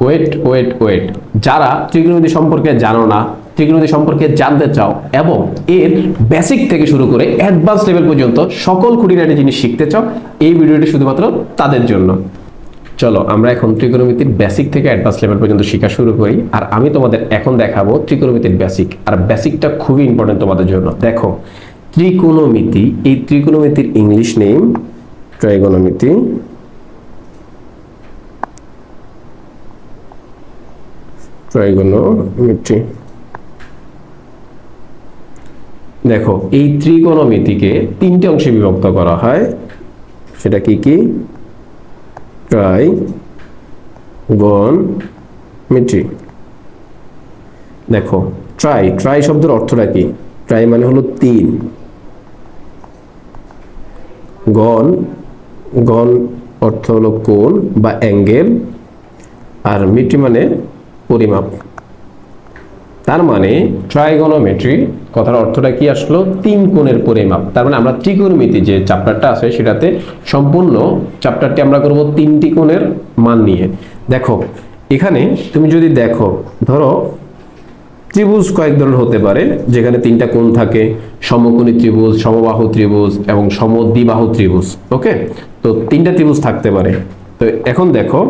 Wait wait wait, যারা ত্রিকোণমিতি সম্পর্কে জানো না, ত্রিকোণমিতি সম্পর্কে জানতে চাও এবং এর বেসিক থেকে শুরু করে অ্যাডভান্স লেভেল পর্যন্ত সকল খুঁটিনাটি জিনিস শিখতে চাও, এই ভিডিওটি শুধুমাত্র তাদের জন্য। চলো আমরা এখন ত্রিকোণমিতির বেসিক থেকে অ্যাডভান্স লেভেল পর্যন্ত শেখা শুরু করি। আর আমি তোমাদের এখন দেখাবো ত্রিকোণমিতির বেসিক, আর বেসিকটা খুবই ইম্পর্টেন্ট তোমাদের জন্য। দেখো, ত্রিকোণমিতি, এই ত্রিকোণমিতির ইংলিশ নেম ট্রাইগোনোমেট্রি। ট্রাইগোনোমেট্রি। দেখো, এই ত্রিকোণমিতিকে তিনটে অংশে বিভক্ত করা হয়। সেটা কি কি? ট্রাইগোনোমেট্রি। দেখো, ট্রাই শব্দের অর্থটা কি? ট্রাই মানে হলো তিন, গণ অর্থ হলো কোণ বা অ্যাঙ্গেল, আর মিট্রি মানে পরিমাপ। তার মানে ট্রাইগোনোমেট্রি কথার অর্থটা কি আসলো? তিন কোণের পরিমাপ। তার মানে আমরা ত্রিকোণমিতি যে চ্যাপ্টারটা আছে সেটাতে সম্পূর্ণ চ্যাপ্টারটি আমরা করব তিনটি কোণের মান নিয়ে। দেখো, এখানে তুমি যদি দেখো, ধরো ত্রিভুজ কয়েক ধরনের হতে পারে যেখানে তিনটা কোণ থাকে, সমকোণী ত্রিভুজ, সমবাহু ত্রিভুজ এবং সমদ্বিবাহু ত্রিভুজ। ওকে, তো তিনটা ত্রিভুজ থাকতে পারে। তো এখন দেখো,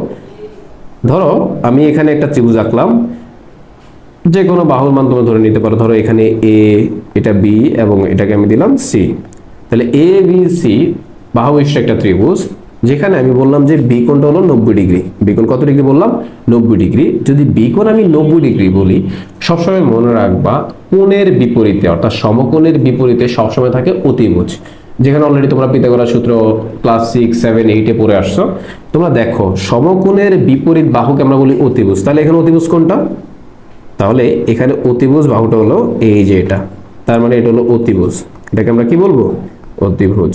ধরো আমি এখানে একটা ত্রিভুজ আঁকলাম, যে কোনো বাহুর মান তোমরা ধরে নিতে পারো। ধরো এখানে এ, এটা বি এবং এটাকে আমি দিলাম সি। তাহলে এ বি সি বাহু বিশিষ্ট একটা ত্রিভুজ, যেখানে আমি বললাম যে বি কোণটা হলো 90 ডিগ্রি। বি কোণ কত ডিগ্রি বললাম? 90 ডিগ্রি। যদি বি কোণ আমি 90 ডিগ্রি বলি, সবসময় মনে রাখবা কোণের বিপরীতে অর্থাৎ সমকোণের বিপরীতে সবসময় থাকে অতিভুজ। যেখানে অলরেডি তোমরা পিথাগোরাস সূত্র ক্লাস 6, 7, 8 এ পড়ে আসছো। তোমরা দেখো, সমকোণের বিপরীত বাহুকে আমরা বলি অতিভুজ। তাহলে এখানে অতিভুজ কোনটা? তাহলে এখানে অতিভুজ বাহুটা হলো এই যে এটা। তার মানে এটা হলো অতিভুজ। এটাকে আমরা কি বলবো? অতিভুজ।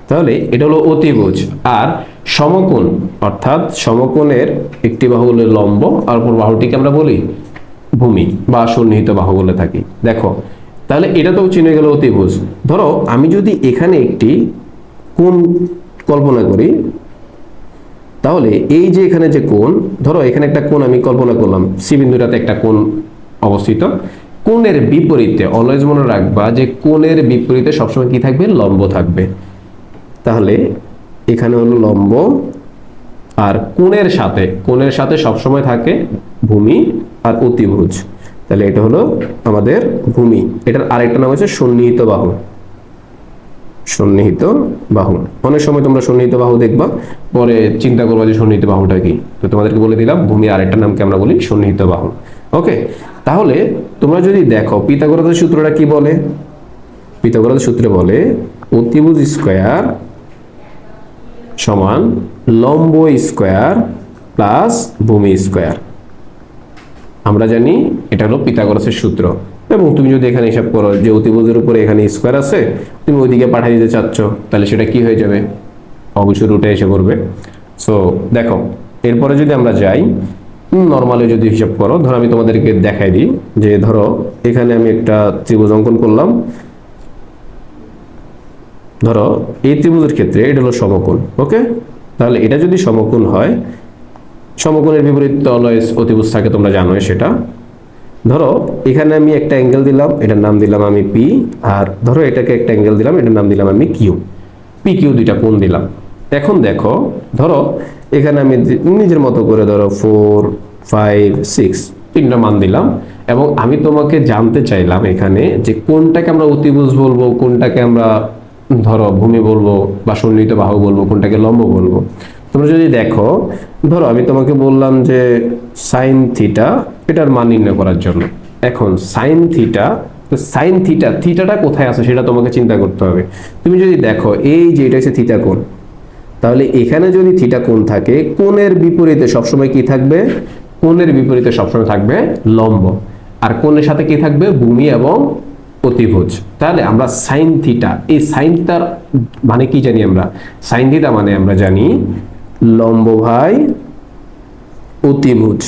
তাহলে এটা হলো অতিভুজ। আর সমকোণ অর্থাৎ সমকোণের একটি বাহু হলো লম্ব, আর অপর বাহুটিকে আমরা বলি ভূমি বা সন্নিহিত বাহু বলে থাকি। দেখো, তাহলে এটা তো চিনে গেল অতিভুজ। ধরো আমি যদি এখানে একটি কোণ কল্পনা করি, তাহলে এই যে এখানে যে কোণ, ধরো এখানে একটা কোণ আমি কল্পনা করলাম, সি বিন্দুটাতে একটা কোণ অবস্থিত। কোণের বিপরীতে অলওয়েজ মনে রাখবা যে কোণের বিপরীতে সবসময় কি থাকবে? লম্ব থাকবে। তাহলে এখানে হলো লম্ব, আর কোণের সাথে সবসময় থাকে ভূমি আর অতিভুজ। তাহলে এটা হলো আমাদের ভূমি। এটার আরেকটা নাম হচ্ছে সন্নিহিত বাহু। সন্নিহিত বাহু, অনেক সময় তোমরা সন্নিহিত বাহু দেখবা, পরে চিন্তা করবা যে সন্নিহিত বাহুটা কি। তো তোমাদেরকে বলে দিলাম, ভূমির আরেকটা নামকে আমরা বলি সন্নিহিত বাহু। ওকে, তাহলে তোমরা যদি দেখো পিথাগোরাসের সূত্রটা কি বলে? পিথাগোরাসের সূত্রে বলে অতিভুজ স্কয়ার সমান লম্ব স্কয়ার প্লাস ভূমি স্কয়ার। আমরা জানি এটা হলো পিথাগোরাসের সূত্র। এবং তুমি যদি এখানে হিসাব করো যে অতিভুজের উপরে এখানে স্কয়ার আছে, তুমি ওইদিকে পাঠিয়ে দিতে চাচ্ছ, তাহলে সেটা কি হয়ে যাবে? অবশ্যই রুটে এসে পড়বে। সো দেখো, এরপরে যদি আমরা যাই নর্মালি যদি হিসাব করো, ধরো আমি তোমাদেরকে দেখাই দিই যে ধরো এখানে আমি একটা ত্রিভুজ অঙ্কন করলাম। ধরো এই ত্রিভুজের ক্ষেত্রে এটা হলো সমকোণ। ওকে, তাহলে এটা যদি সমকোণ হয়, সমকোণের বিপরীতে অলওয়েজ অতিভুজ থাকে, তোমরা জানো সেটা। ধরো এখানে আমি একটা অ্যাঙ্গেল দিলাম, এটার নাম দিলাম আমি পি, আর ধরো এটাকে একটা অ্যাঙ্গেল দিলাম, এটার নাম দিলাম আমি কিউ। পি কিউ দুইটা কোণ দিলাম। এখন দেখো, ধরো এখানে আমি নিজের মতো করে ধরো 4, 5, 6 তিনটা মান দিলাম, এবং আমি তোমাকে জানতে চাইলাম এখানে যে কোনটাকে আমরা অতিভুজ বলবো, কোনটাকে আমরা ধরো ভূমি বলবো বা সন্নিহিত বাহু বলবো, কোনটাকে লম্ব বলবো। তোমরা যদি দেখো, ধরো আমি তোমাকে বললাম যে সাইন থিটা, এটার মান নির্ণয় করার জন্য। এখন সাইন থিটাটা কোথায় আছে সেটা তোমাকে চিন্তা করতে হবে। তুমি যদি দেখো এই যে এটা হচ্ছে থিটা কোণ, তাহলে এখানে যদি থিটা কোণ থাকে, কোণের বিপরীতে সবসময় কি থাকবে? কোণের বিপরীতে সবসময় থাকবে লম্ব, আর কোণের সাথে কি থাকবে? ভূমি এবং অতিভুজ। তাহলে আমরা সাইন থিটা, এই সাইন থিটার মানে কি জানি আমরা? সাইন থিটা মানে আমরা জানি লম্ব ভাই অতিভুজ।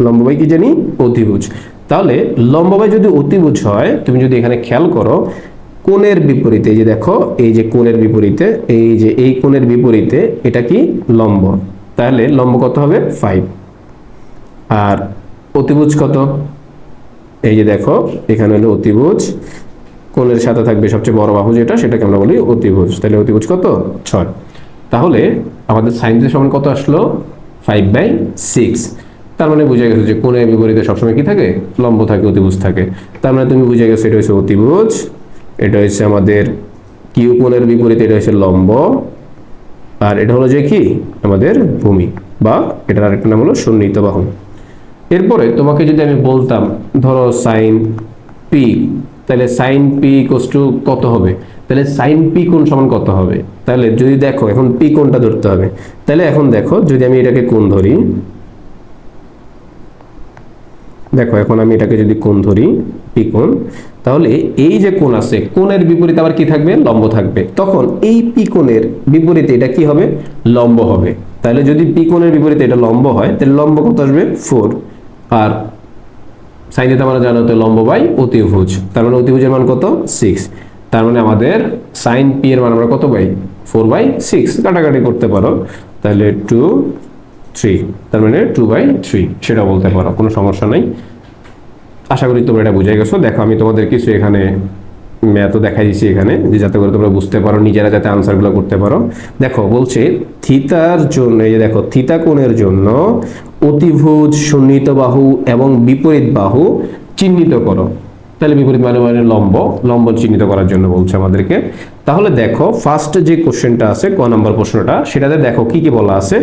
লম্ব ভাই কি জানি? অতিভুজ। তাহলে লম্ব ভাই যদি অতিভুজ হয়, তুমি যদি এখানে খেয়াল করো কোণের বিপরীতে, এই যে দেখো এই যে কোণের বিপরীতে, এই যে এই কোণের বিপরীতে এটা কি? লম্ব। তাহলে লম্ব কত হবে? 5। আর অতিভুজ কত? এই যে দেখো এখানে হলো অতিভুজ, কোণের সাথে থাকবে সবচেয়ে বড় বাহু যেটা, সেটাকে আমরা বলি অতিভুজ। তাহলে অতিভুজ কত? 6। তাহলে আমাদের সাইন থিটা সমান কত আসলো? 5/6। তার মানে বুঝে গেছো যে কোণের বিপরীতে সবসময় কি থাকে? লম্ব থাকে, অতিভুজ থাকে। তার মানে তুমি বুঝে গেছো এটা হচ্ছে অতিভুজ, এটা হচ্ছে আমাদের কিউ কোণের বিপরীতে এটা হচ্ছে লম্ব, আর এটা হলো যে কি আমাদের ভূমি, বা এটার আরেকটা নাম হলো সন্নিহিত বাহু। এরপরে তোমাকে যদি আমি বলতাম ধরো সাইন পি, তাহলে সাইন পি ইকুয়ালস টু কত হবে? তাহলে সাইন পি কোণ সমান কত হবে? তাহলে যদি দেখো এখন পি কোণটা ধরতে হবে। তাহলে এখন দেখো যদি আমি এটাকে কোণ ধরি, দেখো এখন আমি এটাকে যদি কোণ ধরি পি কোণ, তাহলে এই যে কোণ আছে কোণের বিপরীতে আবার কি থাকবে? লম্ব থাকবে। তখন এই পি কোণের বিপরীতে এটা কি হবে? লম্ব হবে। তাহলে যদি পি কোণের বিপরীতে এটা লম্ব হয় তাহলে লম্ব কত আসবে? 4। আর সাইন থিটা মানে জানো তো লম্ব বাই অতিভুজ, তার মানে অতিভুজের মান কত? 6। তার মানে আমাদের সাইন পি এর মান আমরা কত পাই? 4/6। কাটাকাটি করতে পারো, তাহলে 2 3, তার মানে 2/3 সেটা বলতে পারো, কোনো সমস্যা নাই। আশা করি তোমরা এটা বুঝে গেছো। দেখো আমি তোমাদের কিছু এখানে ম্যাথও দেখাই দিচ্ছি এখানে, যে যাতে করে তোমরা বুঝতে পারো, নিজেরা যাতে আনসারগুলো করতে পারো। দেখো বলছে থিতার জন্য, এই যে দেখো থিতা কোণের জন্য অতিভুজ, সন্নিহিত বাহু এবং বিপরীত বাহু চিহ্নিত করো। তাহলে বিপরীত মানে মানে লম্ব, লম্ব চিহ্নিত করার জন্য বলছে আমাদেরকে। তাহলে দেখো ফার্স্ট যে কোশ্চেনটা আছে ক নাম্বার প্রশ্নটা, সেটাতে দেখো কি কি বলা আছে।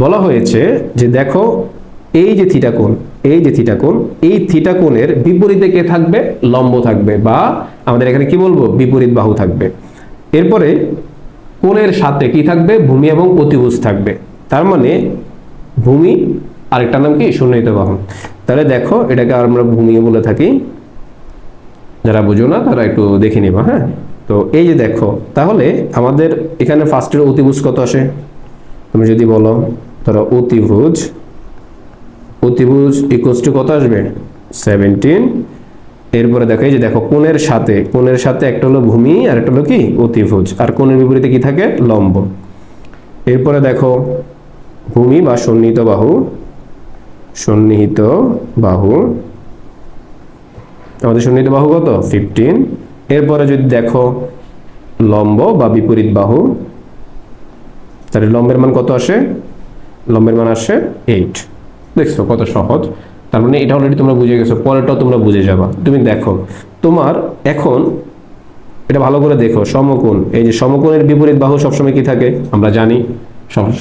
বলা হয়েছে যে দেখো এই যে থিটা কোণ, এই যে থিটা কোণ, এই থিটা কোণের বিপরীতে কে থাকবে? লম্ব থাকবে, বা আমাদের এখানে কি বলবো? বিপরীত বাহু থাকবে। এরপরে কোণের সাথে কি থাকবে? ভূমি এবং অতিভুজ থাকবে। তার মানে ভূমি, আরেকটার নাম কি? সন্নিহিত বাহু। তাহলে দেখো এটাকে আমরা ভূমিও বলে থাকি, যারা বুঝো না তারা একটু দেখে নিবা, হ্যাঁ। তো এই যে দেখো তাহলে আমাদের এখানে ফার্স্টের অতিভুজ কত আসে? তুমি যদি বলো ধরো অতিভুজ, অতিভুজ ইকুয়ালস টু কত আসবে? 17। এরপরে দেখো এই যে দেখো কোণের সাথে, কোণের সাথে একটা হলো ভূমি আর একটা হলো কি? অতিভুজ। আর কোণের বিপরীতে কি থাকে? লম্ব। এরপরে দেখো ভূমি বা সন্নিহিত বাহু, সন্নিহিত বাহু, আমাদের সন্নিহিত বাহু কত? 15। এরপরে যদি দেখো লম্ব বা বিপরীত বাহু, তাহলে লম্বের মান কত আসে? লম্বের মান আসে 8। দেখছো কত সহজ। তার মানে এটা অলরেডি তোমরা বুঝে গেছো, পরেরটাও তোমরা বুঝে যাবা। তুমি দেখো তোমার এখন এটা ভালো করে দেখো, সমকোণ, এই যে সমকোণের বিপরীত বাহু সবসময় কি থাকে? আমরা জানি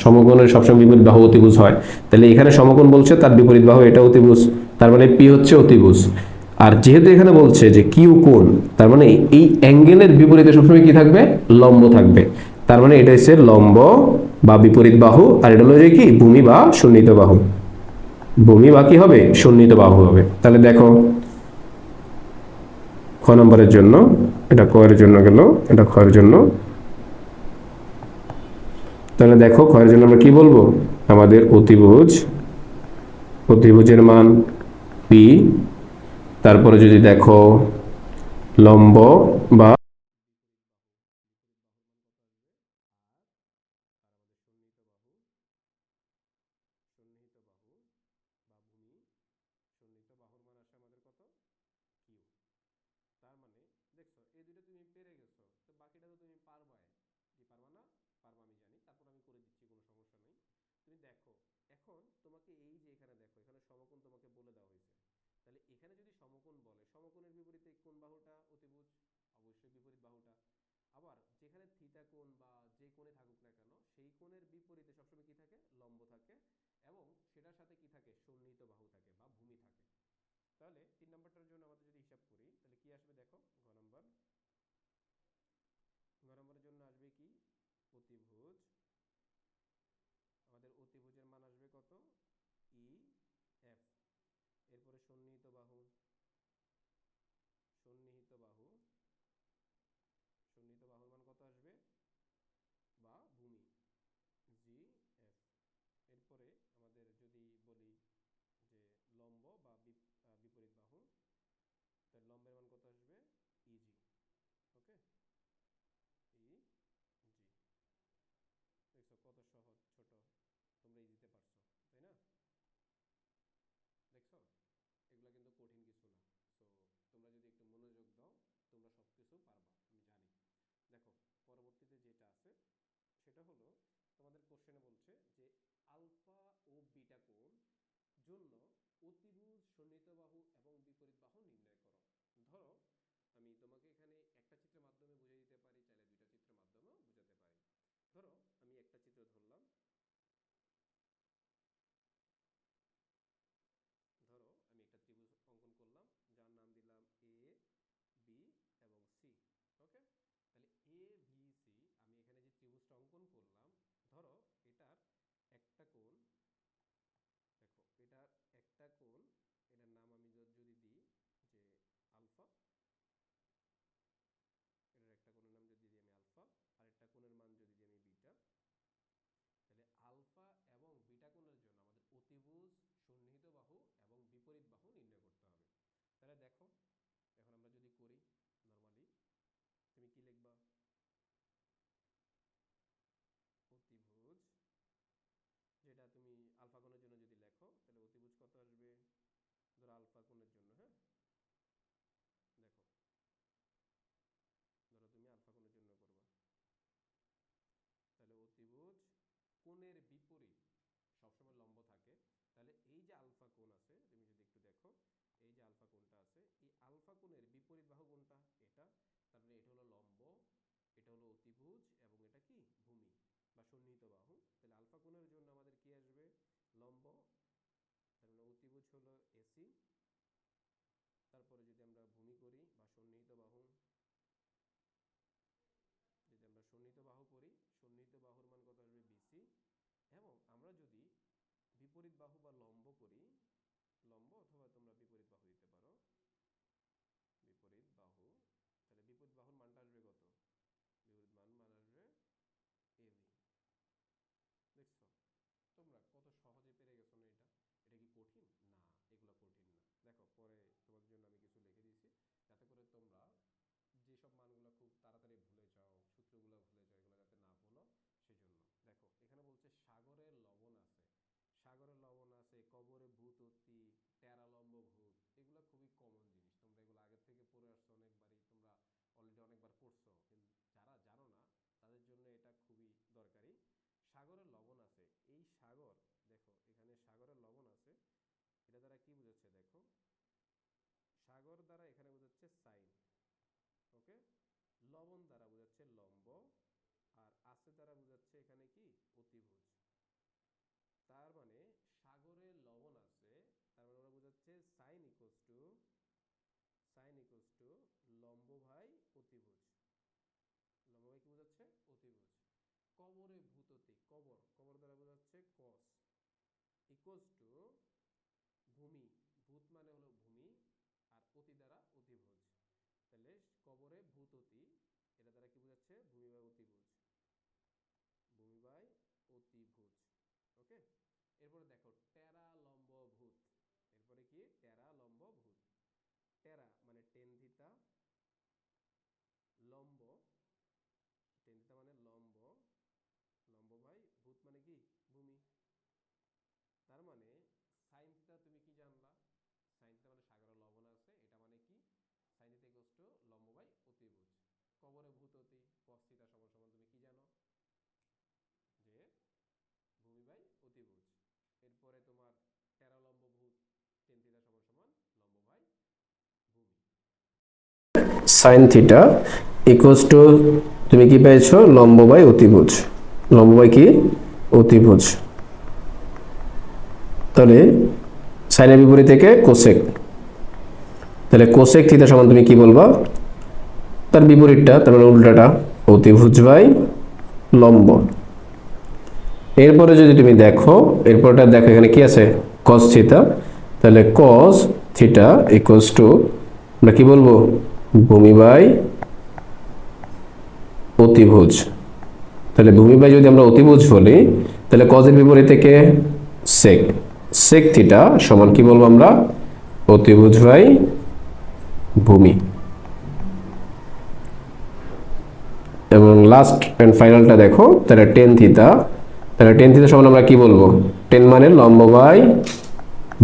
সমকোণের সবসময় বিপরীত বাহু অতিভুজ হয়। তাহলে এখানে সমকোণ বলছে, তার বিপরীত বাহু এটা অতিভুজ, তার মানে পি হচ্ছে অতিভুজ। আর যেহেতু এখানে বলছে যে কিউ কোণ, তার মানে এই অ্যাঙ্গেলের বিপরীতে সবসময় কি থাকবে? লম্ব থাকবে। তার মানে এটা হচ্ছে লম্ব বা বিপরীত বাহু, আর এটা হলো যে কি? ভূমি বা সন্নিহিত বাহু। ভূমি বা কি হবে? সন্নিহিত বাহু হবে। তাহলে দেখো খ নম্বরের জন্য, এটা ক এর জন্য গেল, এটা খ এর জন্য। তাহলে দেখো খ এর জন্য আমরা কি বলবো? আমাদের অতিভুজ, অতিভুজের মান পি। তারপরে যদি দেখো লম্ব বা তার মানে দেখছো এই দুটো তুমি পেরে গেছো, তো বাকিটা তো তুমি পারবাই। কি পারবা না? পারবা আমি জানি, তারপর আমি করে দিচ্ছি, কোনো সমস্যা নেই। তুমি দেখো এখন তোমাকে এই যে এখানে দেখো এখানে সমকোণ তোমাকে বলে দেওয়া হয়েছে। তাহলে এখানে যদি সমকোণ বলে, সমকোণের বিপরীতে কোন বাহুটা অতিভুজ? অবশ্যই বিপরীত বাহুটা। আবার যেখানে থিটা কোণ বা যে কোণে থাকুক না কেন, সেই কোণের বিপরীতে সবসময় কি থাকে? লম্ব থাকে, এবং সেটার সাথে কি থাকে? সন্নিহিত বাহু থাকে বা ভূমি থাকে। তাহলে 3 নম্বরটার জন্য আমাদের যদি হিসাব করি তাহলে কি আসবে দেখো, ঘ নম্বর, ঘ নম্বরের জন্য আসবে কি? অতিভুজ, আমাদের অতিভুজের মান আসবে কত? E F. এরপরে সন্নিহিত বাহু, সন্নিহিত বাহু, সন্নিহিত বাহুর মান কত আসবে? বা ভূমি, জি এফ। এরপরে আমাদের যদি বলি যে লম্ব বা বিপরীত বাহু, তাহলে লম্বের মান কত আসবে? ইজি। ওকে, ই জি। দেখছো কত সহজ, ছোট, তোমরা ইজিতে পারছো, তাই না? আছে, সেটা হলো তোমাদের কোশ্চেনে বলছে যে আলফা ও বিটা কোণ জন্য অতিভুজ, সন্নিহিত বাহু এবং বিপরীত বাহু নির্ণয় করো। ধরো আমি তোমাকে এখানে একটা চিত্রের মাধ্যমে বুঝিয়ে দিতে পারি, চাইলে দুইটা চিত্রের মাধ্যমেও বোঝাতে পারি। ধরো আমি একটা চিত্র ধরলাম, ধরো আমি একটা ত্রিভুজ অঙ্কন করলাম যার নাম দিলাম এ, বি এবং সি। ওকে, তাহলে এ বি সি আমি এখানে যে ত্রিভুজটা অঙ্কন করলাম, ধরো এটার একটা কোণ, দেখো এটার একটা কোণ, এটার নাম আমি যদি দিই যে আলফা, এটার একটা কোণের নাম যদি দিই আমি আলফা, আর একটা কোণের মান যদি দিই আমি বিটা, তাহলে আলফা এবং বিটা কোণের জন্য আমাদের অতিভুজ, সন্নিহিত বাহু এবং বিপরীত বাহু নির্ণয় করতে হবে। তাহলে দেখো এখন আমরা যদি করি নরমালি, তুমি কি লিখবা? অতিভুজ, যেটা তুমি আলফা কোণের জন্য যদি লেখো তাহলে অতিভুজ কত আসবে? ধরো আলফা কোণের জন্য, হ্যাঁ দেখো, ধরো তুমি আলফা কোণের জন্য করবা, তাহলে অতিভুজ কোণের বিপরীত সবসময় লম্ব থাকে। তাহলে এই যে আলফা কোণ আছে, তুমি যদি একটু দেখো, এই যে আলফা কোণটা আছে, এই আলফা কোণের বিপরীত বাহু কোনটা? এটা। তার মানে এটা হলো লম্ব, এটা হলো অতিভুজ এবং এটা কি ভূমি বা সন্নিহিত বাহু। তাহলে আলফা কোণের জন্য আমাদের কি আসবে? লম্ব, তার মানে অতিভুজ হলো এসি। তারপরে যদি আমরা ভূমি করি বা সন্নিহিত বাহু, যদি আমরা সন্নিহিত বাহু করি, সন্নিহিত বাহুর মান কত আসবে? বিসি। এবং আমরা যদি বিপরীত বাহু বা লম্ব করি, লম্ব অথবা তোমরা বিপরীত বাহু দিতে পারো, বিপরীত বাহু, তাহলে বিপরীত বাহুর মানটা আসবে কত? বিপরীত মান আসবে এবি। দেখছো তোমরা কত সহজে পেরে গেছো না? এটা কি কঠিন না? এগুলো কঠিন না। দেখো পরে তোমাদের জন্য আমি কিছু লিখে দিয়েছি যাতে করে তোমরা যেসব মানগুলো খুব তাড়াতাড়ি ভুলে যাও, সূত্রগুলো ভুলে যাও, এগুলো যাতে না ভুলো সেজন্য। দেখো এখানে বলছে সাগরের লবণ আছে, সাগরের লবণ আছে, কবরে ভূত অতি, টেরা লম্ব ভূত, এগুলো খুবই কমন জিনিস, তোমরা এগুলো আগের থেকে পড়ে আসছো অনেকবারই, তোমরা অলরেডি অনেকবার পড়ছো, কিন্তু যারা জানো না তাদের জন্য এটা খুবই দরকারি। সাগরের লবণ আছে, এই সাগর, দেখো এখানে সাগরের লবণ আছে, এটা দ্বারা কি বোঝাচ্ছে? দেখো সাগর দ্বারা এখানে বোঝাচ্ছে সাইন, ওকে, লবণ দ্বারা বোঝাচ্ছে লম্ব, আর আছে দ্বারা বোঝাচ্ছে এখানে কি অতিভুজ। তার মানে সাগরে লবণ আছে, তার মানে ওরা বোঝাচ্ছে সাইন ইকুয়ালস টু লম্ব ভাই অতিভুজ, লম্ব ভাই কি বোঝাচ্ছে? অতিভুজ। কবরে ভূততি, কবর, কবর দ্বারা বোঝাচ্ছে কস, ইকুয়ালস টু ভূমি, ভূত মানে হলো ভূমি, আর অতি দ্বারা অতিভুজ, তাহলে কবরে ভূততি, এটা দ্বারা কি বোঝাচ্ছে? ভূমি বাই অতিভুজ, ভূমি বাই অতিভুজ। ওকে, এরপরে দেখো টেরা লম্ব ভূত, এরপরে কি? টেরা লম্ব ভূত, টেরা মানে টেন থিটা, লম্ব, টেন থিটা মানে লম্ব, লম্ব ভাই ভূত মানে কি ভূমি। তার মানে সাইন থিটা তুমি কি জানলা? সাইন থিটা মানে সাগরে লবণ আছে, এটা মানে কি? সাইন থিটা ইকুয়ালস টু লম্ব বাই অতিভুজ। কবরে ভূততি কস থিটা সমান সমান তুমি কি জানো? যে ভূমি বাই অতিভুজ। এরপরে তোমার টেরা লম্ব ভূত, টেন থিটা সমান সমান লম্ব বাই ভূমি। সাইন থিটা ইকুয়ালস টু তুমি কি পেয়েছো? লম্ব বাই অতিভুজ, লম্ব বাই কি অতিভুজ। তাহলে সাইনের বিপরীত থেকে কোসেক, তাহলে কোসেক থিটা সমান তুমি কি বলবা? তার বিপরীতটা, তার মানে উল্টাটা, অতিভুজ বাই লম্ব। এরপরে যদি তুমি দেখো, এরপরটা দেখো এখানে কি আছে? কস থিটা, তাহলে কস থিটা ইকুয়ালস টু আমরা কি বলবো? ভূমি বাই অতিভুজ। তাহলে ভূমি বাই যদি আমরা অতিভুজ বলি, তাহলে কজের বিপরীত থেকে সেক, সেক থিটা সমান কি বলবো আমরা? অতিভুজ বাই ভূমি। এবং লাস্ট এন্ড ফাইনালটা দেখো, তাহলে টেন থিটা, তাহলে টেন থিটা সমান আমরা কি বলবো? টেন মানে লম্ব বাই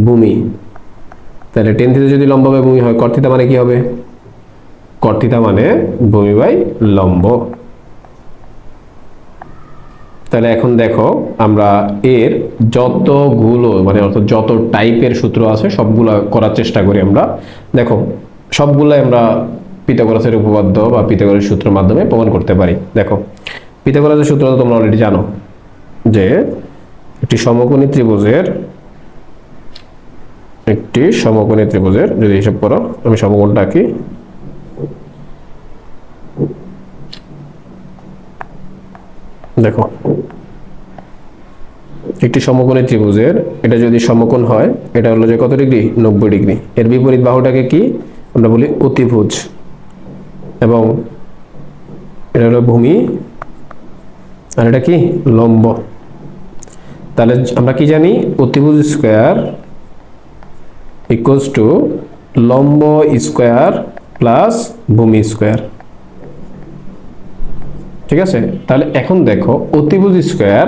ভূমি, তাহলে টেন থিটা যদি লম্ব বাই ভূমি হয়, কট থিটা মানে কি হবে? কট থিটা মানে ভূমি বাই লম্ব। তাহলে এখন দেখো আমরা এর যতগুলো মানে অর্থাৎ যত টাইপের সূত্র আছে সবগুলো করার চেষ্টা করি আমরা। দেখো সবগুলো আমরা পিথাগোরাসের উপপাদ্য বা পিথাগোরাসের সূত্রের মাধ্যমে প্রমাণ করতে পারি। দেখো পিথাগোরাসের সূত্র তো তোমরা অলরেডি জানো যে একটি সমকোণী ত্রিভুজের যদি হিসাব করো, আমি সমকোণটা আঁকি। দেখো একটি সমকোণী ত্রিভুজের এটা যদি সমকোণ হয়, এটা হলো যে কত ডিগ্রি, 90 ডিগ্রি। এর বিপরীত বাহুটাকে কি আমরা বলি অতিভুজ, এবং এটা হলো ভূমি আর এটা কি লম্ব। তাহলে আমরা কি জানি, অতিভুজ স্কয়ার ইকুয়ালস টু লম্ব স্কয়ার প্লাস ভূমি স্কয়ার। ঠিক আছে, তাহলে এখন দেখো অতিভুজ স্কয়ার,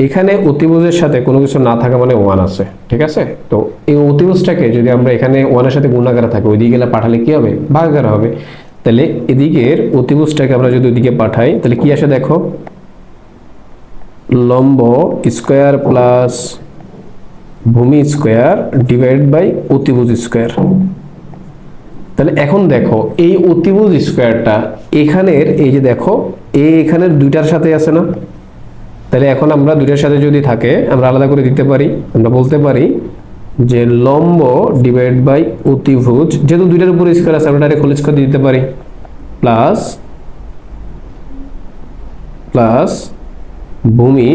এখানে অতিভুজের সাথে কোনো কিছু না থাকা মানে 1 আছে। ঠিক আছে, তো এই অতিভুজটাকে যদি আমরা এখানে 1 এর সাথে গুণাকার থাকে ওইদিকে গেলে পাঠালে কি হবে, ভাগাকার হবে। তাহলে এদিকের অতিভুজটাকে আমরা যদি ওইদিকে পাঠাই তাহলে কি আসে দেখো, লম্ব স্কয়ার প্লাস ভূমি স্কয়ার ডিভাইড বাই অতিভুজ স্কয়ার। তাহলে এখন দেখো এই অতিভুজ স্কয়ারটা এখানের এই যে দেখো এখানের দুইটার সাথে আছে না, তাহলে এখন আমরা দুইটার সাথে যদি থাকে আমরা আলাদা করে দিতে পারি। আমরা বলতে পারি যে লম্ব ডিভাইড বাই অতিভুজ, যেহেতু দুইটার উপর স্কয়ার আছে আমরা ডাইরেক্ট হোল স্কয়ার দিতে পারি, প্লাস ভূমি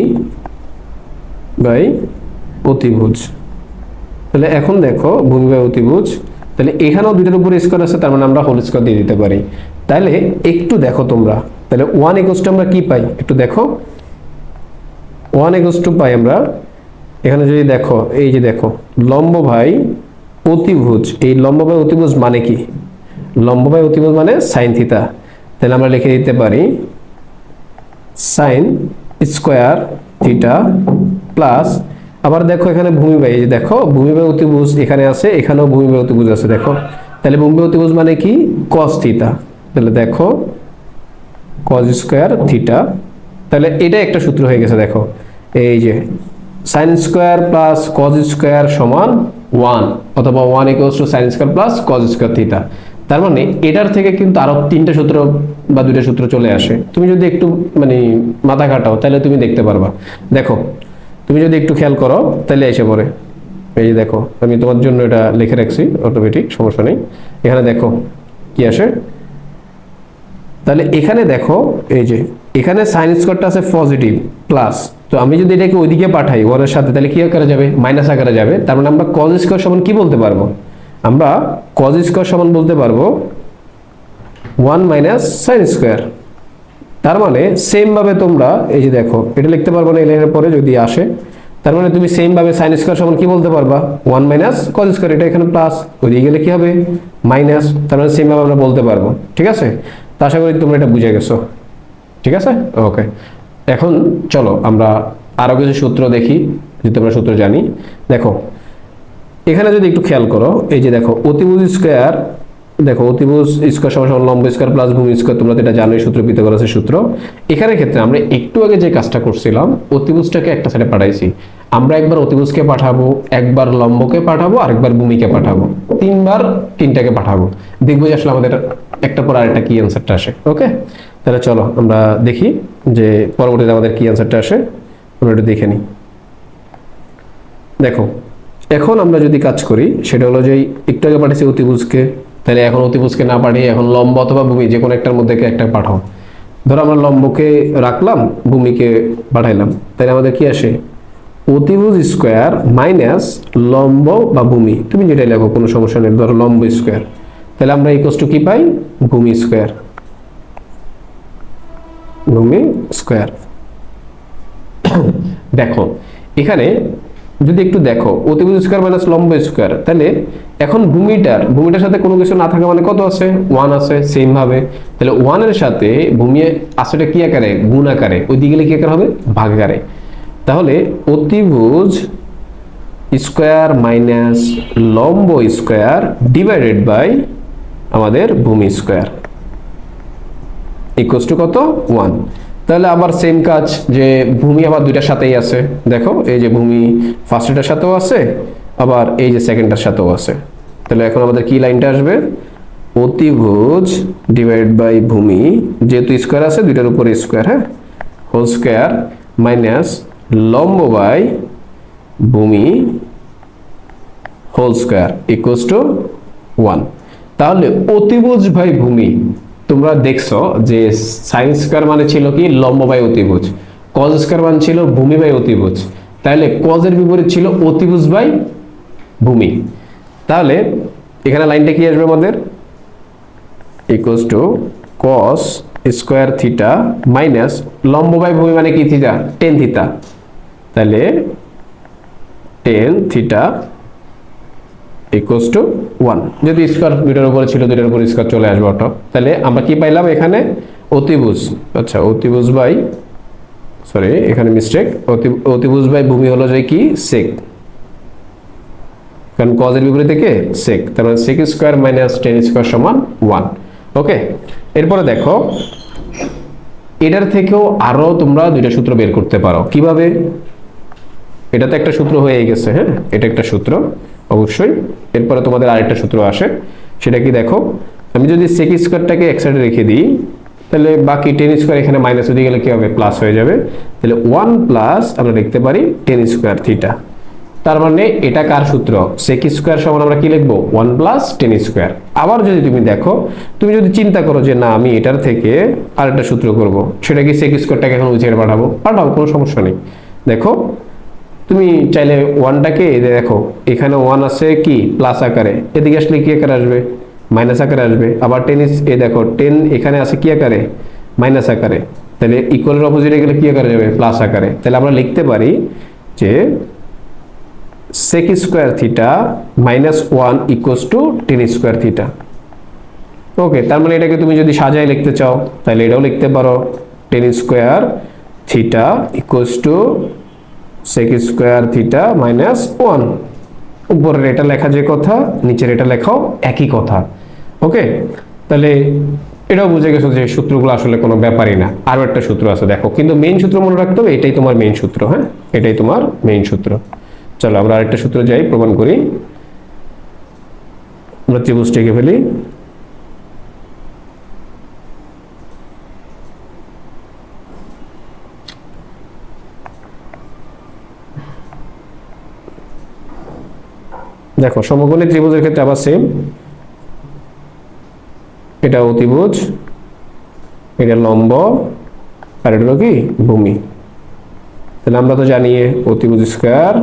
বাই অতিভুজ। তাহলে এখন দেখো ভূমি বাই অতিভুজ, তাহলে এখানেও দুইটার উপর স্কয়ার আছে, তার মানে আমরা হোল স্কয়ার দিয়ে দিতে পারি। তাহলে একটু দেখো তোমরা, তাহলে 1 ইকুয়ালস টু আমরা কি পাই একটু দেখো, 1 ইকুয়ালস টু পাই আমরা এখানে যদি দেখো, এই যে দেখো লম্ব বাই অতিভুজ, এই লম্ব বাই অতিভুজ মানে কি, লম্ব বাই অতিভুজ মানে সাইন থিটা। তাহলে আমরা লিখে দিতে পারি সাইন স্কয়ার থিটা প্লাস, আবার দেখো এখানে ভূমি বাই, এই যে দেখো ভূমি বাই অতিভুজ এখানে আছে, এখানেও ভূমি বাই অতিভুজ আছে দেখো, তাহলে ভূমি বাই অতিভুজ মানে কি cos থিটা। তাহলে দেখো cos স্কয়ার থিটা, তাহলে এটা একটা সূত্র হয়ে গেছে। দেখো এই যে sin square plus cos square সমান 1, অথবা 1 equals two sin square plus cos square theta. তার মানে এটার থেকে কিন্তু আরো 3টা সূত্র বা 2টা সূত্র চলে আসে। তুমি যদি একটু মানে মাথা খাটাও তাহলে তুমি দেখতে পারবা। দেখো তুমি যদি একটু খেয়াল করো তাহলে এসে পড়ে, এই যে দেখো আমি তোমার জন্য এটা লিখে রাখছি, অটোমেটিক সমস্যা নেই। এখানে দেখো কি আসে, তাহলে এখানে দেখো এই যে এখানে সাইন স্কয়ারটা আছে পজিটিভ প্লাস, তো আমি যদি এটাকে ওইদিকে পাঠাই 1 এর সাথে তাহলে কি আকারে যাবে, মাইনাস আকারে যাবে। তার মানে আমরা cos স্কয়ার সমান কি বলতে পারবো, আমরা cos স্কয়ার সমান বলতে পারবো 1 মাইনাস sin স্কয়ার। তার মানে সেম ভাবে তোমরা এই যে দেখো এটা লিখতে পারবো না এই লাইনের পরে যদি আসে, তার মানে তুমি সেম ভাবে sin স্কয়ার সমান কি বলতে পারবা 1 মাইনাস cos স্কয়ার, এটা এখানে প্লাস ওইদিকে গেলে কি হবে মাইনাস, তার মানে সেম ভাবে আমরা বলতে পারবো। ঠিক আছে, তো আশা করি তোমরা এটা বুঝে গেছো। ঠিক আছে, ওকে। এখন চলো আমরা আরো কিছু সূত্র দেখি যদি তোমরা সূত্র জানি। দেখো এখানে যদি একটু খেয়াল করো, এই যে দেখো অতিভুজ স্কয়ার, দেখো অতিভুজ স্কয়ার সমান লম্ব স্কয়ার প্লাস ভূমি স্কয়ার, তোমরা তো এটা জানোই সূত্র, পিথাগোরাসের সূত্র। এখানে ক্ষেত্রে আমরা একটু আগে যে কাজটা করছিলাম অতিভুজটাকে একটা সাইডে পাঠাইছি, আমরা একবার অতিভুজকে পাঠাবো, একবার লম্বকে পাঠাবো, আরেকবার ভূমিকে পাঠাবো, 3বার 3টাকে পাঠাবো, দেখবো যে আসলে আমাদের একটা পর আরেকটা কি অ্যান্সারটা আসে। ওকে, তাহলে চলো আমরা দেখি যে পরবর্তীতে আমাদের কি অ্যান্সারটা আসে, আমরা একটু দেখে নিই। দেখো এখন আমরা যদি কাজ করি সেটা হলো যে একটু আগে পাঠিয়েছি অতিভুজকে, তাহলে এখন অতিভুজকে না পাঠিয়ে এখন লম্ব অথবা ভূমি যে কোনো একটার মধ্যে একটা পাঠাও। ধরো আমরা লম্বকে রাখলাম, ভূমিকে পাঠাইলাম, তাহলে আমাদের কি আসে অতিভুজ স্কয়ার মাইনাস লম্ব বা ভূমি, তুমি যেটাই লেখো কোনো সমস্যা নেই। ধরো লম্ব স্কয়ার, তাহলে আমরা ইকুয়ালস টু কি পাই ভূমি স্কয়ার, ভূমি স্কয়ার। দেখো এখানে যদি একটু দেখো অতিভুজ স্কয়ার মাইনাস লম্ব স্কয়ার, তাহলে এখন ভূমিটার সাথে কোনো কিছু না থাকা মানে কত আছে 1 আছে, সেম ভাবে তাহলে 1 এর সাথে ভূমি আসলে কি আকারে গুণ আকারে, ওই দিকে গেলে কি আকারে হবে ভাগ আকারে। তাহলে অতিভুজ স্কয়ার মাইনাস লম্ব স্কয়ার ডিভাইডেড বাই আমাদের ভূমি স্কয়ার ইকুয়ালস টু কত 1। তাহলে আবার সেম কাজ, যে ভূমি আবার দুইটার সাথেই আছে, দেখো এই যে ভূমি ফার্স্টটার সাথেও আছে, আবার এই যে সেকেন্ডটার সাথেও আছে। তাহলে এখন আমাদের কি লাইনটা আসবে, অতিভুজ ডিভাইড বাই ভূমি, যেহেতু স্কোয়ার আছে দুইটার উপরে স্কোয়ার, হ্যাঁ, হোল স্কোয়ার মাইনাস লম্ব বাই ভূমি হোল স্কোয়ার ইকুয়ালস টু 1। তাহলে অতিভুজ বাই ভূমি, তোমরা দেখছো যে সাইন স্কোয়ার মানে ছিল কি লম্ব বাই অতিভুজ, কজ স্কোয়ার মানে ছিল ভূমি বাই অতিভুজ, তাহলে কজের বিপরীত ছিল অতিভুজ বাই ভূমি। তাহলে এখানে লাইনটা কি আসবে আমাদের, equals to cos square theta minus লম্ব বাই ভূমি মানে কি থিটা, টেন থিটা, তাহলে টেন থিটা ইকুয়ালস টু 1। যদি স্কোয়ার দুইটার উপরে ছিল দুইটার উপরে স্কোয়ার চলে আসবে অটো। তাহলে আমরা কি পাইলাম এখানে অতিভুজ, আচ্ছা অতিভুজ বাই, সরি এখানে মিস্টেক, অতিভুজ বাই ভূমি হলো যে কি সেক, কারণ কজের বিপরীতে কে সেক, তার মানে sec square minus tan square সমান 1। ওকে, এরপরে দেখো এটার থেকেও আরো তোমরা দুইটা সূত্র বের করতে পারো। কিভাবে, এটা তো একটা সূত্র হয়ে গেছে, হ্যাঁ এটা একটা সূত্র অবশ্যই। এরপরে তোমাদের আরেকটা সূত্র আসে, সেটা কি দেখো, আমি যদি সেক স্কোয়ারটাকে এক সাইডে রেখে দিই, তাহলে বাকি টেন স্কোয়ার এখানে মাইনাস হয়ে গেলে কি হবে, প্লাস হয়ে যাবে। তাহলে 1 প্লাস আমরা লিখতে পারি টেন স্কোয়ার থিটা। তার মানে এটা কার সূত্র, সেক স্কোয়ার সমান আমরা কি লিখবো 1 প্লাস টেন স্কোয়ার। আবার যদি তুমি দেখো, তুমি যদি চিন্তা করো যে না আমি এটার থেকে আরেকটা সূত্র করব, সেটা কি সেক স্কোয়ারটাকে এখন উঠিয়ে পাঠাবো, কোনো সমস্যা নেই। দেখো তুমি চাইলে ওয়ানটাকে দেখো, এখানে 1 আছে কি প্লাস আকারে, এদিকে আসলে কি আকারে আসবে, মাইনাস আকারে আসবে। আবার টেন দেখো 10 এখানে আছে কি আকারে, মাইনাস আকারে, তাহলে ইকুয়ালের অপোজিটে গেলে কি আকারে যাবে, প্লাস আকারে। তাহলে আমরা লিখতে পারি যে sec square theta minus 1 equals to tan square theta. Okay, তার মানে এটাকে তুমি যদি সাজায় লিখতে চাও তাহলে এটাও লিখতে পারো ten square theta equals to sec square theta minus 1। উপরের এটা লেখা যে কথা, নিচের এটা লেখাও একই কথা। ওকে, তাহলে এটাও বুঝে গেছো যে সূত্রগুলো আসলে কোনো ব্যাপারই না। আরো একটা সূত্র আছে দেখো, কিন্তু মেইন সূত্র মনে রাখতে হবে, এটাই তোমার মেইন সূত্র, হ্যাঁ এটাই তোমার মেইন সূত্র। চলো আমরা আরেকটা সূত্র যাই, প্রমাণ করি। আমরা ত্রিভুজ এঁকে ফেলি। দেখো সমকোণী ত্রিভুজের ক্ষেত্রে আবার সেম, এটা অতিভুজ, এটা লম্ব, আর এটা হলো কি ভূমি। তাহলে আমরা তো জানি অতিভুজ স্কয়ার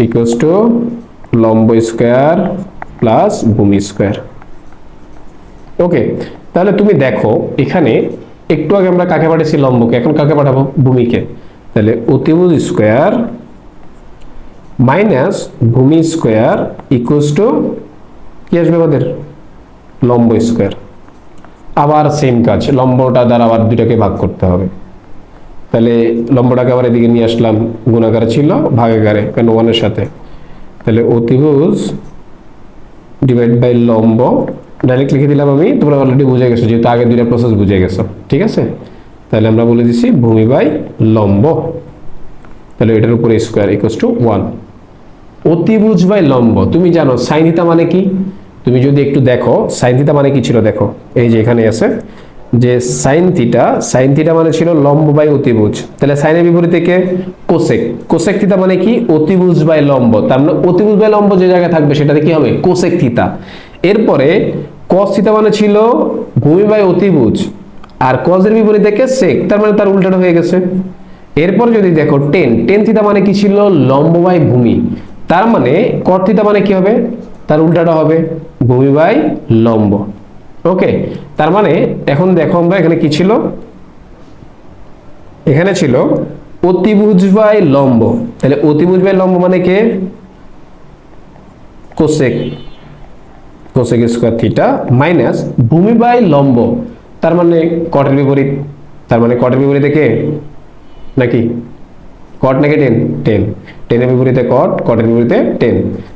ইকুয়ালস টু লম্ব স্কয়ার প্লাস ভূমি স্কয়ার। ওকে, তাহলে তুমি দেখো এখানে একটু আগে আমরা কাকে পাঠাইছি লম্বকে, এখন কাকে পাঠাবো ভূমিকে। তাহলে অতিভুজ স্কয়ার মাইনাস ভূমি স্কয়ার ইকুয়ালস টু কি আসবে আমাদের লম্ব স্কয়ার। আবার সেম কাজ, লম্বটা দ্বারা আবার দুটাকে ভাগ করতে হবে। তাহলে লম্বটাকে আবার এদিকে নিয়ে আসলাম, গুণাকারে ছিল ভাগাকারে, কারণ 1 এর সাথে। তাহলে অতিভুজ ডিভাইড বাই লম্ব ডাইরেক্ট লিখে দিলাম আমি, তোমরা অলরেডি বুঝে গেছো যেহেতু আগে দুইটা প্রসেস বুঝে গেছো, ঠিক আছে। তাহলে আমরা বলে দিছি ভূমি বাই লম্ব, তাহলে এটার উপরে স্কয়ার ইকুয়ালস টু 1। অতিভুজ বাই লম্ব, তুমি জানো সাইন থিটা মানে কি, তুমি যদি একটু দেখো সাইন থিটা মানে কি ছিল, দেখো এই যে এখানে আছে যে সাইন থিটা মানে ছিল লম্ব বাই অতিভুজ। তাহলে সাইনের বিপরীতে কে কোসেক, কোসেক থিটা মানে কি অতিভুজ বাই লম্ব, তার মানে অতিভুজ বাই লম্ব যে জায়গায় থাকবে সেটাতে কি হবে কোসেক থিটা। এরপরে কস থিটা মানে ছিল ভূমি বাই অতিভুজ, আর কজের বিপরীতে কে সেক, তার মানে তার উল্টাটা হয়ে গেছে। এরপর যদি দেখো টেন থিটা মানে কি ছিল লম্ব বাই ভূমি, তার মানে কট থিটা মানে কি হবে তার উল্টাটা হবে ভূমি বাই লম্ব। ওকে, তার মানে এখন দেখো আমরা এখানে কি ছিল, এখানে ছিল অতিভুজ বাই লম্ব। তাহলে অতিভুজ বাই লম্ব মানে কে cosec, cosec square theta minus ভূমি বাই লম্ব, তার মানে কটের বিপরীত, তার মানে কটের বিপরীতে কে নাকি কট নাকি টেন, টেনের বিপরীতে কট, কটের বিপরীতে টেন।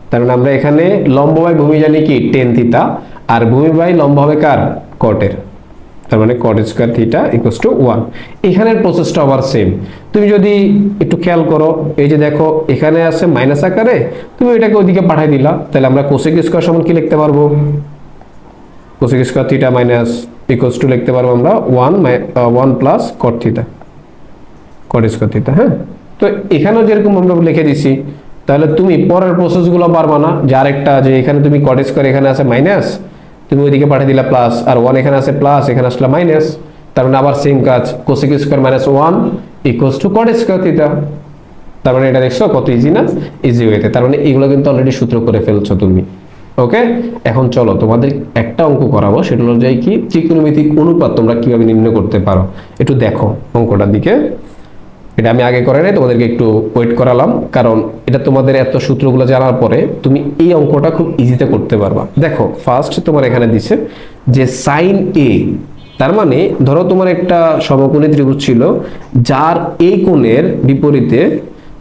তার মানে আমরা এখানে লম্ব বাই ভূমি জানি কি টেন থিটা, আর ভূমি বাই লম্ব হবে কার কটের। তার মানে cot square theta equals to 1। এখানের প্রসেসটা আবার সেম। তুমি যদি একটু খেয়াল করো, এই যে দেখো এখানে আছে মাইনাস আকারে, তুমি এটাকে ওইদিকে পাঠিয়ে দিলা, তাহলে আমরা কোসেক স্কয়ার সমান কি লিখতে পারবো? Cosec square theta minus equals to লিখতে পারবো আমরা 1 plus cot theta, cot square theta. হ্যাঁ, তো এখানেও যেরকম আমরা লিখে দিছি, তাহলে তুমি পরের প্রসেসগুলো পারবা না, যার একটা যে এখানে তুমি cot স্কয়ার এখানে আছে মাইনাস, তুমি ওইদিকে পাঠিয়ে দিলা প্লাস, আর 1 এখানে আছে প্লাস, এখানে আসলে মাইনাস, তার মানে আবার সেম কাজ, cosec square minus 1 equals two cot square theta. তার মানে এটা দেখছো কত ইজি না? ইজি ওয়েতে। তার মানে এগুলো কিন্তু অলরেডি সূত্র করে ফেলছো তুমি। ওকে, এখন চলো তোমাদের একটা অঙ্ক করাবো, সেটা হলো যে কি ত্রিকোণমিতিক অনুপাত তোমরা কিভাবে নির্ণয় করতে পারো। একটু দেখো অঙ্কটার দিকে। এটা আমি আগে করে নাই, তোমাদেরকে একটু ওয়েট করালাম, কারণ এটা তোমাদের এত সূত্রগুলো জানার পরে তুমি এই অঙ্কটা খুব ইজিতে করতে পারবা। দেখো ফার্স্ট তোমার এখানে দিছে যে সাইন এ, তার মানে ধরো তোমার একটা সমকোণী ত্রিভুজ ছিল, যার এই কোণের বিপরীতে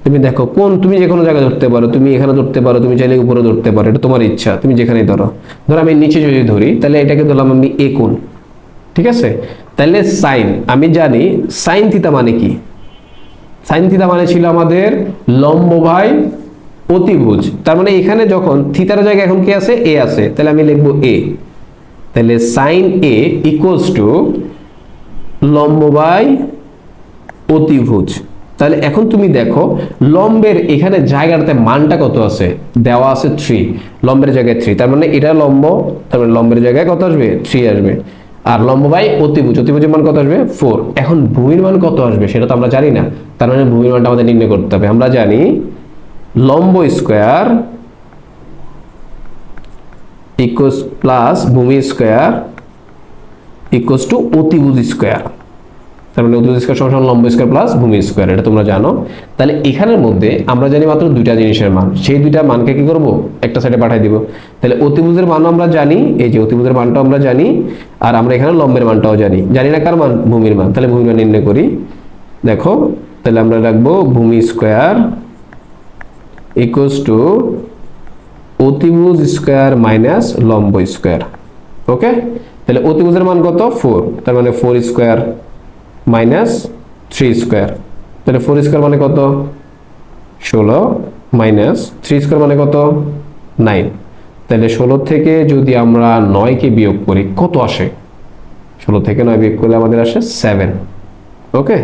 তুমি দেখো কোণ তুমি যে কোনো জায়গায় ধরতে পারো, তুমি এখানে ধরতে পারো, তুমি চাইলে উপরে ধরতে পারো, এটা তোমার ইচ্ছা, তুমি যেখানেই ধরো। ধরো আমি নিচে যদি ধরি, তাহলে এটাকে ধরলাম আমি এ কোণ, ঠিক আছে? তাহলে সাইন, আমি জানি সাইন থিটা মানে কি? সাইন থিটা মানে ছিল আমাদের লম্ব বাই অতিভুজ। তার মানে এখানে যখন থিটার জায়গায় এখন কি আছে? এ আছে, তাহলে আমি লিখবো এ। তাহলে সাইন এ ইকুয়ালস টু লম্ব বাই অতিভুজ। তাহলে এখন তুমি দেখো লম্বের এখানে জায়গাটাতে মানটা কত আছে? দেওয়া আছে 3, লম্বের জায়গায় 3, তার মানে এটা লম্ব, তার মানে লম্বের জায়গায় কত আসবে? 3 আসবে। আর লম্ব বাই অতিভুজ, অতিভুজের মান কত আসবে? 4। এখন ভূমির মান কত আসবে সেটা তো আমরা জানি না, তার মানে ভূমির মানটা আমাদের নির্ণয় করতে হবে। আমরা জানি লম্ব স্কয়ার ইকুয়ালস প্লাস ভূমি স্কয়ার ইকুয়ালস টু অতিভুজ স্কয়ার। তার মানে অতিভুজ স্কয়ার সমান লম্ব স্কয়ার প্লাস ভূমি স্কয়ার, এটা তোমরা জানো। তাহলে এখানের মধ্যে আমরা জানি মাত্র দুইটা জিনিসের মান, সেই দুইটা মানকে কি করব? একটা সাইডে পাঠিয়ে দিব। তাহলে অতিভুজের মানও আমরা জানি, এই যে অতিভুজের মানটাও আমরা জানি, আর আমরা এখানে লম্বের মানটাও জানি। জানি না কার মান? ভূমির মান। তাহলে ভূমির মান নির্ণয় করি। দেখো তাহলে আমরা রাখবো ভূমি স্কয়ার ইকুয়ালস টু অতিভুজ স্কয়ার মাইনাস লম্ব স্কয়ার। ওকে, তাহলে অতিভুজের মান কত? 4, তার মানে 4 স্কয়ার মাইনাস 3 স্কয়ার। তাহলে 4 স্কয়ার মানে কত? 16 মাইনাস 3 স্কয়ার মানে কত? 9। তাহলে 16 থেকে যদি আমরা 9 কে বিয়োগ করি কত আসে? 16 থেকে 9 বিয়োগ করলে আমাদের আসে 7। ওকে,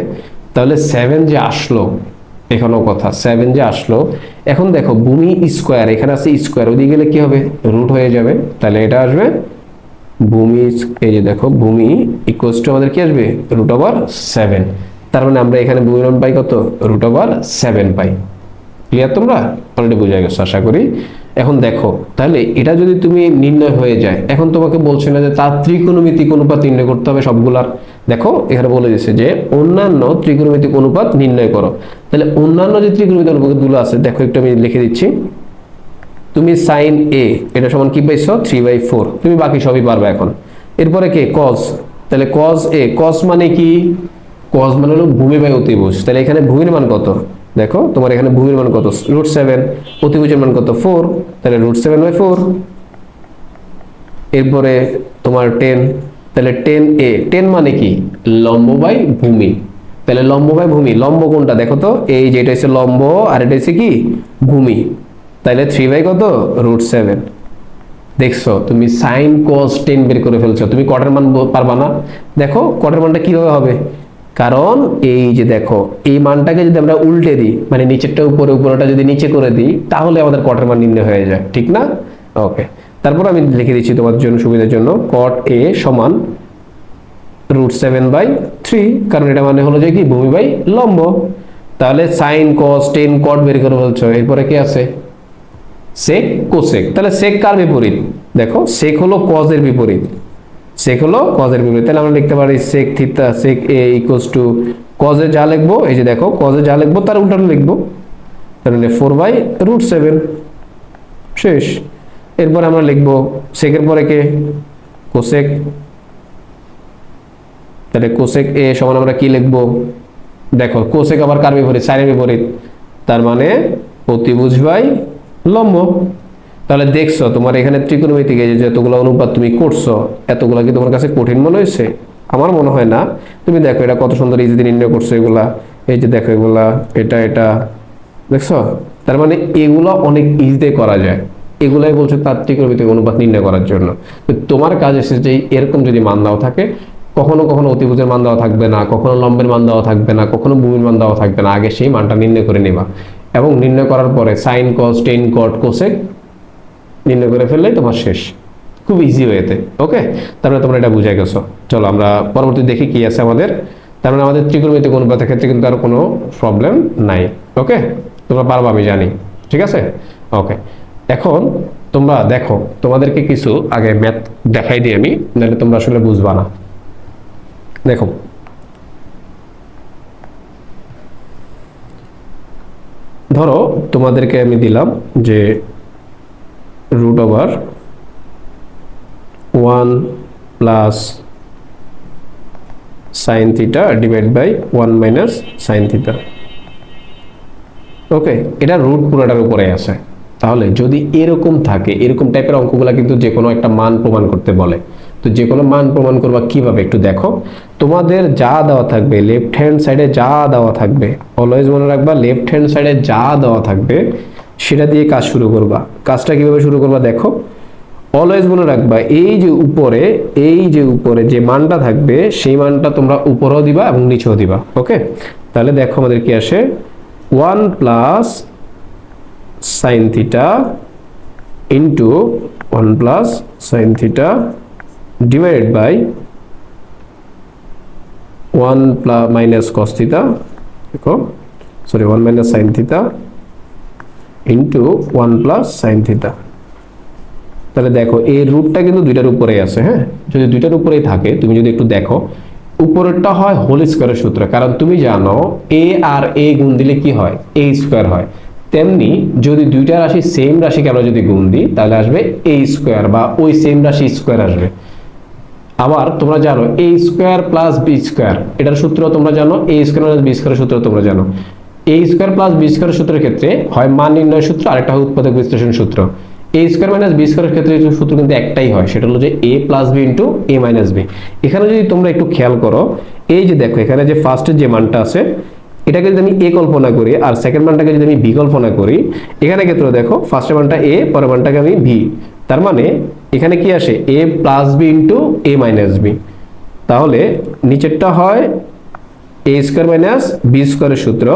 তাহলে 7 যে আসলো, এখানেও কথা 7 যে আসলো। এখন দেখো ভূমি স্কয়ার, এখানে আছে স্কয়ার, ওইদিকে গেলে কি হবে? রুট হয়ে যাবে। তাহলে এটা আসবে ভূমি, এই যে দেখো ভূমি ইকুয়ালস টু আমাদের কি আসবে? √7। তার মানে আমরা এখানে ভূমির মান পাই কত? √7 পাই। ক্লিয়ার? তোমরা অলরেডি বুঝে গেছো আশা করি। এখন দেখো তাহলে এটা যদি তুমি নির্ণয় হয়ে যায়, এখন তোমাকে বলছে না যে তার ত্রিকোণমিতিক অনুপাত নির্ণয় করতে হবে সবগুলার। দেখো এখানে বলে দিচ্ছে যে অন্যান্য ত্রিকোণমিতিক অনুপাত নির্ণয় করো। তাহলে অন্যান্য যে ত্রিকোণমিতিক অনুপাতগুলো আছে, দেখো একটু আমি লিখে দিচ্ছি। তুমি সাইন এ এটা সমান কি পাইছো? 3/4। তুমি বাকি সবই পারবে এখন। এরপরে কে? কস। তাহলে কস এ, কস মানে কি? কস মানে হলো ভূমি বাই অতিভুজ। তাহলে এখানে ভূমির মান কত? দেখো তোমার এখানে ভূমির মান কত? √7। অতিভুজের মান কত? 4। তাহলে √7/4। এরপরে তোমার 10, তাহলে 10a, 10 মানে কি? লম্ব বাই ভূমি। তাহলে লম্ব বাই ভূমি, লম্ব কোনটা দেখো তো? এই যে এটা হচ্ছে লম্ব, আর এটা হচ্ছে কি? ভূমি। তাহলে 3 কত? √7। দেখছো তুমি সাইন কস 10 বের করে ফেলছো। তুমি কটের মান পারবা না? দেখো কটের মানটা কিভাবে হবে, কারণ এই যে দেখো এই মানটাকে যদি আমরা উল্টে দিই, মানে নিচেরটা উপরে, উপরেটা যদি নিচে করে দিই, তাহলে আমাদের কটের মান নির্ণয় হয়ে যায়, ঠিক না? ওকে, তারপর আমি লিখে দিচ্ছি তোমাদের জন্য সুবিধার জন্য, cot a সমান √7/3, কারণ এটা মানে হলো যে কি? ভূমি বাই লম্ব। তাহলে সাইন কস 10 cot বের করে ফেলছো। এরপরে কি আছে? Sec cosec. তাহলে সেক কার বিপরীত? দেখো সেক হলো কজের বিপরীত, সেক হলো কজের বিপরীত। তাহলে আমরা লিখতে পারি সেক থিটা, সেক এ ইকুয়ালস টু কজে যা লিখবো, এই যে দেখো কজে যা লিখবো তার উল্টাটা লিখবো, তাহলে 4/√7 শেষ। এরপর আমরা লিখবো সেকের পরে কে? কোসেক। তাহলে কোসেক এ সমান আমরা কি লিখবো? দেখো কোসেক আবার কার বিপরীত? সাইনের বিপরীত, তার মানে অতিভুজ বাই লম্ব। তাহলে দেখছো তোমার এখানে ত্রিকোণমিতিক এই যে যতগুলো অনুপাত তুমি করছো, এতগুলো কি তোমার কাছে কঠিন মনে হয়েছে? আমার মনে হয় না। তুমি দেখো এটা কত সুন্দর ইজিলি নির্ণয় করছো এগুলা, এই যে দেখো এগুলা, এটা দেখছো, তার মানে এগুলো অনেক ইজিতে করা যায়। এগুলাই বলছে তার ত্রিকোণমিতিক অনুপাত নির্ণয় করার জন্য। তো তোমার কাজ এসেছে যে এরকম যদি মান দেওয়া থাকে, কখনো কখনো অতিভুজের মান দেওয়া থাকবে না, কখনো লম্বের মান দেওয়া থাকবে না, কখনো ভূমির মান দেওয়া থাকবে না, আগে সেই মানটা নির্ণয় করে নেবা এবং নির্ণয় করার পরে সাইন কস টেন কট কোসেক নির্ণয় করে ফেললেই তোমার শেষ, খুব ইজি ওয়েতে। ওকে, তারপরে তোমরা এটা বুঝে গেছো। চলো আমরা পরবর্তী দেখি কি আছে আমাদের। তার মানে আমাদের ত্রিকোণমিতিক অনুপাতের ক্ষেত্রে কিন্তু আর কোনো প্রবলেম নাই। ওকে, তোমরা পারবা আমি জানি, ঠিক আছে। ওকে, এখন তোমরা দেখো, তোমাদেরকে কিছু আগে ম্যাথ দেখাই দিই আমি, নাহলে তোমরা আসলে বুঝবা না। দেখো, ধরো তোমাদেরকে আমি দিলাম যে root over 1 plus sine theta divide by 1 minus sine theta. Okay, এটা রুট পুরোটার উপরে আছে। তাহলে যদি এরকম থাকে, এরকম টাইপের অঙ্কগুলা কিন্তু যে কোনো একটা মান প্রমাণ করতে বলে। তো যে কোনো মান প্রমাণ করবা কিভাবে একটু দেখো। তোমাদের যা দেওয়া থাকবে লেফট হ্যান্ড সাইডে, যা দেওয়া থাকবে অলওয়েজ মনে রাখবা, লেফট হ্যান্ড সাইডে যা দেওয়া থাকবে সেটা দিয়ে কাজ শুরু করবা। কাজটা কিভাবে শুরু করবা দেখো, অলওয়েজ মনে রাখবা এই যে উপরে যে মানটা থাকবে সেই মানটা তোমরা উপরেও দিবা এবং নিচেও দিবা। ওকে, তাহলে দেখো আমাদের কি আসে, 1 plus sine theta into 1 plus sine theta divided by 1 plus minus cos theta, দেখো sorry 1 minus sine theta into 1 plus sine theta. তাহলে দেখো এই রুটটা কিন্তু দুইটার উপরেই আছে। হ্যাঁ, যদি দুইটার উপরেই থাকে, তুমি যদি একটু দেখো, উপরেরটা হয় হোল স্কয়ারের সূত্র, কারণ তুমি জানো এ আর এ গুণ দিলে কি হয়, এ স্কয়ার হয়। তেমনি যদি দুইটা রাশি সেম রাশিকে আমরা যদি গুণ দিই তাহলে আসবে এ স্কয়ার, বা ওই সেম রাশি স্কয়ার আসবে। আবার তোমরা জানো এ স্কয়ার প্লাস বি স্কয়ার, এটার সূত্র তোমরা জানো, এ স্কয়ার প্লাস বি স্কয়ারের সূত্র তোমরা জানো। এ স্কয়ার প্লাস বি স্কয়ারের সূত্রের ক্ষেত্রে হয় মান নির্ণয় সূত্র, আরেকটা হয় উৎপাদক বিশ্লেষণ সূত্র। এ স্কয়ার মাইনাস বি স্কয়ারের ক্ষেত্রে সূত্র কিন্তু একটাই হয়, সেটা হলো যে এ প্লাস বি ইন্টু এ মাইনাস বি। এখানে যদি তোমরা একটু খেয়াল করো, এই যে দেখো এখানে যে ফার্স্টের যে মানটা আছে এটাকে যদি আমি এ কল্পনা করি আর সেকেন্ড মানটাকে যদি আমি বি কল্পনা করি, এখানে ক্ষেত্রে দেখো ফার্স্টের মানটা এ, পরের মানটাকে আমি ভি। তার মানে এখানে কি আসে, এ প্লাস বি ইন্টু এ মাইনাস বি। তাহলে নিচেরটা হয় এ স্কয়ার মাইনাস বি স্কয়ারের সূত্র,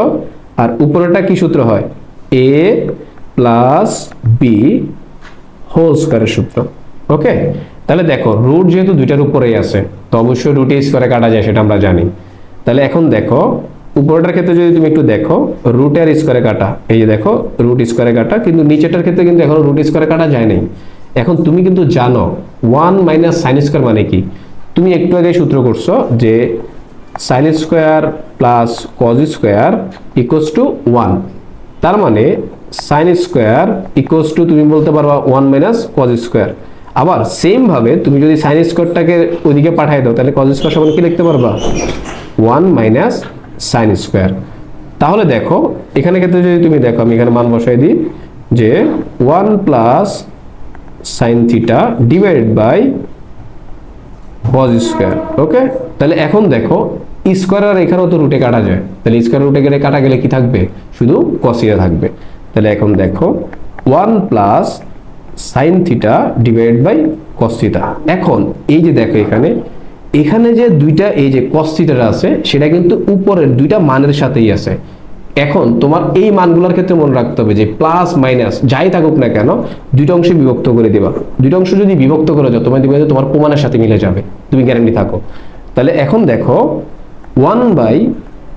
আর উপরেরটা কি সূত্র হয়, এ প্লাস বি হোল স্কয়ারের সূত্র। ওকে, তাহলে দেখো রুট যেহেতু দুইটার উপরেই আছে, তো অবশ্যই রুট এ স্কয়ারে কাটা যায়, সেটা আমরা জানি। তাহলে এখন দেখো উপরেরটার ক্ষেত্রে যদি তুমি একটু দেখো, রুট আর স্কয়ারে কাটা, এই যে দেখো রুট স্কয়ারে কাটা, কিন্তু নিচেরটার ক্ষেত্রে কিন্তু এখনো রুট স্কয়ারে কাটা যায় নাই। এখন তুমি কিন্তু জানো 1 মাইনাস সাইন স্কয়ার মানে কি, তুমি একটু আগে সূত্র করছো যে sign square plus cos square equals to 1। তার মানে সাইন স্কয়ার ইকুয়ালস টু তুমি বলতে পারবা 1 মাইনাস কজ স্কয়ার। আবার সেম ভাবে তুমি যদি সাইন স্কয়ারটাকে ওইদিকে পাঠিয়ে দাও, তাহলে কজ স্কয়ার সমান কি লিখতে পারবা, 1 মাইনাস সাইন স্কয়ার। তাহলে দেখো এখানে ক্ষেত্রে যদি তুমি দেখো, আমি এখানে মান বসাই দিই যে 1 plus sine theta divided by cos square. Okay, তাহলে এখন দেখো স্কয়ার আর এখানেও তো রুটে কাটা যায়, তাহলে স্কয়ার রুটে গেলে কাটা গেলে কি থাকবে, শুধু কসিয়া থাকবে। তাহলে এখন দেখো 1 plus sine theta divided by cos theta. এখন এই যে দেখো এখানে যে দুইটা এই যে কস থিটাটা আছে সেটা কিন্তু উপরের দুইটা মানের সাথেই আছে। এখন তোমার এই মানগুলোর ক্ষেত্রে মনে রাখতে হবে যে প্লাস মাইনাস যাই থাকুক না কেন দুইটা অংশে বিভক্ত করে দিবা। দুইটা অংশ যদি বিভক্ত করে যাও তোমার দেখবে যে তোমার প্রমাণের সাথে মিলে যাবে, তুমি গ্যারান্টি থাকো। তাহলে এখন দেখো 1 বাই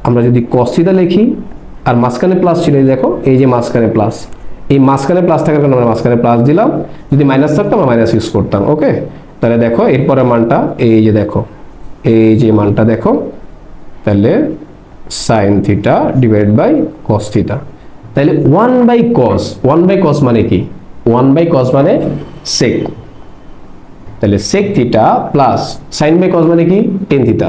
আমরা যদি cos থিটা লিখি আর মাঝখানে প্লাস ছিল, দেখো এই যে মাঝখানে প্লাস, এই মাঝখানে প্লাস থাকার কারণে আমরা মাঝখানে প্লাস দিলাম, যদি মাইনাস থাকতো আমরা মাইনাস ইউজ করতাম। ওকে, তাহলে দেখো এরপরের মানটা এই যে দেখো, এই যে মানটা দেখো, তাহলে sine theta divide by cos theta. তাহলে 1 বাই কস মানে কি, 1 বাই কস মানে সেক, তাহলে sec theta plus sine by cos মানে কি টেন থিটা,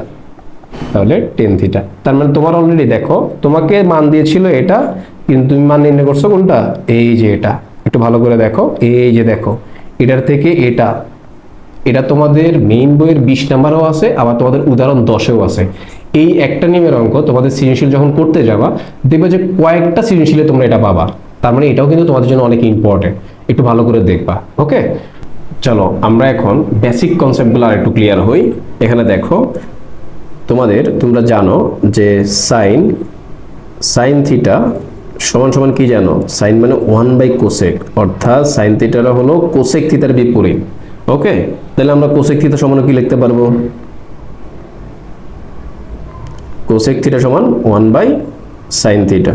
তাহলে টেন থিটা। তার মানে তোমার অলরেডি দেখো তোমাকে মান দিয়েছিল এটা, কিন্তু তুমি মান নির্ণয় করছো কোনটা, এই যে এটা। একটু ভালো করে দেখো, এই যে দেখো এটার থেকে এটা এটা তোমাদের মেইন বইয়ের 20 নাম্বারও আছে, আবার তোমাদের উদাহরণ 10এও আছে। এই একটা নিয়মের অঙ্ক তোমাদের সৃজনশীল যখন করতে যাবা, দেখবে যে কয়েকটা সৃজনশীলে তোমরা এটা পাবা। তার মানে এটাও কিন্তু তোমাদের জন্য অনেক ইম্পর্টেন্ট, একটু ভালো করে দেখবা। ওকে, চলো আমরা এখন বেসিক কনসেপ্টগুলো আর একটু ক্লিয়ার হই। এখানে দেখো, তোমরা জানো যে সাইন থিটা সমান সমান কি জানো? সাইন মানে 1 কোসেক, অর্থাৎ সাইন থিটাটা হলো কোসেক থিটার বিপরীত। ওকে, তাহলে আমরা কোসেক থিটা সমান কি লিখতে পারবো? কোসেক থিটা সমান 1/sin থিটা।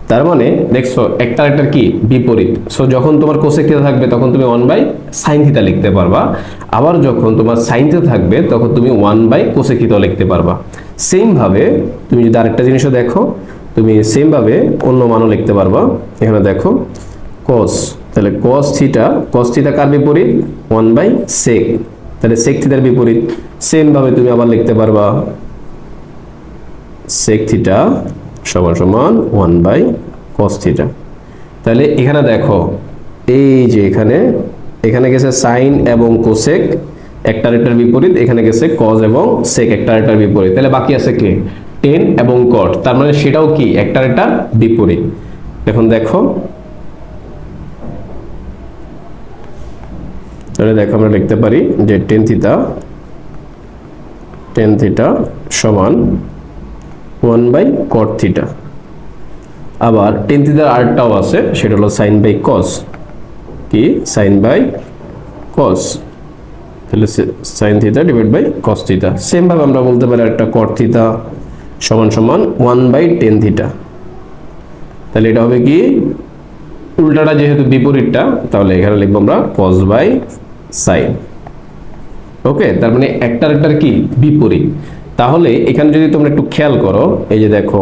তার মানে দেখছো একটা আরেকটার কি বিপরীত। সো যখন তোমার কোসেক থিটা থাকবে তখন তুমি 1/sin থিটা লিখতে পারবা, আবার যখন তোমার সাইন থিটা থাকবে তখন তুমি 1/কোসেক থিটা লিখতে পারবা। সেম ভাবে তুমি যদি আরেকটা জিনিসও দেখো, তুমি সেম ভাবে অন্য মানও লিখতে পারবা। এখানে দেখো cos, তাহলে cos থিটা কার বিপরীত? 1/sec, তাহলে sec থিটার বিপরীত। সেম ভাবে তুমি আবার লিখতে পারবা sec থিটা সমান সমান 1/cos থিটা। তাহলে এখানে দেখো, এই যে এখানে গেছে সাইন এবং কোসেক একটা আরেকটার বিপরীত, এখানে গেছে cos এবং sec একটা আরেকটার বিপরীত। তাহলে বাকি আছে কি? tan এবং cot, তার মানে সেটাও কি একটা আরেকটার বিপরীত। এখন দেখো, তাহলে দেখো আমরা লিখতে পারি যে tan থিটা সমান 1/cot থিটা। আবার tan থিটার আরেকটাও আছে, সেটা হলো sin/cos। কি? sin/cos, তাহলে sin theta divide by cos theta. Same ভাবে আমরা বলতে পারি একটা cot থিটা সমান সমান 1/tan থিটা। তাহলে এটা হবে কি? উল্টাটা যেহেতু বিপরীতটা, তাহলে এখানে লিখবো আমরা cos/sin। ওকে, তার মানে একটা আরেকটার কি বিপরীত। তাহলে এখানে যদি তোমরা একটু খেয়াল করো, এই যে দেখো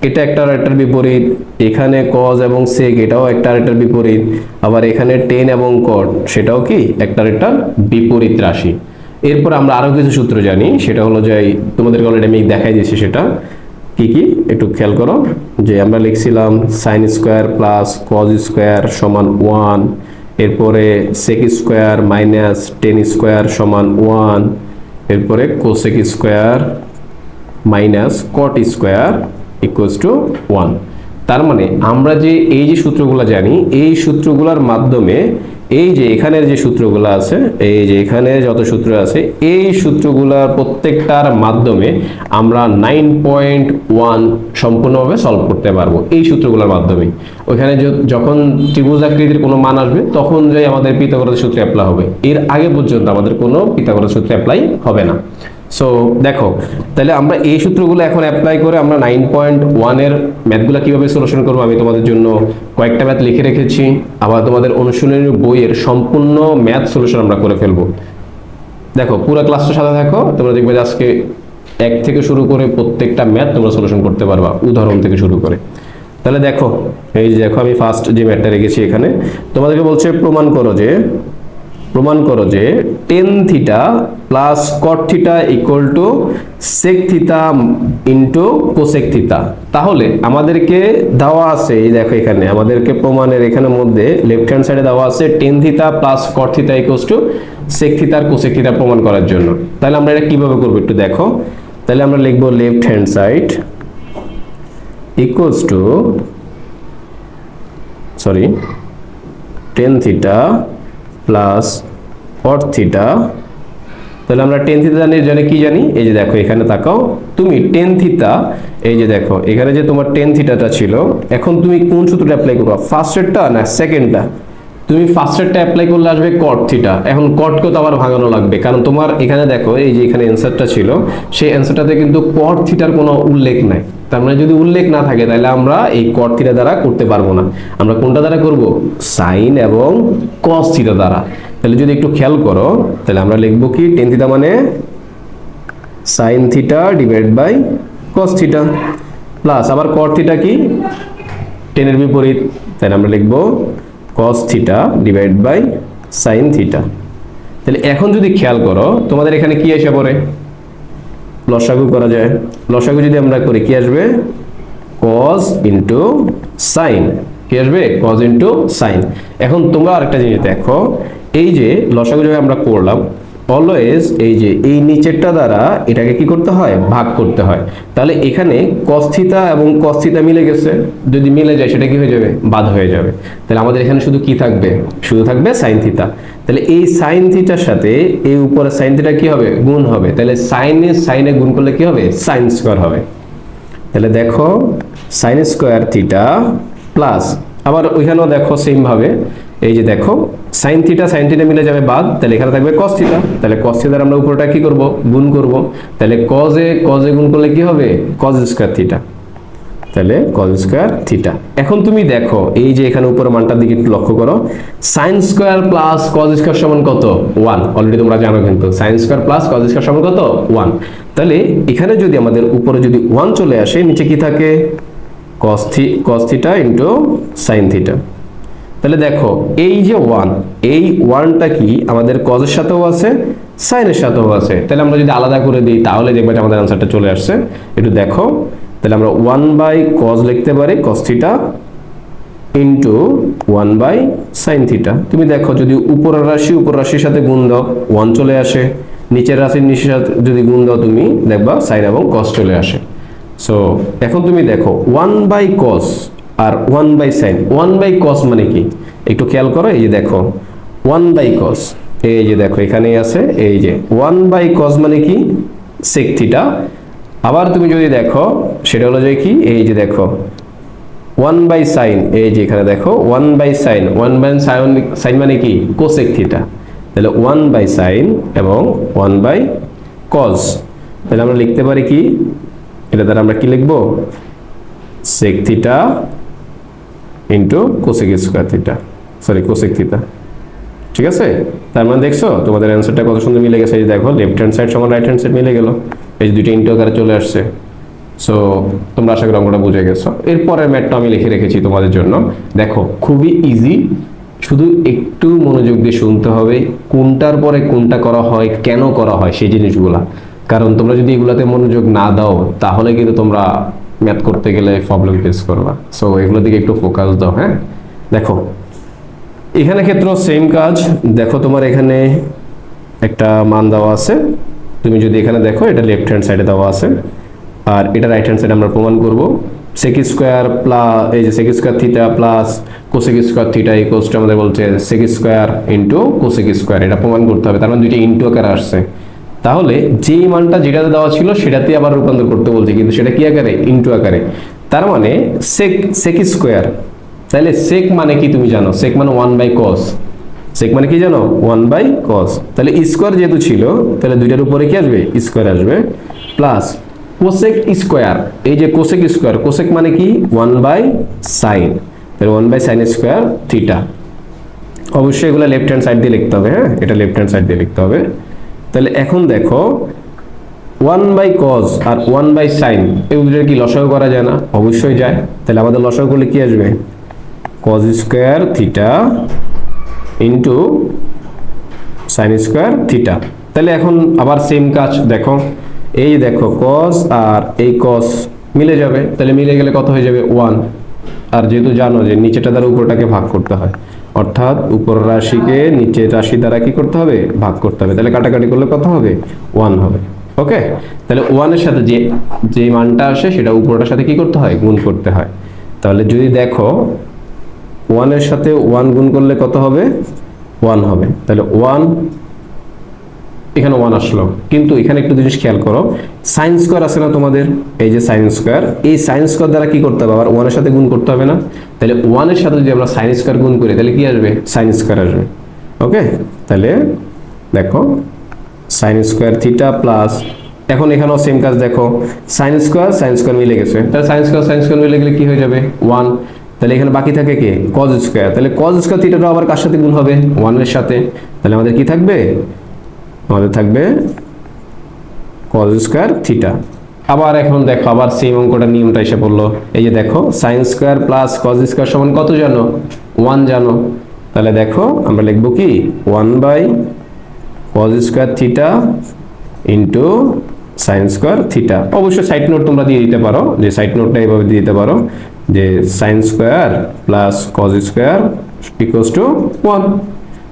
এটা একটা আরেকটার বিপরীত, এখানে cos এবং sec এটাও একটা আরেকটার বিপরীত, আবার এখানে tan এবং cot সেটাও কি একটা আরেকটার বিপরীত রাশি। এরপর আমরা আরো কিছু সূত্র জানি, সেটা হলো যে তোমাদেরকে অলরেডি আমি দেখাই দিয়েছি। সেটা কি কি একটু খেয়াল করো, যে আমরা লিখছিলাম sin square plus cos square সমান 1, এরপরে sec square minus tan square সমান 1, এরপরে cosec square minus cot square equals to 1। তার মানে আমরা যে এই যে সূত্রগুলো জানি, এই সূত্রগুলোর মাধ্যমে এই যে এখানের যে সূত্রগুলো আছে, এই যে এখানে যত সূত্র আছে, এই সূত্রগুলোর প্রত্যেকটার মাধ্যমে আমরা 9.1 সম্পূর্ণভাবে সলভ করতে পারবো এই সূত্রগুলোর মাধ্যমে। ওইখানে যখন ত্রিভুজ আকৃতির কোনো মান আসবে তখন যাই আমাদের পিথাগোরাসের সূত্র অ্যাপ্লাই হবে, এর আগে পর্যন্ত আমাদের কোনো পিথাগোরাসের সূত্র অ্যাপ্লাই হবে না। সো দেখো, তাহলে আমরা এই সূত্রগুলো এখন অ্যাপ্লাই করে আমরা 9.1 এর ম্যাথগুলো কিভাবে সলিউশন করব আমি তোমাদের জন্য কয়েকটা ম্যাথ লিখে রেখেছি। আবার তোমাদের অনুশীলনী বইয়ের সম্পূর্ণ ম্যাথ সলিউশন আমরা করে ফেলবো। দেখো পুরো ক্লাসটা সাথে থাকো, তোমরা দেখবে যে আজকে 1 থেকে শুরু করে প্রত্যেকটা ম্যাথ তোমরা সলিউশন করতে পারবা, উদাহরণ থেকে শুরু করে। তাহলে দেখো, এই যে দেখো আমি ফার্স্ট যে ম্যাথটা রেখেছি এখানে, তোমাদেরকে বলছে প্রমাণ করো যে tan theta plus cot theta equal to sec theta into cosec theta. তাহলে আমাদেরকে দেওয়া আছে, এই দেখো এখানে আমাদেরকে প্রমাণের এখানে মধ্যে লেফট হ্যান্ড সাইডে দেওয়া আছে tan theta plus cot theta equals to sec theta আর cosec থিটা প্রমাণ করার জন্য। তাহলে আমরা এটা কিভাবে করব একটু দেখো। তাহলে আমরা লিখব left hand side equals to tan theta plus cot theta. তাহলে আমরা tan থিটা জানি কি জানি, এই যে দেখো এখানে তাকাও, তুমি tan থিটা, এই যে দেখো এখানে যে তোমার tan থিটাটা ছিল, এখন তুমি কোন সূত্রটা অ্যাপ্লাই করবে, ফার্স্টেরটা না সেকেন্ডটা? তুমি ফার্স্টেরটা অ্যাপ্লাই করলে আসবে cot থিটা। এখন cot কে তো আবার ভাঙানো লাগবে, কারণ তোমার এখানে দেখো এই যে এখানে অ্যানসারটা ছিল, সেই অ্যানসারটাতে কিন্তু cot থিটার কোনো উল্লেখ নাই। তার মানে যদি উল্লেখ না থাকে তাহলে আমরা এই cot থিটা দ্বারা করতে পারবো না। আমরা কোনটা দ্বারা করব? sin এবং cos থিটা দ্বারা। তাহলে যদি একটু খেয়াল করো, তাহলে আমরা লিখব কি tan থিটা মানে sin theta divide by cos theta, plus আবার cot থিটা কি tan এর বিপরীত, তাহলে আমরা লিখব cos theta divide by sin theta. তাহলে এখন যদি খেয়াল করো, তোমাদের এখানে কি এসে পড়ে? লসাগু করা যায়। লসাগু যদি আমরা করি কি আসবে? cos into sin। কি আসবে cos ইনটু sin। এখন তোমরা আরেকটা জিনিস দেখো, এই যে লসাগু যখন আমরা করলাম অলওয়েজ এই যে এই নিচেরটা দ্বারা এটাকে কি করতে হয় ভাগ করতে হয়। তাহলে এখানে cos থিটা এবং cos থিটা মিলে গেছে, যদি মিলে যায় সেটা কি হয়ে যাবে বাদ হয়ে যাবে। তাহলে আমাদের এখানে শুধু কি থাকবে, শুধু থাকবে sin থিটা। তাহলে এই sin থিটার সাথে এই উপরে sin থিটা কি হবে গুণ হবে, তাহলে sin এ গুণ করলে কি হবে sin স্কয়ার হবে। তাহলে দেখো sin স্কয়ার থিটা প্লাস আবার ওইখানেও দেখো সেম ভাবে এই যে দেখো sin থিটা মিলে যাবে বাদ, তাহলে এখানে থাকবে cos থিটা। তাহলে cos থিটার আমরা উপরটা কি করব গুণ করব, তাহলে cos এ গুণ করলে কি হবে cos স্কয়ার থিটা, তাহলে cos স্কয়ার থিটা। এখন তুমি দেখো এই যে এখানে উপরে মানটার দিকে একটু লক্ষ্য করো, sin square plus cos square সমান কত 1, অলরেডি তোমরা জানো কিন্তু sin square plus cos square সমান কত 1। তাহলে এখানে যদি আমাদের উপরে যদি 1 চলে আসে, নিচে কি থাকে cos theta into sin theta. তাহলে দেখো এই যে 1, এই 1টা কি আমাদের cos এর সাথেও আছে sin এর সাথেও আছে, তাহলে আমরা যদি আলাদা করে দিই তাহলে দেখবে যে আমাদের आंसरটা চলে আসছে। একটু দেখো, তাহলে আমরা 1/cos লিখতে পারি cos theta into 1/sin theta. তুমি দেখো যদি উপরের রাশির সাথে গুণ দাও 1 চলে আসে, নিচের রাশির সাথে যদি গুণ দাও তুমি দেখবা sin এবং cos চলে আসে। সো এখন তুমি দেখো 1/cos আর 1/sin, 1/cos মানে কি একটু খেয়াল করো, এই যে দেখো 1/cos, এই যে দেখো এখানেই আছে, এই যে 1/cos মানে কি sec থিটা। আবার তুমি যদি দেখো সেটা হলো যে কি এই যে দেখো 1/sin, এই যে এখানে দেখো 1/sin, 1/sin মানে কি cosec থিটা। তাহলে 1/sin এবং 1/cos, তাহলে আমরা লিখতে পারি কি এটা দ্বারা আমরা কি লিখবো sec theta into cosec square theta, sorry cosec theta. ঠিক আছে, তার মানে দেখছো তোমাদের অ্যানসারটা কত সুন্দর মিলে গেছে। এই যে দেখো লেফট হ্যান্ড সাইড সমান রাইট হ্যান্ড সাইড মিলে গেল, এই যে দুটো ইনটু আকারে চলে আসছে। সো তোমরা আশা করি অঙ্কটা বুঝে গেছো। এরপরের ম্যাথটা আমি লিখে রেখেছি তোমাদের জন্য, দেখো খুবই ইজি, শুধু একটু মনোযোগ দিয়ে শুনতে হবে কোনটার পরে কোনটা করা হয়, কেন করা হয় সেই জিনিসগুলা। কারণ তোমরা যদি এগুলাতে মনোযোগ না দাও তাহলে কিন্তু তোমরা ম্যাথ করতে গেলে প্রবলেম ফেস করবা। সো এগুলোর দিকে একটু ফোকাস দাও। হ্যাঁ, দেখো এখানে ক্ষেত্রেও সেম কাজ। দেখো তোমার এখানে একটা মান দেওয়া আছে, তুমি যদি এখানে দেখো এটা লেফট হ্যান্ড সাইডে দেওয়া আছে আর এটা রাইট হ্যান্ড সাইডে আমরা প্রমাণ করব। sec স্কয়ার প্লাস এই যে sec square theta plus cosec square theta equals two আমাদের বলছে sec square into cosec square, এটা প্রমাণ করতে হবে। তার মানে দুইটা ইনটু আকারে আসছে, তাহলে যেই মানটা যেটাতে দেওয়া ছিল সেটাতে আবার রূপান্তর করতে বলছে, কিন্তু সেটা কি আকারে ইনটু আকারে। তার মানে sec স্কয়ার, তাহলে sec মানে কি তুমি জানো, sec মানে 1/cos, sec মানে কি জানো 1/cos। তাহলে স্কয়ার যেহেতু ছিল তাহলে দুইটার উপরে কি আসবে স্কয়ার আসবে, প্লাস cosec স্কয়ার, এই যে cosec স্কয়ার, cosec মানে কি 1/sin, তাহলে 1/sin স্কয়ার থিটা। অবশ্যই এগুলো লেফট হ্যান্ড সাইড দিয়ে লিখতে হবে। হ্যাঁ, এটা লেফট হ্যান্ড সাইড দিয়ে লিখতে হবে। তাহলে এখন দেখো 1/cos আর 1/sin এগুলোর কি লসাগু করা যায় না? অবশ্যই যায়। তাহলে আমাদের লসাগু করলে কি আসবে cos square theta into sin square theta. তাহলে এখন আবার সেম কাজ দেখো, এই দেখো cos আর এই cos মিলে যাবে, তাহলে মিলে গেলে কত হয়ে যাবে 1। আর যেহেতু জানো যে নিচেটা দ্বারা উপরটাকে ভাগ করতে হয়, অর্থাৎ উপর রাশিকে নিচের রাশি দ্বারা কি করতে হবে ভাগ করতে হবে, তাহলে কাটাকাটি করলে কত হবে 1 হবে। ওকে, তাহলে 1 এর সাথে যে মানটা আসে সেটা উপরটার সাথে কি করতে হয় গুণ করতে হয়। তাহলে যদি দেখো 1 এর সাথে 1 গুণ করলে কত হবে 1 হবে, তাহলে 1 এখানে 1 আসলো। কিন্তু এখানে একটু জিনিস খেয়াল করো, sin স্কয়ার আছে না তোমাদের, এই যে sin স্কয়ার, এই sin স্কয়ার দ্বারা কি করতে হবে আবার 1 এর সাথে গুণ করতে হবে না। তাহলে 1 এর সাথে যদি আমরা sin স্কয়ার গুণ করি তাহলে কি আসবে sin স্কয়ার আসবে। ওকে, তাহলে দেখো sin স্কয়ার থিটা প্লাস, এখন এখানেও সেম কাজ দেখো sin স্কয়ার মিলে গেছে, তাহলে sin স্কয়ার মিলে গেলে কি হয়ে যাবে 1। তাহলে এখানে বাকি থাকে কি cos স্কয়ার, তাহলে cos স্কয়ার থিটাটা আবার কার সাথে গুণ হবে 1 এর সাথে, তাহলে আমাদের কি থাকবে আমাদের থাকবে cos স্কয়ার থিটা। আবার এখন দেখো আবার সেম অঙ্কটার নিয়মটা এসে পড়লো, এই যে দেখো sin square plus cos square সমান কত জানো 1 জানো, তাহলে দেখো আমরা লিখব কি 1/cos square theta into sin square theta. অবশ্যই সাইড নোট তোমরা দিয়ে দিতে পারো, যে সাইড নোটটা এইভাবে দিয়ে দিতে পারো। যে sine square plus cos square equals to 1।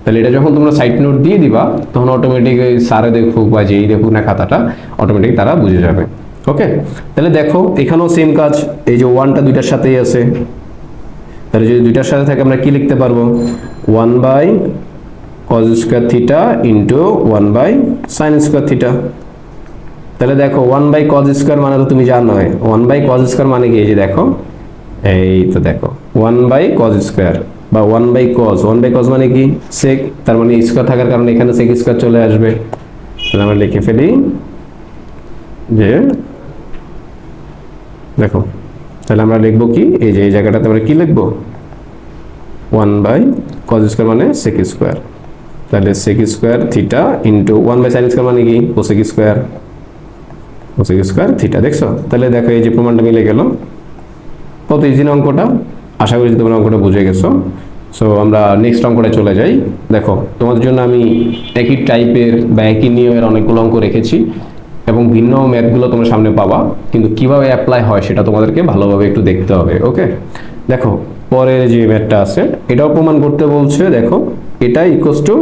তাহলে এটা যখন তোমরা সাইড নোট দিয়ে দিবা তখন অটোমেটিক স্যারে দেখুক বা যেই দেখুক না খাতাটা অটোমেটিক তারা বুঝে যাবে। ওকে, তাহলে দেখো এখানেও সেম কাজ, এই যে 1টা দুইটার সাথেই আছে, তাহলে যদি দুইটার সাথে থাকে আমরা কি লিখতে পারবো 1 by cos square theta into 1 by sin square theta. তাহলে দেখো 1 বাই cos স্কয়ার মানে তো তুমি জানো 1 বাই cos স্কয়ার মানে কি, এই যে দেখো এই তো দেখো 1 বাই cos স্কয়ার বা 1 বাই cos মানে কি sec, তার মানে স্কয়ার থাকার কারণে এখানে sec স্কয়ার চলে আসবে। তাহলে আমরা লিখে ফেলি যে দেখো, তাহলে আমরা লিখবো কি, এই যে এই জায়গাটাতে আমরা কি লিখবো 1 বাই cos স্কয়ার মানে sec স্কয়ার, তাহলে sec square theta into 1 by sin square মানে কি cosec স্কয়ার থিটা। দেখছো, তাহলে দেখো এই যে প্রমাণটা মিলে গেল। কত ইজি না অঙ্কটা, আশা করি তোমরা অঙ্কটা বুঝে গেছো। সো আমরা নেক্সট অঙ্কটা চলে যাই। দেখো তোমাদের জন্য আমি একই টাইপের বা একই নিয়মের অনেকগুলো অঙ্ক রেখেছি এবং ভিন্ন ম্যাথগুলো তোমার সামনে পাবা, কিন্তু কিভাবে অ্যাপ্লাই হয় সেটা তোমাদেরকে ভালোভাবে একটু দেখতে হবে। ওকে, দেখো পরের যে ম্যাথটা আছে এটাও প্রমাণ করতে বলছে। দেখো এটা ইকুয়ালস টু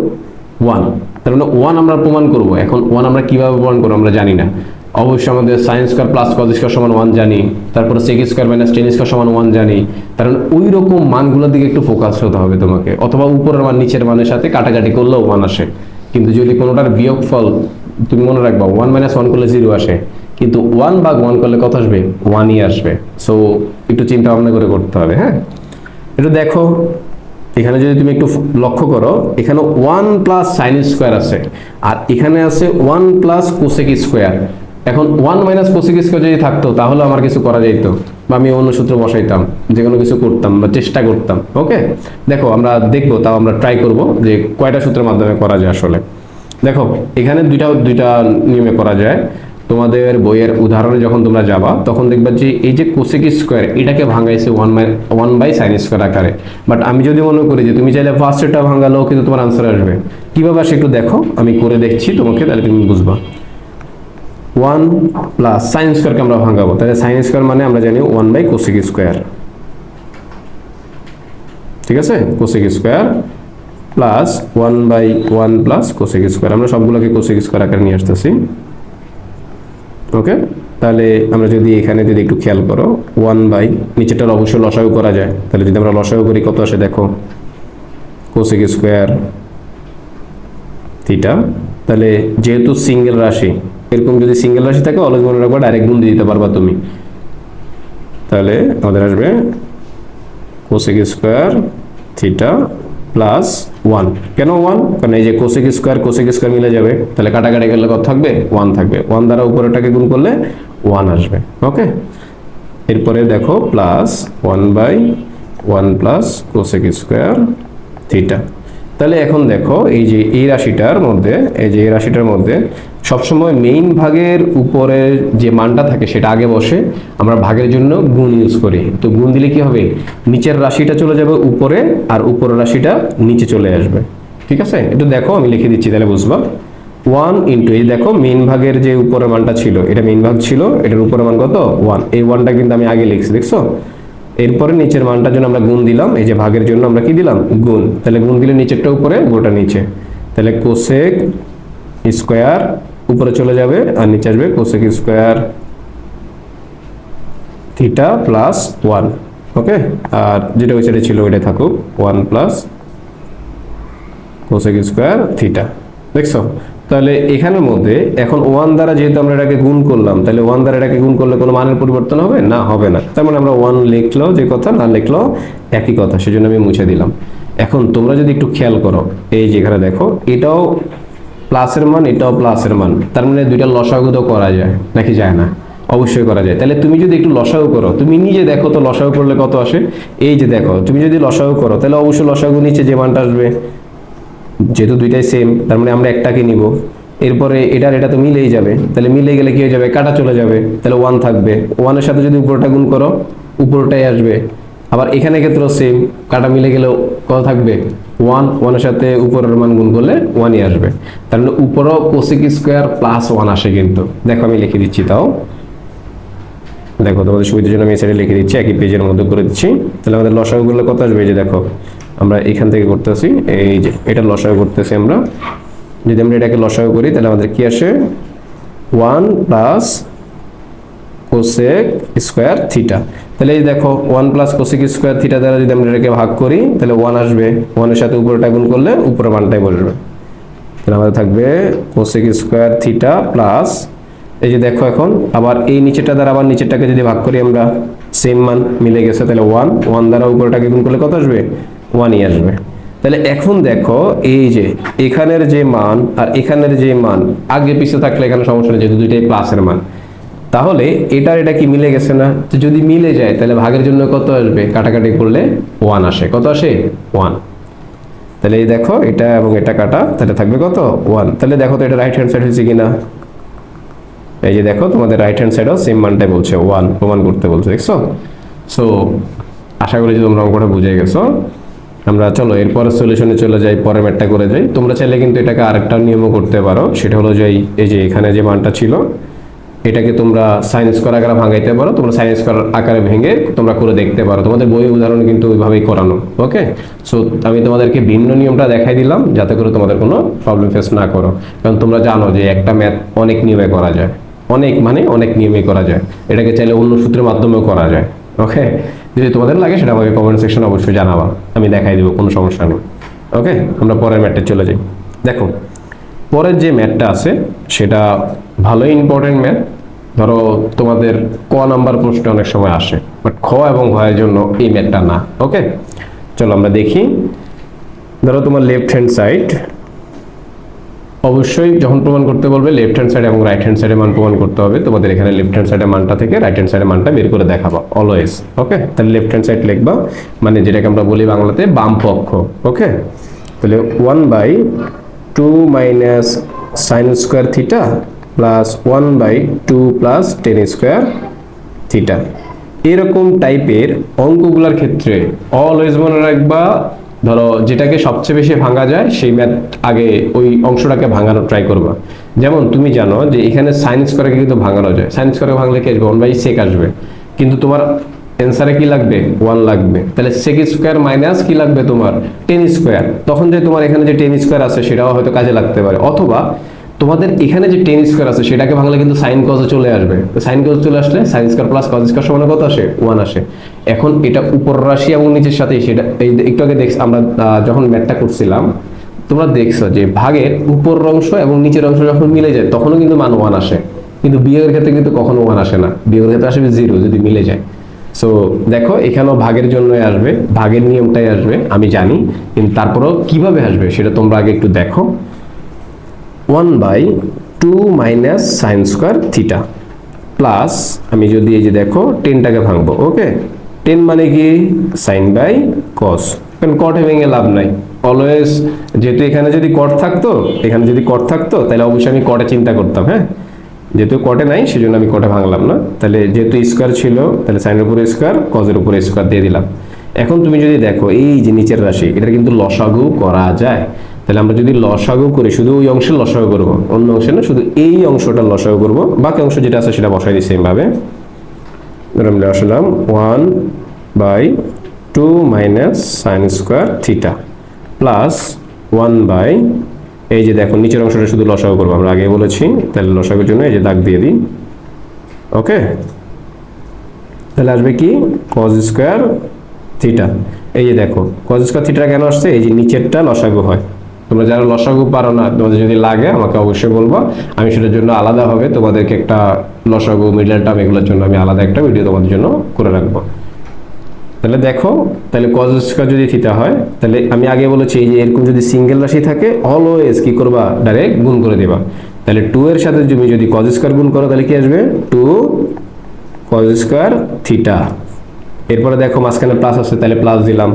1, তার মানে 1 আমরা প্রমাণ করব। এখন 1 আমরা কিভাবে প্রমাণ করব আমরা জানি না। অবশ্যই আমাদের sin square plus cos square সমান 1 জানি, তারপরে sec square minus tan square সমান 1 জানি। কারণ ওই রকম মানগুলোর দিকে একটু ফোকাস হতে হবে তোমাকে, অথবা উপরের মান নিচের মানের সাথে কাটাকাটি করলেও 1 আসে। কিন্তু যদি কোনোটার বিয়োগফল তুমি মনে রাখবা 1 মাইনাস 1 করলে 0 আসে, কিন্তু 1 ভাগ 1 করলে কত আসবে 1ই আসবে। সো একটু চিন্তা ভাবনা করে করতে হবে। হ্যাঁ, একটু দেখো এখানে যদি তুমি একটু লক্ষ্য করো, এখানে 1 প্লাস সাইন স্কোয়ার আছে আর এখানে আছে 1 প্লাস কোসেক স্কোয়ার। এখন 1 মাইনাস কোসেক স্কোয়ার যদি থাকতো তাহলে আমার কিছু করা যেত, বা আমি অন্য সূত্র বসাইতাম, যে কোনো কিছু করতাম বা চেষ্টা করতাম। ওকে, দেখো আমরা দেখবো, তাও আমরা ট্রাই করব যে কয়টা সূত্রের মাধ্যমে করা যায় আসলে। দেখো এখানে দুইটা নিয়মে করা যায়। তোমাদের বইয়ের উদাহরণে যখন তোমরা যাবা তখন দেখবা যে এই যে কোসেক স্কোয়ার এটাকে ভাঙাইছে 1 বাই সাইন স্কোয়ার আকারে। বাট আমি যদি মনে করি যে তুমি চাইলে ফার্স্টটা ভাঙালেও কিন্তু তোমার আনসার আসবে। কিভাবে আসে একটু দেখো, আমি করে দেখছি তোমাকে, তাহলে তুমি বুঝবা। 1 প্লাস সাইন স্কোয়ারকে আমরা ভাঙাবো, তাহলে সাইন স্কোয়ার মানে আমরা জানি 1 বাই কোসেক স্কোয়ার। ঠিক আছে, cosec square plus 1 by 1 plus cosec square, আমরা সবগুলোকে কোসেক স্কোয়ার আকারে নিয়ে আসতেছি। ওকে, তাহলে আমরা যদি এখানে যদি একটু খেয়াল করো 1 বাই নিচেটার অবশ্যই লসাগু করা যায়, তাহলে যদি আমরা লসাগু করি কত আসে দেখো কোসেক স্কোয়ার থিটা। তাহলে যেহেতু সিঙ্গেল রাশি, এরকম যদি সিঙ্গেল রাশি থাকে অলওয়েজ মনে রাখবা ডাইরেক্ট গুণ দিয়ে দিতে পারবা তুমি। তাহলে আমাদের আসবে কোসেক স্কোয়ার থিটা প্লাস 1। কেন 1? কারণ এই যে কোসেক স্কোয়ার মিলে যাবে, তাহলে কাটাকাটি করলে কত থাকবে 1 থাকবে, 1 দ্বারা উপরেটাকে গুণ করলে 1 আসবে। ওকে, এরপরে দেখো plus 1 by 1 plus cosec square theta. তাহলে এখন দেখো এই যে এই রাশিটার মধ্যে সবসময় মেইন ভাগের উপরের যে মানটা থাকে সেটা আগে বসে, আমরা ভাগের জন্য গুণ ইউজ করি। তো গুণ দিলে কি হবে, নিচের রাশিটা চলে যাবে উপরে আর উপরের রাশিটা নিচে চলে আসবে। ঠিক আছে, একটু দেখো আমি লিখে দিচ্ছি তাহলে বুঝবা। 1 ইন্টু এই দেখো মেইন ভাগের যে উপরের মানটা ছিল, এটা মেইন ভাগ ছিল, এটার উপরের মান কত 1, এই 1টা কিন্তু আমি আগে লিখছি দেখছো। এরপরে নিচের মানটার জন্য আমরা গুণ দিলাম, এই যে ভাগের জন্য আমরা কি দিলাম গুণ, তাহলে গুণ দিলে নিচেরটা উপরে গোটা নিচে, তাহলে কোসেক স্কোয়ার উপরে চলে যাবে আর নিচে আসবে কোসেক স্কোয়ার থিটা প্লাস 1। ওকে, আর যেটা ওই সাইডে ছিল ওইটাই থাকুক 1 প্লাস কোসেক স্কোয়ার থিটা। দেখছো, তাহলে এখানের মধ্যে এখন 1 দ্বারা যেহেতু আমরা এটাকে গুণ করলাম, তাহলে 1 দ্বারা এটাকে গুণ করলে কোনো মানের পরিবর্তন হবে না, হবে না। তার মানে আমরা 1 লিখলেও যে কথা, না লিখলেও একই কথা, সেজন্য আমি মুছে দিলাম। এখন তোমরা যদি একটু খেয়াল করো, এই যে এখানে দেখো এটাও প্লাসের মান, এটাও প্লাসের মান, তার মানে দুইটা লসাগু তো করা যায় নাকি যায় না? অবশ্যই করা যায়। তাহলে তুমি যদি একটু লসাগু করো, তুমি নিজে দেখো তো লসাগু করলে কত আসে। এই যে দেখো তুমি যদি লসাগু করো তাহলে অবশ্যই লসাগু নিচে যে মানটা আসবে, যেহেতু দুইটাই সেম তার মানে আমরা একটাকে নিব, এরপরে এটা তো মিলেই যাবে, তাহলে মিলে গেলে কি হয়ে যাবে কাটা চলে যাবে, তাহলে 1 থাকবে, 1 এর সাথে যদি উপরটা গুণ করো উপরটাই আসবে। আবার এখানে ক্ষেত্রেও সেম, কাটা মিলে গেলেও কত থাকবে 1 এর সাথে উপরের মান গুণ করলে 1ই আসবে। তার মানে উপরও কোসেক স্কোয়ার প্লাস 1 আসে। কিন্তু দেখো আমি লিখে দিচ্ছি, তাও দেখো তোমাদের সুবিধার জন্য আমি এই সাইডে লিখে দিচ্ছি, একই পেজের মধ্যে করে দিচ্ছি। তাহলে আমাদের লসাগু করলে কত আসবে? এই যে দেখো আমরা এখান থেকে করতেছি, এই যে এটা লসাগু করতেছি আমরা। যদি আমরা এটাকে লসাগু করি তাহলে আমাদের কি আসে? 1 প্লাস কোসেক স্কোয়ার থিটা। তাহলে এই দেখো 1 প্লাস কোসেক স্কোয়ার থিটা দ্বারা যদি আমরা এটাকে ভাগ করি তাহলে 1 আসবে, 1 এর সাথে উপরেটা গুণ করলে উপরের মানটাই বসবে। তাহলে আমাদের থাকবে কোসেক স্কোয়ার থিটা প্লাস, এই যে দেখো এখন আবার এই নিচেরটা দ্বারা আবার নিচেরটাকে যদি ভাগ করি আমরা, সেম মান মিলে গেছে, তাহলে 1 দ্বারা উপরেটাকে গুণ করলে কত আসবে? 1ই আসবে। তাহলে এখন দেখো এই যে এখানের যে মান আর এখানের যে মান আগে পিছে থাকলে এখানে সমস্যা নেই, যেহেতু দুইটাই প্লাসের মান। তাহলে এটা কি মিলে গেছে না? তো যদি মিলে যায় তাহলে ভাগের জন্য কত আসবে? কাটাকাটি করলে 1 আসে। কত আসে? 1। তাহলে এই দেখো এটা এবং এটা কাটা, তাহলে থাকবে কত? 1। তাহলে দেখো তো এটা রাইট হ্যান্ড সাইড হয়েছে কিনা? এই যে দেখো তোমাদের রাইট হ্যান্ড সাইডও সেম মানটাই বলছে, 1 প্রমাণ করতে বলছে, দেখছো? সো আশা করি যে তোমরা অঙ্কটা বুঝে গেছো। আমরা চলো এরপর সলিউশনে চলে যাই, পরের ম্যাথটা করে যাই। তোমরা চাইলে কিন্তু এটাকে আরেকটা নিয়মও করতে পারো, সেটা হলো যে এই যে এখানে যে মানটা ছিল এটাকে তোমরা সাইন স্কয়ার আকারে ভাঙাইতে পারো। তোমরা সাইন স্কয়ার আকারে ভেঙে তোমরা করে দেখতে পারো, তোমাদের বই উদাহরণ কিন্তু ওইভাবেই করানো। ওকে, সো আমি তোমাদেরকে ভিন্ন নিয়মটা দেখাই দিলাম যাতে করে তোমাদের কোনো প্রবলেম ফেস না করো, কারণ তোমরা জানো যে একটা ম্যাথ অনেক নিয়মে করা যায়, অনেক নিয়মে করা যায়। এটাকে চাইলে অন্য সূত্রের মাধ্যমেও করা যায়। ওকে, যদি তোমাদের লাগে সেটা আমাকে কমেন্ট সেকশনে অবশ্যই জানাবা, আমি দেখাই দেবো, কোনো সমস্যা নেই। ওকে, আমরা পরের ম্যাথে চলে যাই। দেখো পরের যে ম্যাথটা আছে সেটা ভালোই ইম্পর্টেন্ট ম্যাথ। ধরো তোমাদের ক নাম্বার প্রশ্ন অনেক সময় আসে, বাট খ এবং ঘয়ের জন্য এই ম্যাথটা না। ওকে, চলো আমরা দেখি। ধরো তোমার লেফট হ্যান্ড সাইড, অবশ্যই যখন প্রমাণ করতে বলবে লেফট হ্যান্ড সাইড এবং রাইট হ্যান্ড সাইডের মান প্রমাণ করতে হবে। তোমাদের এখানে লেফট হ্যান্ড সাইডের মানটা থেকে রাইট হ্যান্ড সাইডের মানটা বের করে দেখাবো অলওয়েজ। ওকে, তাহলে লেফট হ্যান্ড সাইড লিখবা, মানে যেটাকে আমরা বলি বাংলাতে বাম পক্ষ। ওকে, তাহলে 1/2 minus sine square theta plus 1/2 plus ten square theta. এরকম টাইপের অঙ্কগুলোর ক্ষেত্রে অলওয়েজ মনে রাখবা, ধরো যেটাকে সবচেয়ে বেশি ভাঙা যায় সেই ম্যাথ আগে ওই অংশটাকে ভাঙানোর ট্রাই করবা। যেমন তুমি জানো যে এখানে সাইন স্কোয়ারকে কিন্তু ভাঙানো যায়, সাইন স্কোয়ারকে ভাঙলে কি আসবে? 1/sec আসবে, কিন্তু তোমার অ্যান্সারে কি লাগবে? 1 লাগবে। তাহলে sec স্কোয়ার মাইনাস কি লাগবে তোমার? 10 স্কোয়ার। তখন যে তোমার এখানে যে 10 স্কোয়ার আছে সেটাও হয়তো কাজে লাগতে পারে, অথবা তোমাদের এখানে যে 10 স্কোয়ার আছে সেটাকে ভাঙলে কিন্তু সাইন কজে চলে আসবে। সাইন কজ চলে আসলে sine square plus cos square সমান কত আসে? 1 আসে। এখন এটা উপর রাশি এবং নিচের সাথে সেটা এই একটু আগে আমরা যখন ম্যাথটা করছিলাম তোমরা দেখছো যে ভাগের উপর অংশ এবং নিচের অংশ যখন মিলে যায় তখনও কিন্তু মান 1 আসে, কিন্তু বিয়োগের ক্ষেত্রে কিন্তু কখনো 1 আসে না, বিয়োগের ক্ষেত্রে আসবে 0 যদি মিলে যায়। সো দেখো এখানেও ভাগের জন্যই আসবে, ভাগের নিয়মটাই আসবে আমি জানি, কিন্তু তারপরেও কিভাবে আসবে সেটা তোমরা আগে একটু দেখো। 1/2 minus sine square theta plus, আমি যদি এই যে দেখো 10টাকে ভাঙবো। ওকে, 10 মানে কি? সাইন বাই কস, কারণ কটে ভেঙে লাভ নাই। অলওয়েজ যেহেতু এখানে যদি কট থাকতো, তাহলে অবশ্যই আমি কটে চিন্তা করতাম। হ্যাঁ, যেহেতু কটে নাই সেজন্য আমি কটে ভাঙলাম না। তাহলে যেহেতু স্কোয়ার ছিল তাহলে সাইনের উপরে স্কোয়ার, কজের উপরে স্কোয়ার দিয়ে দিলাম। এখন তুমি যদি দেখো এই যে নিচের রাশি, এটা কিন্তু লসাগু করা যায়। তাহলে আমরা যদি লসাগু করি শুধু ওই অংশের লসাগু করব, অন্য অংশে না, শুধু এই অংশটা লসাগু করব, বাকি অংশ যেটা আছে সেটা বসাই দিই সেম ভাবে। আমরা আসলাম 1/2 minus sine square theta plus 1 এই যে দেখো নিচের অংশটা শুধু লসাগু করবো, আমরা আগে বলেছি। তাহলে লসাগুর জন্য এই যে দাগ দিয়ে দিই। ওকে, তাহলে আসবে কি? Cos square theta. এই যে দেখো কজ স্কোয়ার থিটা কেন আসছে? এই যে নিচেরটা লসাগু হয়। তোমরা যারা লসাগু পারো না, তোমাদের যদি লাগে আমাকে অবশ্যই বলবো, আমি সেটার জন্য আলাদা হবে তোমাদেরকে একটা লসাগু, মিডল টার্ম এগুলোর জন্য আমি আলাদা একটা ভিডিও তোমাদের জন্য করে রাখবো। তাহলে দেখো, তাহলে কজ স্কয়ার যদি থিটা হয়, তাহলে আমি আগে বলেছি এই যে এরকম যদি সিঙ্গেল রাশি থাকে অলওয়েজ কি করবা? ডাইরেক্ট গুণ করে দিবা। তাহলে 2 এর সাথে তুমি যদি কজ স্কয়ার গুণ করো তাহলে কি আসবে? 2 কজ স্কয়ার থিটা। এরপরে দেখো মাঝখানে প্লাস আছে, তাহলে প্লাস দিলাম।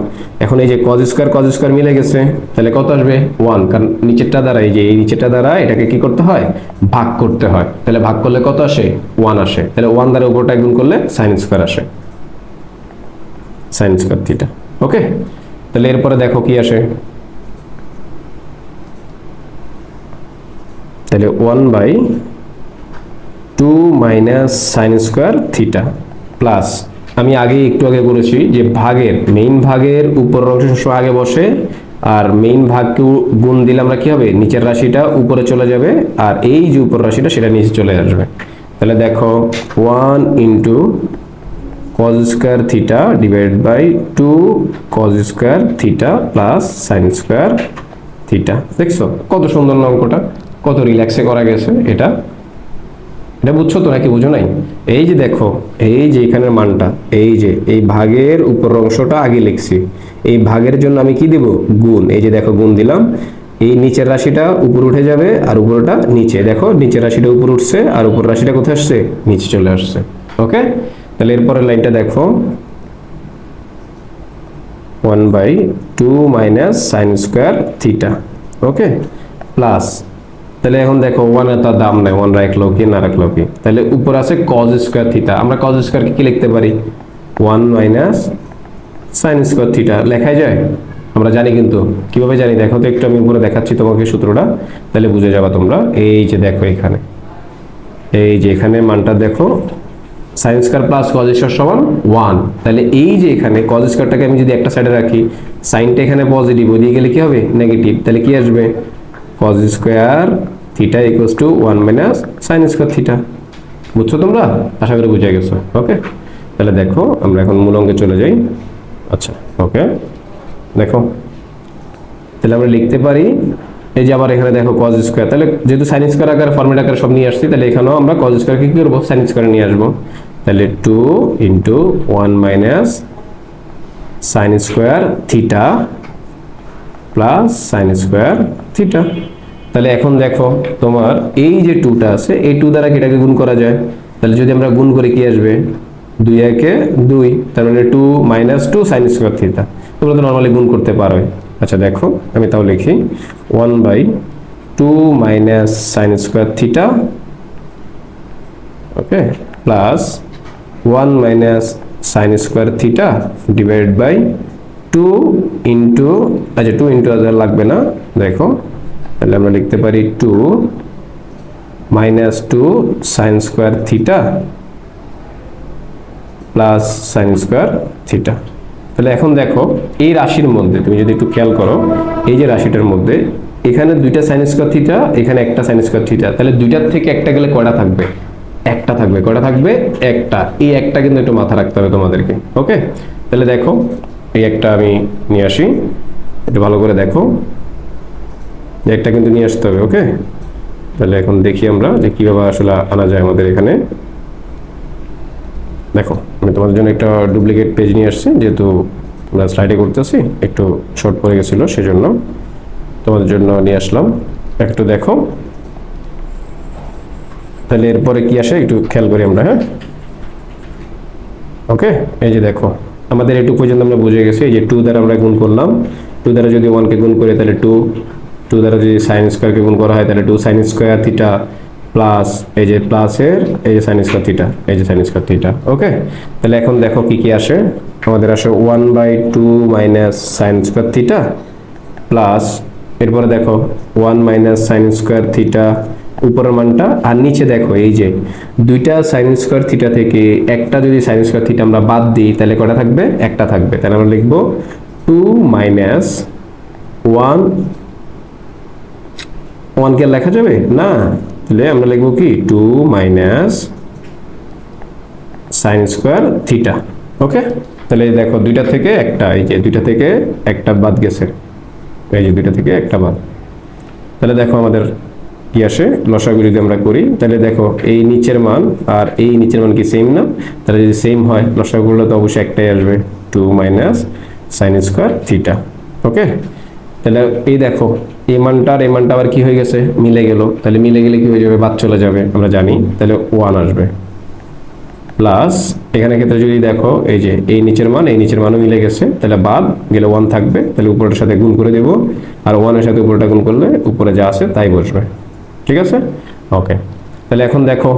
এখন এই যে কজ স্কয়ার মিলে গেছে, তাহলে কত আসবে? 1, কারণ নিচেরটা দ্বারা এই যে এই নিচেরটা দ্বারা এটাকে কি করতে হয়? ভাগ করতে হয়। তাহলে ভাগ করলে কত আসে? 1 আসে। তাহলে 1 দ্বারা উপরটা গুণ করলে সাইন স্কয়ার আসে, সাইন স্কয়ার থিটা। ওকে, তাহলে এরপরে দেখো কি আসে? তাহলে 1/2 minus sine square theta plus আমি একটু আগে করেছি যে ভাগের মেইন ভাগের উপরের অংশ সবসময় আগে বসে, আর মেইন ভাগকে গুণ দিলে আমরা কি হবে, নিচের রাশিটা উপরে চলে যাবে আর এই যে উপরের রাশিটা সেটা নিচে চলে আসবে। তাহলে দেখো 1 into cos square theta divide by 2 cos square theta plus sin square theta. দেখছো কত সুন্দর অঙ্কটা, কত রিল্যাক্সে করা গেছে। এটা বুঝছো তো নাকি বুঝো নাই? এই যে দেখো, এই যে এখানের মানটা, এই যে এই ভাগের উপর অংশটা আগে লিখছি, এই ভাগের জন্য আমি কি দেব, গুণ। এই যে দেখো গুণ দিলাম, এই নিচের রাশিটা উপরে উঠে যাবে আর উপরটা নিচে, দেখো নিচের রাশিটা উপরে উঠছে আর উপর রাশিটা কোথায় আসছে, নিচে চলে আসছে। ওকে, তাহলে এরপরের লাইনটা দেখো 1/2 minus sine square theta. Okay, plus তাহলে এখন দেখো 1 এর তার দাম নাই, 1 রাখলো কি না রাখলো কি, তাহলে উপর আছে cos স্কয়ার থিটা। আমরা cos স্কয়ার কি লিখতে পারি, 1 মাইনাস সাইন স্কয়ার থিটা লেখা যায়। আমরা জানি, কিন্তু কিভাবে জানি দেখো তো, একটু আমি উপরে দেখাচ্ছি তোমাকে সূত্রটা, তাহলে বুঝে যাবে তোমরা। এই যে দেখো এখানে, এই যে এখানে মানটা দেখো, sin square plus cos square সমান 1। তাহলে এই যে এখানে cos স্কয়ারটাকে আমি যদি একটা সাইডে রাখি, সাইনটা এখানে পজিটিভ, ওইদিকে গেলে কি হবে, নেগেটিভ। তাহলে কি আসবে, cos square theta equals to 1 minus sin square theta. বুঝছো তোমরা? আশা করি বুঝে গেছো। ওকে, তাহলে দেখো আমরা এখন মূল অঙ্কে চলে যাই। আচ্ছা, ওকে, দেখো তাহলে আমরা লিখতে পারি, এই যে আবার এখানে দেখো cos স্কয়ার, তাহলে যেহেতু sin স্কয়ার আকারে ফরম্যাট আকারে সব নিয়ে আসছি, তাহলে এখানেও আমরা cos স্কয়ার কি করব, sin স্কয়ার নিয়ে আসবো। তাহলে 2 into 1 minus sin square theta plus sin square theta. তাহলে এখন দেখো তোমার এই যে 2টা আছে, এই 2 দ্বারা এটাকে গুণ করা যায়। তাহলে যদি আমরা গুণ করে কি আসবে, 2 একে 2, তার মানে 2 মাইনাস 2 sin স্কয়ার থিটা। তোমরা তো নরমালি গুণ করতে পারো। আচ্ছা দেখো আমি তাও লিখি 1/2 minus sin square theta, okay, plus 1 minus sin square theta divide by 2 into, আচ্ছা 2 ইনটু আর লাগবে না, দেখো তাহলে আমরা লিখতে পারি 2 minus 2 sin square theta plus sin square theta. তাহলে এখন দেখো এই রাশির মধ্যে তুমি যদি একটু খেয়াল করো, এই যে রাশিটার মধ্যে এখানে দুইটা sin স্কয়ার থিটা, এখানে একটা sin স্কয়ার থিটা, তাহলে দুইটার থেকে একটা গেলে কয়টা থাকবে, একটা থাকবে। কয়টা থাকবে, একটা। এই একটা কিন্তু একটু মাথা রাখতে হবে তোমাদেরকে। ওকে, তাহলে দেখো এই একটা আমি নিয়ে আসি, একটু ভালো করে দেখো, একটা কিন্তু নিয়ে আসতে হবে। ওকে, তাহলে এখন দেখি আমরা যে কিভাবে আসলে আনা যায় আমাদের এখানে। দেখো আমি তোমাদের জন্য একটা ডুপ্লিকেট পেজ নিয়ে আসছি, যেহেতু আমরা স্লাইডে করতেছি, একটু শর্ট পড়ে গেছিলো সেজন্য তোমাদের জন্য নিয়ে আসলাম। একটু দেখো তাহলে এরপরে কি আসে একটু খেয়াল করি আমরা। হ্যাঁ, ওকে, এই যে দেখো আমাদের এটুকু পর্যন্ত আমরা বুঝে গেছি। এই যে 2 দ্বারা আমরা গুণ করলাম, 2 দ্বারা যদি 1 কে গুণ করি তাহলে 2 দ্বারা যদি sin স্কয়ারকে গুণ করা হয় তাহলে 2 sin স্কয়ার থিটা প্লাস এই যে প্লাসের এই যে sin স্কয়ার থিটা, এই যে sin স্কয়ার থিটা। ওকে, তাহলে এখন দেখো কি কি আসে, আমাদের আসে 1/2 minus sin square theta plus, এরপরে দেখো 1 মাইনাস sin স্কয়ার থিটা উপরের মানটা, আর নিচে দেখো এই যে দুইটা sin স্কয়ার থিটা থেকে একটা যদি sin স্কয়ার থিটা আমরা বাদ দিই তাহলে কয়টা থাকবে, একটা থাকবে। তাহলে আমরা লিখব 2 মাইনাস 1 কে লেখা যাবে না, তাহলে আমরা লিখব কি 2 মাইনাস sin স্কয়ার থিটা। ওকে, তাহলে দেখো দুইটা থেকে একটা, এই যে দুইটা থেকে একটা বাদ গেছে, এই যে দুইটা থেকে একটা বাদ। তাহলে দেখো আমাদের কি আসে, লসাগু যদি আমরা করি তাহলে দেখো এই নিচের মান আর এই নিচের মান কি সেম না, তাহলে যদি সেম হয় লসাগু করলে তো অবশ্যই একটাই আসবে, 2 মাইনাস sin স্কয়ার থিটা। ওকে, তাহলে এই দেখো এই মানটা আর এই মানটা আবার কি হয়ে গেছে, মিলে গেল। তাহলে মিলে গেলে কি হয়ে যাবে, বাদ চলে যাবে, আমরা জানি। তাহলে 1 আসবে প্লাস এখানে ক্ষেত্রে যদি দেখো এই যে এই নিচের মান এই নিচের মানও মিলে গেছে, তাহলে বাদ গেলে 1 থাকবে, তাহলে উপরের সাথে গুণ করে দেব, আর 1 এর সাথে উপরেটা গুণ করলে উপরে যা আছে তাই বসবে। ঠিক আছে, ওকে, তাহলে এখন দেখো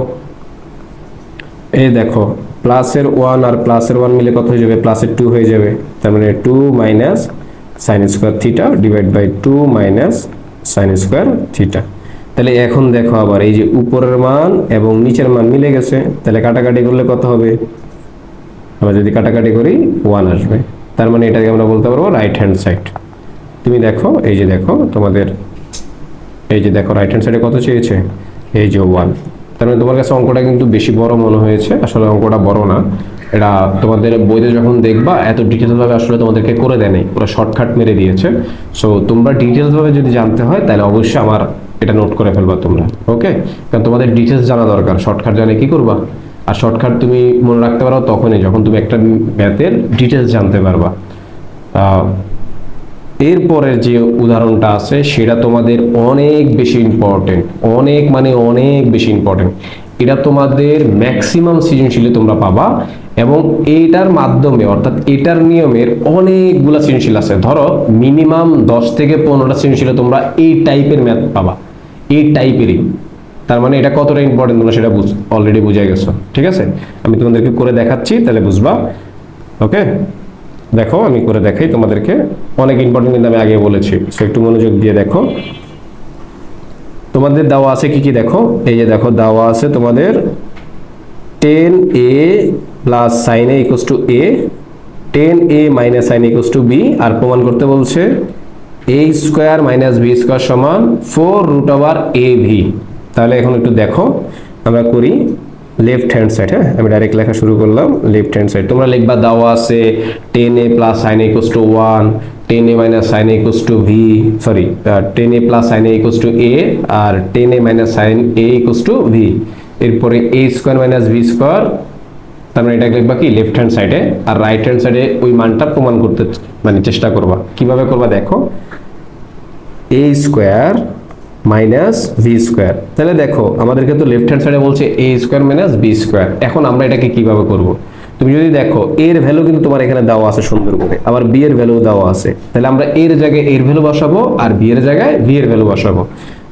এই দেখো প্লাসের 1 আর প্লাসের 1 মিলে কত হয়ে যাবে, প্লাসের 2 হয়ে যাবে। তার মানে 2 minus sin square theta divide by 2 minus sin square theta. তাহলে এখন দেখো আবার এই যে উপরের মান এবং নিচের মান মিলে গেছে, তাহলে কাটাকাটি করলে কত হবে, আমরা যদি কাটাকাটি করি 1 আসবে, তার মানে এটাকে আমরা বলতে পারবো রাইট হ্যান্ড সাইড। তুমি দেখো, এই যে দেখো তোমাদের, এই যে দেখো রাইট হ্যান্ড সাইডে কত চেয়েছে, এই যে 1। তার মানে তোমার কাছে অঙ্কটা কিন্তু বেশি বড় মনে হয়েছে, আসলে অঙ্কটা বড় না। এটা তোমাদের বইতে যখন দেখবা এত ডিটেলস ভাবে আসলে তোমাদেরকে করে দেয় নাই, পুরো শর্টকাট মেরে দিয়েছে। সো তোমরা ডিটেলস ভাবে যদি জানতে হয় তাহলে অবশ্যই আমার এটা নোট করে ফেলবা তোমরা, ওকে? কারণ তোমাদের ডিটেলস জানা দরকার, শর্টকাট জানে কি করবা। আর শর্টকাট তুমি মনে রাখতে পারো তখনই যখন তুমি একটা ম্যাথের ডিটেলস জানতে পারবা। এরপরের যে উদাহরণটা আছে সেটা তোমাদের অনেক বেশি ইম্পর্টেন্ট, অনেক মানে অনেক বেশি ইম্পর্টেন্ট। এটা তোমাদের ম্যাক্সিমাম সৃজনশীলে তোমরা পাবা, এবং এইটার মাধ্যমে অর্থাৎ এটার নিয়মের অনেকগুলা সৃজনশীল আছে। ধরো মিনিমাম 10 থেকে 15টা সৃজনশীলে তোমরা এই টাইপের ম্যাথ পাবা, এই টাইপেরই। তার মানে এটা কতটা ইম্পর্টেন্ট তোমরা সেটা অলরেডি বুঝে গেছো, ঠিক আছে? আমি তোমাদেরকে করে দেখাচ্ছি, তাহলে বুঝবা, ওকে? দেখো আমি করে দেখাই তোমাদেরকে, অনেক ইম্পর্টেন্ট কিন্তু আমি আগে বলেছি, সো একটু মনোযোগ দিয়ে দেখো। তোমাদের দেওয়া আছে কি কি দেখো, এই যে দেখো দেওয়া আছে তোমাদের tan a plus sin a equals to a, tan a minus sin a equals two b, আর প্রমাণ করতে বলছে a square minus b square সমান 4√ab। তাহলে এখন একটু দেখো আমরা করি লেফট হ্যান্ড সাইড। হ্যাঁ, আমি ডাইরেক্ট লেখা শুরু করলাম লেফট হ্যান্ড সাইড। তোমরা লিখবা দেওয়া আছে tan a plus sin a equals to 1, tan a minus sin a equals to v, sorry tan a plus sin a equals to a, আর tan a minus sin a equals to v। এরপরে a square minus b square, তার মানে এটাকে লিখবা কি left hand সাইডে, আর right hand সাইডে ওই মানটা প্রমাণ করতে মানে চেষ্টা করবা। কিভাবে করবা দেখো, a square minus v square. তাহলে দেখো আমাদেরকে তো লেফট হ্যান্ড সাইডে বলছে a square minus b square. এখন আমরা এটাকে কিভাবে করব? তুমি যদি দেখো এর ভ্যালু কিন্তু তোমার এখানে দেওয়া আছে সুন্দর করে, আবার বি এর ভ্যালু দেওয়া আছে। তাহলে আমরা এর জায়গায় এর ভ্যালু বসাবো আর বি এর জায়গায় ভি এর ভ্যালু বসাবো।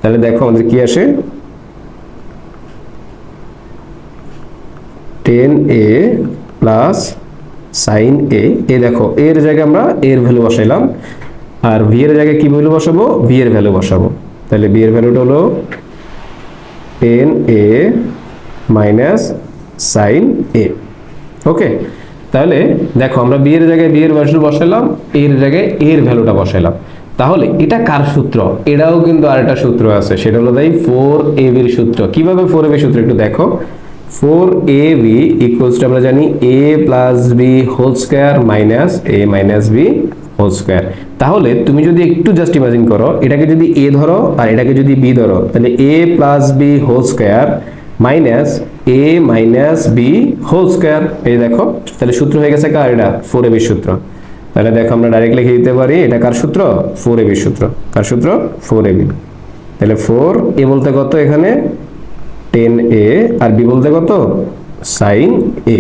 তাহলে দেখো আমাদের কি আসে, tan a plus sin a, এ দেখো এর জায়গায় আমরা এর ভ্যালু বসাইলাম, আর ভি এর জায়গায় কি ভ্যালু বসাবো, ভি এর ভ্যালু বসাবো। তাহলে বি এর ভ্যালুটা হলো tan a minus sin a, ওকে? তাহলে দেখো আমরা বি এর জায়গায় বি এর ভ্যালু বসাইলাম, এর জায়গায় এর ভ্যালুটা বসাইলাম। তাহলে এটা কার সূত্র? এটাও কিন্তু আরেকটা সূত্র আছে, সেটা হলো তাই 4ab এর সূত্র। কিভাবে 4ab এর সূত্র একটু দেখো, 4ab ইকুয়ালস টু আমরা জানি a plus b whole square minus a minus b whole square. তাহলে তুমি যদি একটু জাস্ট ইমাজিন করো, এটাকে যদি a ধরো আর এটাকে যদি b ধরো, তাহলে a plus b whole square minus a minus b whole square. এই দেখো তাহলে সূত্র হয়ে গেছে কার, এটা 4ab এর সূত্র। তাহলে দেখো আমরা ডাইরেক্ট লিখে দিতে পারি এটা কার সূত্র, 4ab এর সূত্র। কার সূত্র, 4ab। তাহলে 4a বলতে কত এখানে tan a, আর b বলতে কত sin a।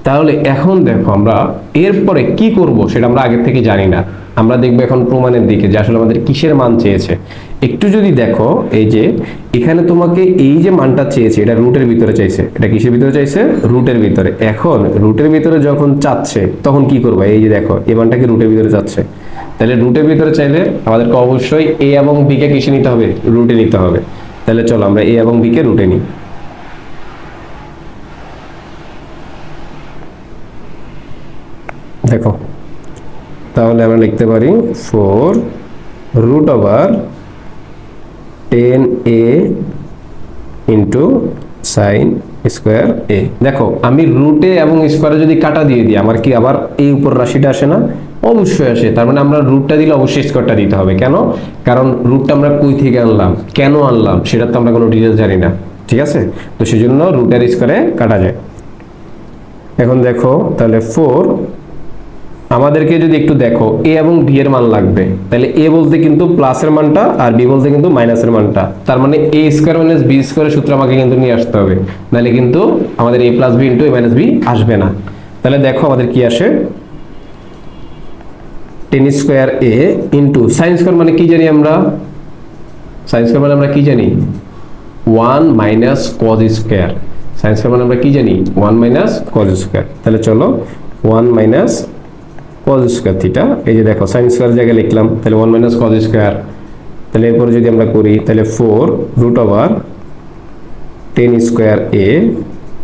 তাহলে এখন দেখো আমরা এরপরে কি করব সেটা আমরা আগে থেকে জানি না। আমরা দেখবো এখন প্রমাণের দিকে যে আসলে আমাদের কিসের মান চেয়েছে। একটু যদি দেখো, এই যে এখানে তোমাকে এই যে মানটা চেয়েছে এটা রুটের ভিতরে চাইছে, এটা কিসের ভিতরে চাইছে, রুটের ভিতরে। এখন রুটের ভিতরে যখন চাচ্ছে তখন কি করবা, এই যে দেখো এই মানটাকে রুটের ভিতরে চাচ্ছে। তাহলে রুটের ভিতরে চাইলে আমাদেরকে অবশ্যই a এবং b কে কিসে নিতে হবে, রুটে নিতে হবে। তাহলে চলো আমরা a এবং b কে রুটে নিই। দেখো তাহলে আমরা লিখতে পারি 4√tan a into sin square a। দেখো আমি রুটে এবং স্কয়ারে যদি কাটা দিয়ে দিই আমার কি আবার এই উপর রাশিটা আসে না, অবশ্যই আসে। তার মানে আমরা রুটটা দিলে অবশ্যই স্কয়ারটা দিতে হবে। কেন? কারণ রুটটা আমরা কই থেকে আনলাম, কেন আনলাম সেটা তো আমরা কোনো ডিটেইলস জানি না, ঠিক আছে? তো সেজন্য রুটের স্কয়ারে কাটা যায়। এখন দেখো তাহলে 4, আমাদেরকে যদি একটু দেখো a এবং b এর মান লাগবে, তাহলে a বলতে কিন্তু প্লাসের মানটা আর b বলতে কিন্তু মাইনাসের মানটা। তার মানে a স্কয়ার মাইনাস b স্কয়ারের সূত্র আমাকে কিন্তু নিয়ে আসতে হবে, নাহলে কিন্তু আমাদের a plus b into a minus b আসবে না। তাহলে দেখো আমাদের কি আসে, tan square a into sin square মানে কি জানি আমরা, sin স্কয়ার মানে আমরা কি জানি 1 minus cos square. sin square মানে আমরা কি জানি 1 মাইনাস cos স্কয়ার। তাহলে চলো 1 মাইনাস cos স্কয়ার থিটা, এই যে দেখো sin স্কয়ার জায়গায় লিখলাম, তাহলে 1 মাইনাস cos স্কয়ার। তাহলে এরপর যদি আমরা করি তাহলে 4√tan স্কয়ার a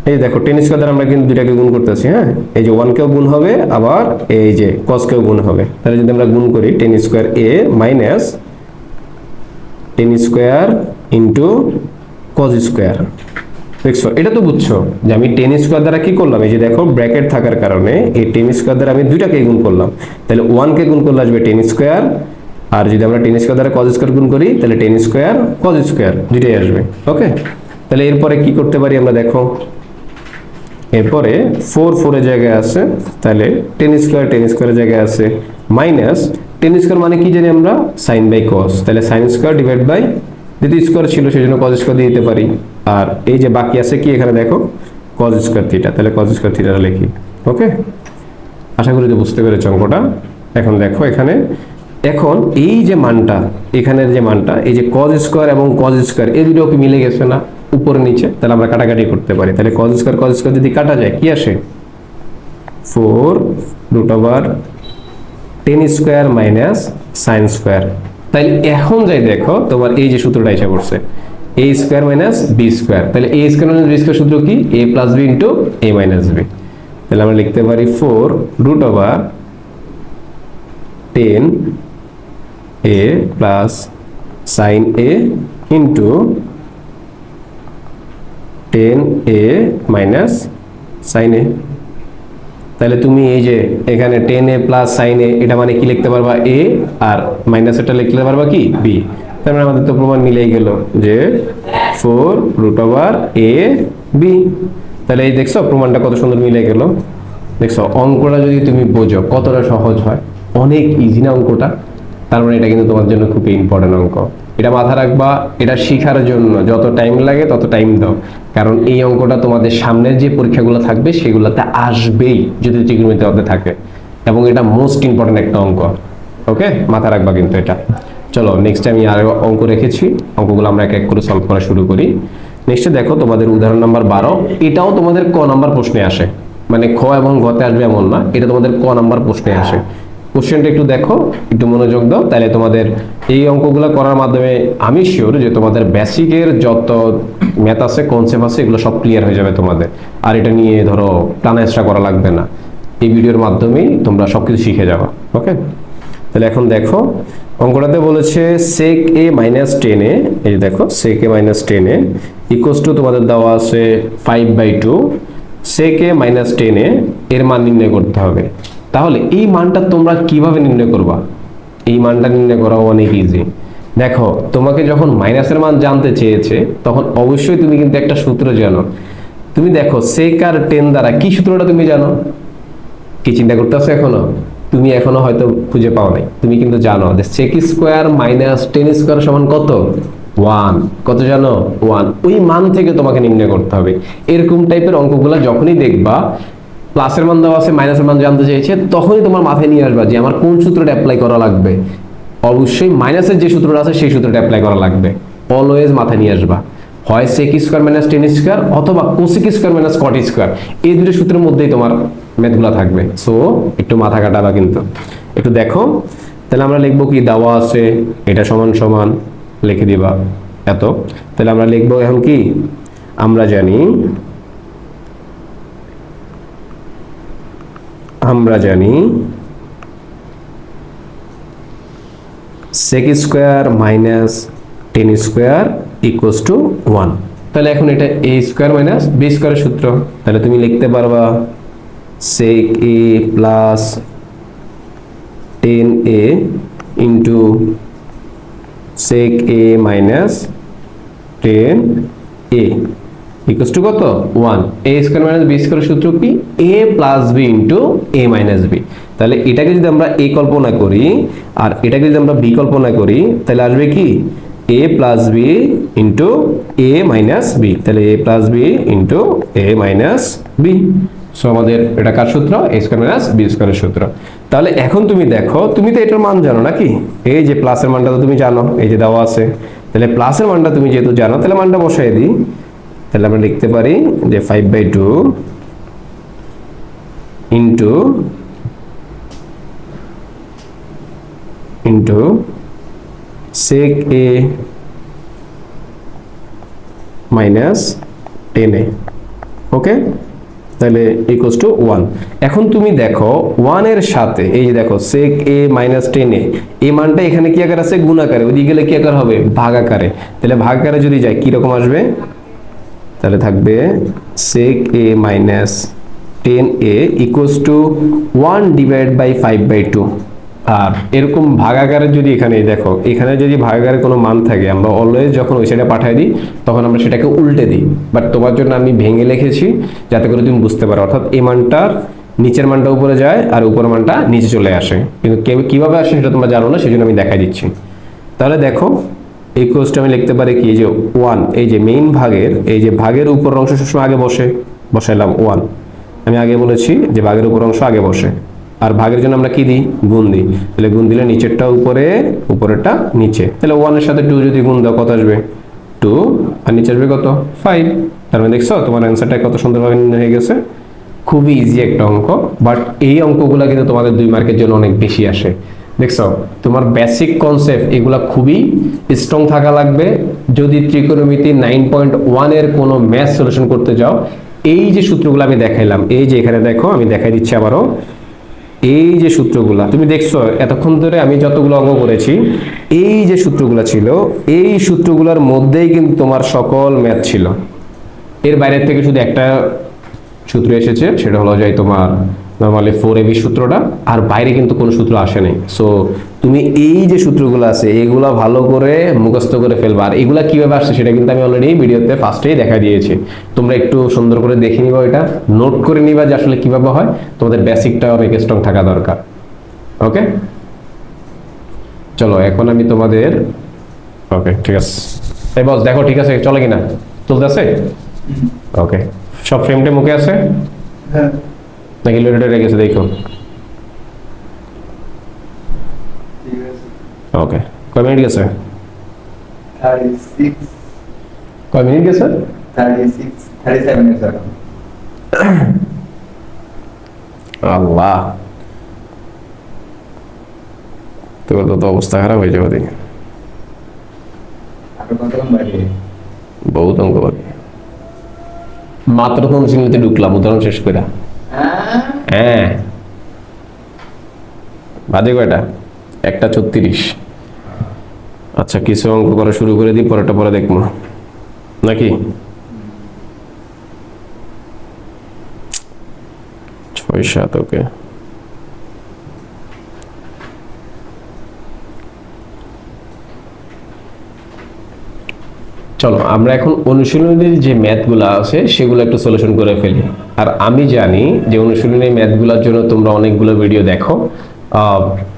এই দেখো টেন স্কোয়ার দ্বারা আমরা কিন্তু দুইটাকে গুণ করতেছি, হ্যাঁ, এই যে 1 কেও গুণ হবে, আবার এই যে cos কেও গুণ হবে। তাহলে যদি আমরা গুণ করি tan square a minus tan square into cos square, দেখছো এটা তো বুঝছো যে আমি টেন স্কোয়ার দ্বারা কি করলাম, এই যে দেখো ব্র্যাকেট থাকার কারণে এই টেন স্কোয়ার দ্বারা আমি দুইটাকে গুণ করলাম। তাহলে 1 কে গুণ করলে আসবে টেন স্কোয়ার, আর যদি আমরা টেন স্কোয়ার দ্বারা cos স্কোয়ার গুণ করি তাহলে টেন স্কোয়ার cos স্কোয়ার দুইটাই আসবে। ওকে, তাহলে এরপরে কি করতে পারি আমরা, দেখো এরপরে 4 এর জায়গায় আছে, তাহলে টেন স্কোয়ারের জায়গায় আছে মাইনাস টেন স্কোয়ার মানে কি জানি আমরা সাইন বাই কস, তাহলে সাইন স্কোয়ার ডিভাইড বাই, যেহেতু স্কোয়ার ছিল সেই জন্য কস স্কোয়ার দিয়ে দিতে পারি। আর এই যে বাকি আছে কি এখানে দেখো কস স্কোয়ার থিটা, তাহলে কস স্কোয়ার থিটাটা লিখি। ওকে, আশা করি যে বুঝতে পেরেছ অঙ্কটা। এখন দেখো এখানে, এখন এই যে মানটা, এখানের যে মানটা, এই যে কস স্কোয়ার এবং কস স্কোয়ার এই দুটো কি মিলে গেছে না উপরে নিচে, তাহলে আমরা কাটাকাটি করতে পারি। তাহলে cos স্কোয়ার যদি কাটা যায় কি আসে, 4 root over tan square minus sine square. তাহলে এখন যাই দেখো তোমার এই যে সূত্রটা এসে পড়ছে a square minus b square, তাহলে a square minus b square সূত্র কি, a plus b into a minus b. তাহলে আমরা লিখতে পারি 4 root over 10a plus sine a into 10a minus sine a। তাহলে তুমি এই যে এখানে 10a প্লাস সাইন a এটা মানে কি লিখতে পারবা a, আর মাইনাস এটা লিখতে পারবা কি b। তার মানে আমাদের তো প্রমাণ মিলেই গেল যে 4 রুট ওভার a b। তাহলে এই দেখছো প্রমাণটা কত সুন্দর মিলে গেল। দেখছো অঙ্কটা যদি তুমি বোঝো কতটা সহজ হয়, অনেক ইজি না অঙ্কটা। তার মানে এটা কিন্তু তোমার জন্য খুব ইম্পর্টেন্ট অঙ্ক, এটা মাথা রাখবা। এটা শেখার জন্য যত টাইম লাগে তত টাইম দাও, কারণ এই অঙ্কটা তোমাদের সামনের যে পরীক্ষাগুলো থাকবে সেগুলোতে আসবেই যদি ত্রিকোণমিতির মধ্যে থাকে, এবং এটা মোস্ট ইম্পর্টেন্ট একটা অঙ্ক। ওকে, মাথা রাখবা কিন্তু এটা। চলো নেক্সট আমি আরো অঙ্ক রেখেছি, অঙ্কগুলো আমরা এক এক করে সলভ করা শুরু করি। নেক্সটে দেখো তোমাদের উদাহরণ নাম্বার 12, এটাও তোমাদের ক নাম্বার প্রশ্নে আসে, মানে খ এবং ঘতে আসবে এমন না, এটা তোমাদের ক নাম্বার প্রশ্নে আসে। কোশ্চেনটা একটু দেখো, একটু মনোযোগ দাও, তাহলে তোমাদের এই অঙ্কগুলো করার মাধ্যমে আমি শিওর যে তোমাদের বেসিকের যত ম্যাথ আছে, কনসেপ্ট আছে, এগুলো সব ক্লিয়ার হয়ে যাবে তোমাদের। আর এটা নিয়ে ধরো টানা এক্সট্রা করা লাগবে না, এই ভিডিওর মাধ্যমেই তোমরা সবকিছু শিখে যাবে। ওকে, তাহলে এখন দেখো অঙ্কটাতে বলেছে sec a মাইনাস 10a, এই যে দেখো sec a minus 10a equals to তোমাদের দেওয়া আছে 5/2 sec a মাইনাস 10a এর মান নির্ণয় করতে হবে। তাহলে এই মানটা তোমরা কিভাবে নির্ণয় করবা, এই মানটা নির্ণয় করা অনেক ইজি। দেখো তোমাকে যখন মাইনাসের মান জানতে চেয়েছে তখন অবশ্যই তুমি কিন্তু একটা সূত্র জানো। তুমি দেখো sec আর 10 দ্বারা কি সূত্রটা তুমি জানো, কি চিন্তা করতেছো এখনো, তুমি এখনো হয়তো খুঁজে পাও নাই। তুমি কিন্তু জানো যে sec স্কয়ার মাইনাস 10 স্কয়ার সমান কত, 1। কত জানো, 1। ওই মান থেকে তোমাকে নির্ণয় করতে হবে। এরকম টাইপের অঙ্কগুলো যখনই দেখবা প্লাসের মান দেওয়া আছে, মাইনাসের মান জানতে চাইছে, তখনই তোমার মাথায় নিয়ে আসবা যে আমার কোন সূত্রটা অ্যাপ্লাই করা লাগবে। অবশ্যই মাইনাসের যে সূত্রটা আছে সেই সূত্রটা অ্যাপ্লাই করা লাগবে, অলওয়েজ মাথায় নিয়ে আসবা। হয় sec স্কয়ার মাইনাস 10 স্কয়ার অথবা cosec square minus cot square, এই দুটো সূত্রের মধ্যেই তোমার ম্যাথগুলো থাকবে। সো একটু মাথা কাটাবা কিন্তু। একটু দেখো, তাহলে আমরা লিখবো কি, দেওয়া আছে এটা সমান সমান লিখে দিবা এত। তাহলে আমরা লিখবো এখন কি, আমরা জানি sec square minus 10 square equals to 1। তাহলে এখন এটা a স্কয়ার মাইনাস b স্কয়ারের সূত্র, তাহলে তুমি লিখতে পারবা sec a plus 10a into sec a minus 10a equals to কত, 1। a স্কয়ার মাইনাস b স্কয়ারের সূত্র কি, a plus b into a minus b। তাহলে এটাকে যদি আমরা a কল্পনা করি আর এটাকে যদি আমরা b কল্পনা করি, তাহলে আসবে কি a plus b into a minus b। তাহলে a plus b into a minus b। So আমাদের এটা কার সূত্র, a স্কয়ার মাইনাস b স্কয়ারের সূত্র। তাহলে এখন তুমি দেখো, তুমি তো এটার মান জানো নাকি, এই যে প্লাসের মানটা তো তুমি জানো, এই যে দেওয়া আছে। তাহলে প্লাসের মানটা তুমি যেহেতু জানো, তাহলে মানটা বসাই দিই। তাহলে আমরা লিখতে পারি যে 5/2 into sec a minus 10a ওকে, তাহলে ইকুয়ালস টু 1। এখন তুমি দেখো 1 এর সাথে এই যে দেখো sec a minus 10a, এই মানটা এখানে কি আকার আছে? গুণ আকারে। ওইদিকে গেলে কি আকার হবে? ভাগ আকারে। তাহলে ভাগ আকারে যদি যাই কি রকম আসবে? তাহলে থাকবে sec a minus 10a equals to 1 divided by 5/2। আর এরকম ভাগাকারে যদি এখানে দেখো, এখানে যদি ভাগাকারে কোনো মান থাকে, আমরা অলওয়েজ যখন ওই সাইডে পাঠিয়ে দিই তখন আমরা সেটাকে উল্টে দিই। বাট তোমার জন্য আমি ভেঙে লিখেছি যাতে করে তুমি বুঝতে পারো, অর্থাৎ এই মানটার নিচের মানটা উপরে যায় আর উপরের মানটা নিচে চলে আসে। কিন্তু কিভাবে আসে সেটা তোমরা জানো না, সেজন্য আমি দেখাই দিচ্ছি। তাহলে দেখো এই কোর্সটা আমি লিখতে পারি কি, যে 1, এই যে মেইন ভাগের, এই যে ভাগের উপর অংশ সবসময় আগে বসাইলাম 1। আমি আগে বলেছি যে ভাগের উপর অংশ আগে বসে, আর ভাগের জন্য আমরা কি দিই? গুণ দিই। তাহলে গুণ দিলে নিচেরটা উপরে, উপরেরটা নিচে। তাহলে 1 এর সাথে 2 যদি গুণ দাও কত আসবে? 2, আর নিচে আসবে কত? 5। তার মানে দেখছো তোমার অ্যান্সারটা কত সুন্দরভাবে হয়ে গেছে। খুবই ইজি একটা অঙ্ক, বাট এই অঙ্কগুলো কিন্তু তোমাদের 2 মার্কের জন্য অনেক বেশি আসে। দেখছো তোমার বেসিক কনসেপ্ট এগুলা খুবই স্ট্রং থাকা লাগবে যদি ত্রিকোণমিতি 9.1 এর কোনো ম্যাথ সলিউশন করতে যাও। এই যে সূত্রগুলো আমি দেখাইলাম, এই যে এখানে দেখো আমি দেখাই দিচ্ছি আবারও, এই যে সূত্রগুলা তুমি দেখছো এতক্ষণ ধরে আমি যতগুলো অঙ্ক করেছি, এই যে সূত্রগুলো ছিল, এই সূত্রগুলোর মধ্যেই কিন্তু তোমার সকল ম্যাথ ছিল। এর বাইরে থেকে শুধু একটা সূত্র এসেছে, সেটা হলো যে তোমার নরমালি 4ab সূত্রটা, আর বাইরে কিন্তু কোনো সূত্র আসে নাই। সো তুমি এই যে সূত্রগুলো আছে এগুলা ভালো করে মুখস্থ করে ফেলবা। আর এগুলা কিভাবে আসছে সেটা কিন্তু আমি অলরেডি ভিডিওতে ফার্স্টেই দেখা দিয়েছি। তোমরা একটু সুন্দর করে দেখে নিবা, এটা নোট করে নিবা যে আসলে কিভাবে হয়। তোমাদের বেসিকটা অনেক স্ট্রং থাকা দরকার। ওকে, চলো এখন আমি তোমাদের, ওকে ঠিক আছে এই বস দেখো ঠিক আছে চলে কিনা, চলতেছে? ওকে, সব ফ্রেমটা মুখে আছে নাকি লোডেড হয়ে গেছে? দেখো। ওকে, কয় মিনিট গেছে? 36 কয় মিনিট গেছে? 37 গেছে। আল্লাহ, তোর তো অবস্থা খারাপ হয়ে যাবে দেখি। আর কতক্ষণ বাকি? বহুত অঙ্ক বাকি। মাত্র তো অনুশীলনীতে ঢুকলাম উদাহরণ শেষ করে। হ্যাঁ, বাজে কয়টা? 1:36। আচ্ছা, কিছু অঙ্ক করা শুরু করে দিই, পরেরটা পরে দেখবো নাকি? 6-7। ওকে, চলো আমরা এখন অনুশীলনীর যে ম্যাথগুলো আছে সেগুলো একটু সলিউশন করে ফেলি। আর আমি জানি যে অনুশীলনীর ম্যাথগুলোর জন্য তোমরা অনেকগুলো ভিডিও দেখো,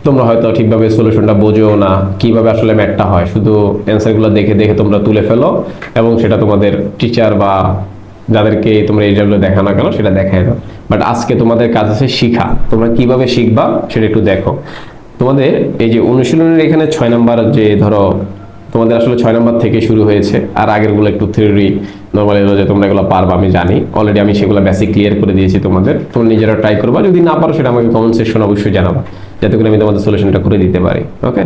তোমরা হয়তো ঠিকভাবে সলিউশনটা বোঝো না, কিভাবে আসলে ম্যাথটা হয়। শুধু অ্যান্সারগুলো দেখে দেখে তোমরা তুলে ফেলো এবং সেটা তোমাদের টিচার বা যাদেরকে তোমরা এই যেগুলো দেখা না কেন সেটা দেখায় দাও। বাট আজকে তোমাদের কাজ আছে শিখা, তোমরা কিভাবে শিখবা সেটা একটু দেখো। তোমাদের এই যে অনুশীলনের এখানে 6 নাম্বার, যে ধরো তোমাদের আসলে 6 নাম্বার থেকে শুরু হয়েছে, আর আগেরগুলো একটু থিওরি নরমালি যে তোমরা এগুলো পারবা আমি জানি অলরেডি, আমি সেগুলো বেসিক ক্লিয়ার করে দিয়েছি তোমাদের। তোমরা নিজেরা ট্রাই করবা, যদি না পারো সেটা আমাকে কমেন্ট সেকশনে অবশ্যই জানাবা, যাতে করে আমি তোমাদের সলিউশনটা করে দিতে পারি। ওকে,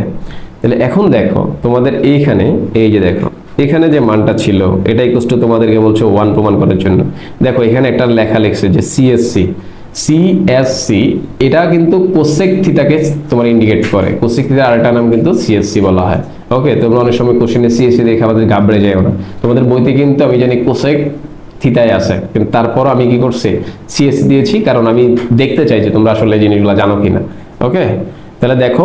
তাহলে এখন দেখো তোমাদের এইখানে, এই যে দেখো এখানে যে মানটা ছিল এটা ইকুয়াল টু তোমাদেরকে বলছো 1 প্রমাণ করার জন্য। দেখো এখানে একটা লেখা লিখছে যে সিএসসি, এটা কিন্তু কোসেক থিটাকে তোমার ইন্ডিকেট করে। কোসেক থিটার আরেকটা নাম কিন্তু সিএসসি বলা হয়। ওকে, তোমরা অনেক সময় কোশ্চেনে সিএসসি দেখে আমাদের ঘাবড়ে যায় না। তোমাদের বইতে কিন্তু আমি জানি কোসেক থিটাই আছে, কিন্তু তারপর আমি কি করছি সিএসসি দিয়েছি, কারণ আমি দেখতে চাই যে তোমরা আসলে জিনিসগুলো জানো কিনা। ওকে, তাহলে দেখো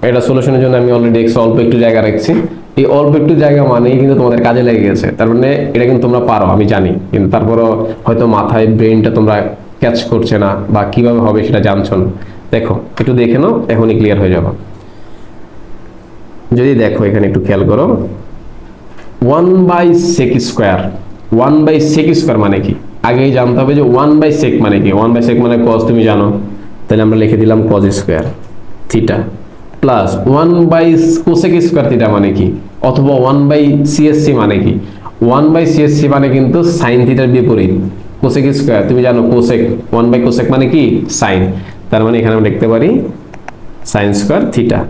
এটা সলিউশনের জন্য আমি অলরেডি অল্প একটু জায়গা রাখছি। এই অল্প একটু জায়গা মানেই কিন্তু তোমাদের কাজে লেগে গেছে, তার মানে এটা কিন্তু তোমরা পারো আমি জানি, কিন্তু তারপরও হয়তো মাথায় ব্রেনটা তোমরা ক্যাচ করছে না বা কিভাবে হবে সেটা জানছো না। দেখো একটু দেখে নাও, এখনই ক্লিয়ার হয়ে যাবে। যদি দেখো এখানে একটু খেয়াল করো, 1/sec স্কয়ার, 1/sec স্কয়ার মানে কি আগেই জানতে হবে যে 1/sec মানে কি। 1/sec মানে cos, তুমি জানো, তাহলে আমরা লিখে দিলাম cos square theta plus 1/cosec square theta মানে কি, অথবা 1/csc মানে কি। 1/csc মানে কিন্তু sin থিটার বিপরীত। cosec স্কয়ার তুমি জানো cosec, 1/cosec মানে কি sin, তার মানে এখানে আমরা লিখতে পারি sin স্কয়ার থিটা।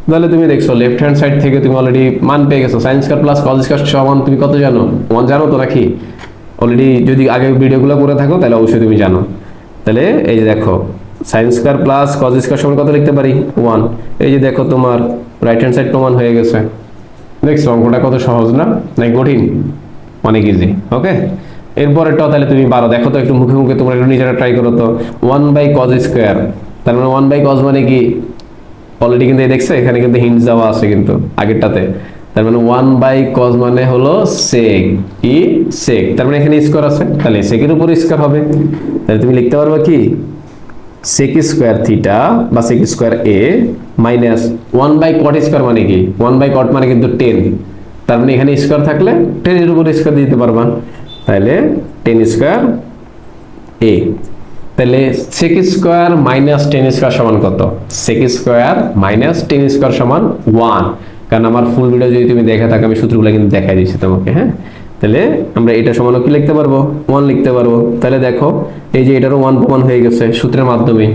তাহলে তুমি দেখছো লেফট হ্যান্ড সাইড থেকে তুমি অলরেডি মান পেয়ে গেছো, sin square plus cos square সমান তুমি কত জানো? 1 জানো তো নাকি? অলরেডি যদি আগে ভিডিওগুলো করে থাকো তাহলে অবশ্যই তুমি জানো। তাহলে এই যে দেখো sign square plus cos square সমান কত লিখতে পারি 1। এই যে দেখো তোমার রাইট হ্যান্ড সাইড প্রমাণ হয়ে গেছে। দেখছো অঙ্কটা কত সহজ না, নাকি কঠিন? অনেক ইজি। ওকে, এরপরেরটাও তাহলে তুমি পারো, দেখো তো একটু মুখে মুখে তোমরা একটু নিজেরা ট্রাই করো তো। 1/cos স্কয়ার, তার মানে 1/cos মানে কি অলরেডি কিন্তু দেখছো এখানে কিন্তু হিন্টস দেওয়া আছে কিন্তু আগেরটাতে। তার মানে 1/cos মানে হলো sec, কি sec, তার মানে এখানে স্কয়ার আছে, তাহলে sec এর উপর স্কয়ার হবে। তাহলে তুমি লিখতে পারবে কি sec স্কয়ার থিটা বা sec square a minus 1/cot square মানে কি 1/cot মানে কিন্তু 10, তার মানে এখানে স্কয়ার থাকলে 10 এর উপর স্কয়ার দিতে পারবা, তাহলে 10 স্কয়ার a। তাহলে sec স্কয়ার মাইনাস 10 স্কয়ার সমান কত? sec স্কয়ার মাইনাস 10 স্কয়ার সমান 1, কারণ আমার ফুল ভিডিও যদি তুমি দেখে থাকো আমি সূত্রগুলো কিন্তু দেখাই দিয়েছি তোমাকে। হ্যাঁ, তাহলে আমরা এটা সমান কি লিখতে পারবো 1 লিখতে পারবো। তাহলে দেখো এই যে এটারও 1 প্রমাণ হয়ে গেছে সূত্রের মাধ্যমে।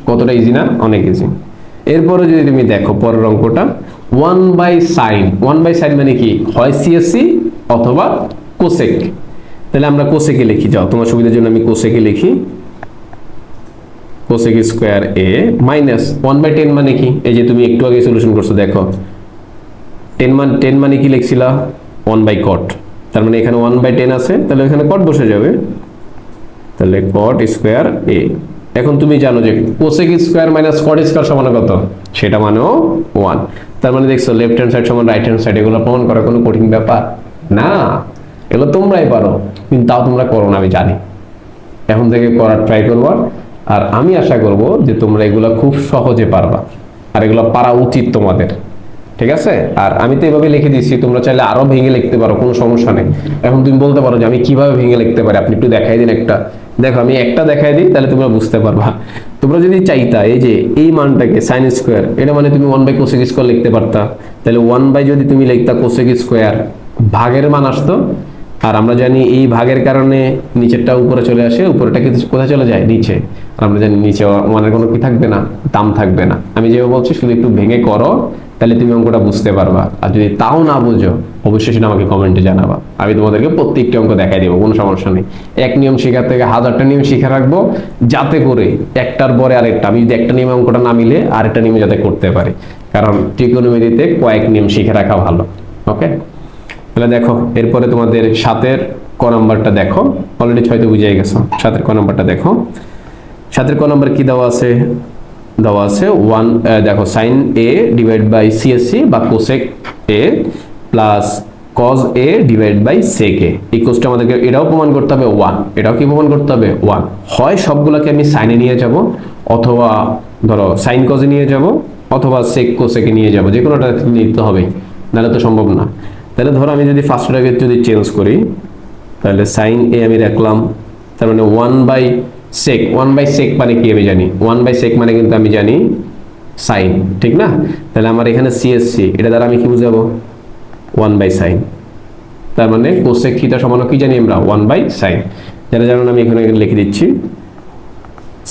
কতটা ইজি না? অনেক ইজি। এরপরে যদি তুমি দেখো পরের অঙ্কটা 1/sin, 1/sin মানে কি হয় CSC অথবা কোসেক। তাহলে আমরা কোসেকে লিখি, যাও তোমার সুবিধার জন্য আমি কোসেকে লিখি। কোসেক স্কয়ার a মাইনাস 1/10 মানে কি, এই যে তুমি একটু আগে সলিউশন করছো দেখো 10 মানে কি লিখছিলা 1/cot, তার মানে এখানে 1/10 আছে, তাহলে এখানে cot বসে যাবে, তাহলে cot স্কয়ার a। এখন তুমি জানো যে cosec square minus cot square সমান কত, সেটা মানেও 1। তার মানে দেখছো লেফট হ্যান্ড সাইড সমান রাইট হ্যান্ড সাইড, এগুলো প্রমাণ করা কোনো কঠিন ব্যাপার না, এগুলো তোমরাই পারো, কিন্তু তাও তোমরা করো না আমি জানি। এখন থেকে করার ট্রাই করবা, আর আমি আশা করব যে তোমরা এগুলো খুব সহজে পারবা, আর এগুলো পারা উচিত তোমাদের, ঠিক আছে? আর আমি তো এভাবে লিখে দিয়েছি, তোমরা চাইলে আরো ভেঙে লিখতে পারো, কোনো সমস্যা নেই। এখন তুমি বলতে পারো যে আমি কিভাবে ভেঙে লিখতে পারি, আপনি একটু দেখাই দিন একটা। দেখো আমি একটা দেখাই দিই, তাহলে তোমরা বুঝতে পারবা। তোমরা যদি চাইতা এই যে এই মানটাকে sin স্কয়ার, এটা মানে তুমি 1/cosec স্কয়ার লিখতে পারতা, তাহলে 1/ যদি তুমি লিখতা cosec স্কয়ার, ভাগের মান আসতো, আর আমরা জানি এই ভাগের কারণে নিচেরটা উপরে চলে আসে, উপরেটা কিন্তু কোথায় চলে যায় নিচে, আর আমরা জানি নিচে মানের কোনো কি থাকবে না, দাম থাকবে না। আমি যেভাবে বলছি শুধু একটু ভেঙে করো, তাহলে তুমি অঙ্কটা বুঝতে পারবা। আর যদি তাও না বুঝো অবশ্যই সেটা আমাকে কমেন্টে জানাবা, আমি তোমাদেরকে প্রত্যেকটি অঙ্ক দেখাই দেবো, কোনো সমস্যা নেই। এক নিয়ম শেখার থেকে 1000টা নিয়ম শিখে রাখবো, যাতে করে একটার পরে আরেকটা, আমি যদি একটা নিয়মে অঙ্কটা না মিলে আরেকটা নিয়মে যাতে করতে পারি, কারণ ট্রিগোনোমেট্রিতে কয়েক নিয়ম শিখে রাখা ভালো। ওকে, তাহলে দেখো এরপরে তোমাদের 7-এর ক নাম্বারটা দেখো, অলরেডি 6 তো বুঝিয়ে গেছো। 7-এর ক নাম্বারটা দেখো, 7-এর ক নাম্বার কি দেওয়া আছে? দেওয়া আছে 1 দেখো sin a divide by CSC বা cosec a plus cos a divide by sec a equals to আমাদেরকে এটাও প্রমাণ করতে হবে 1, এটাও কি প্রমাণ করতে হবে 1। হয় সবগুলোকে আমি সাইনে নিয়ে যাব, অথবা ধরো sin cos এ নিয়ে যাব, অথবা sec cosec এ নিয়ে যাব, যে কোনোটা নিতে হবে, নাহলে তো সম্ভব না। তাহলে ধরো আমি যদি ফার্স্টটাকে যদি চেঞ্জ করি, তাহলে sin a আমি রাখলাম, তার মানে 1/sec, 1/sec মানে কি আমি জানি, 1/sec মানে কিন্তু আমি জানি sin, ঠিক না? তাহলে আমার এখানে CSC, এটা দ্বারা আমি কি বুঝাবো 1/sin, তার মানে cosec থিটা সমান কি জানি আমরা 1/sin। যারা জানেন আমি এখানে লিখে দিচ্ছি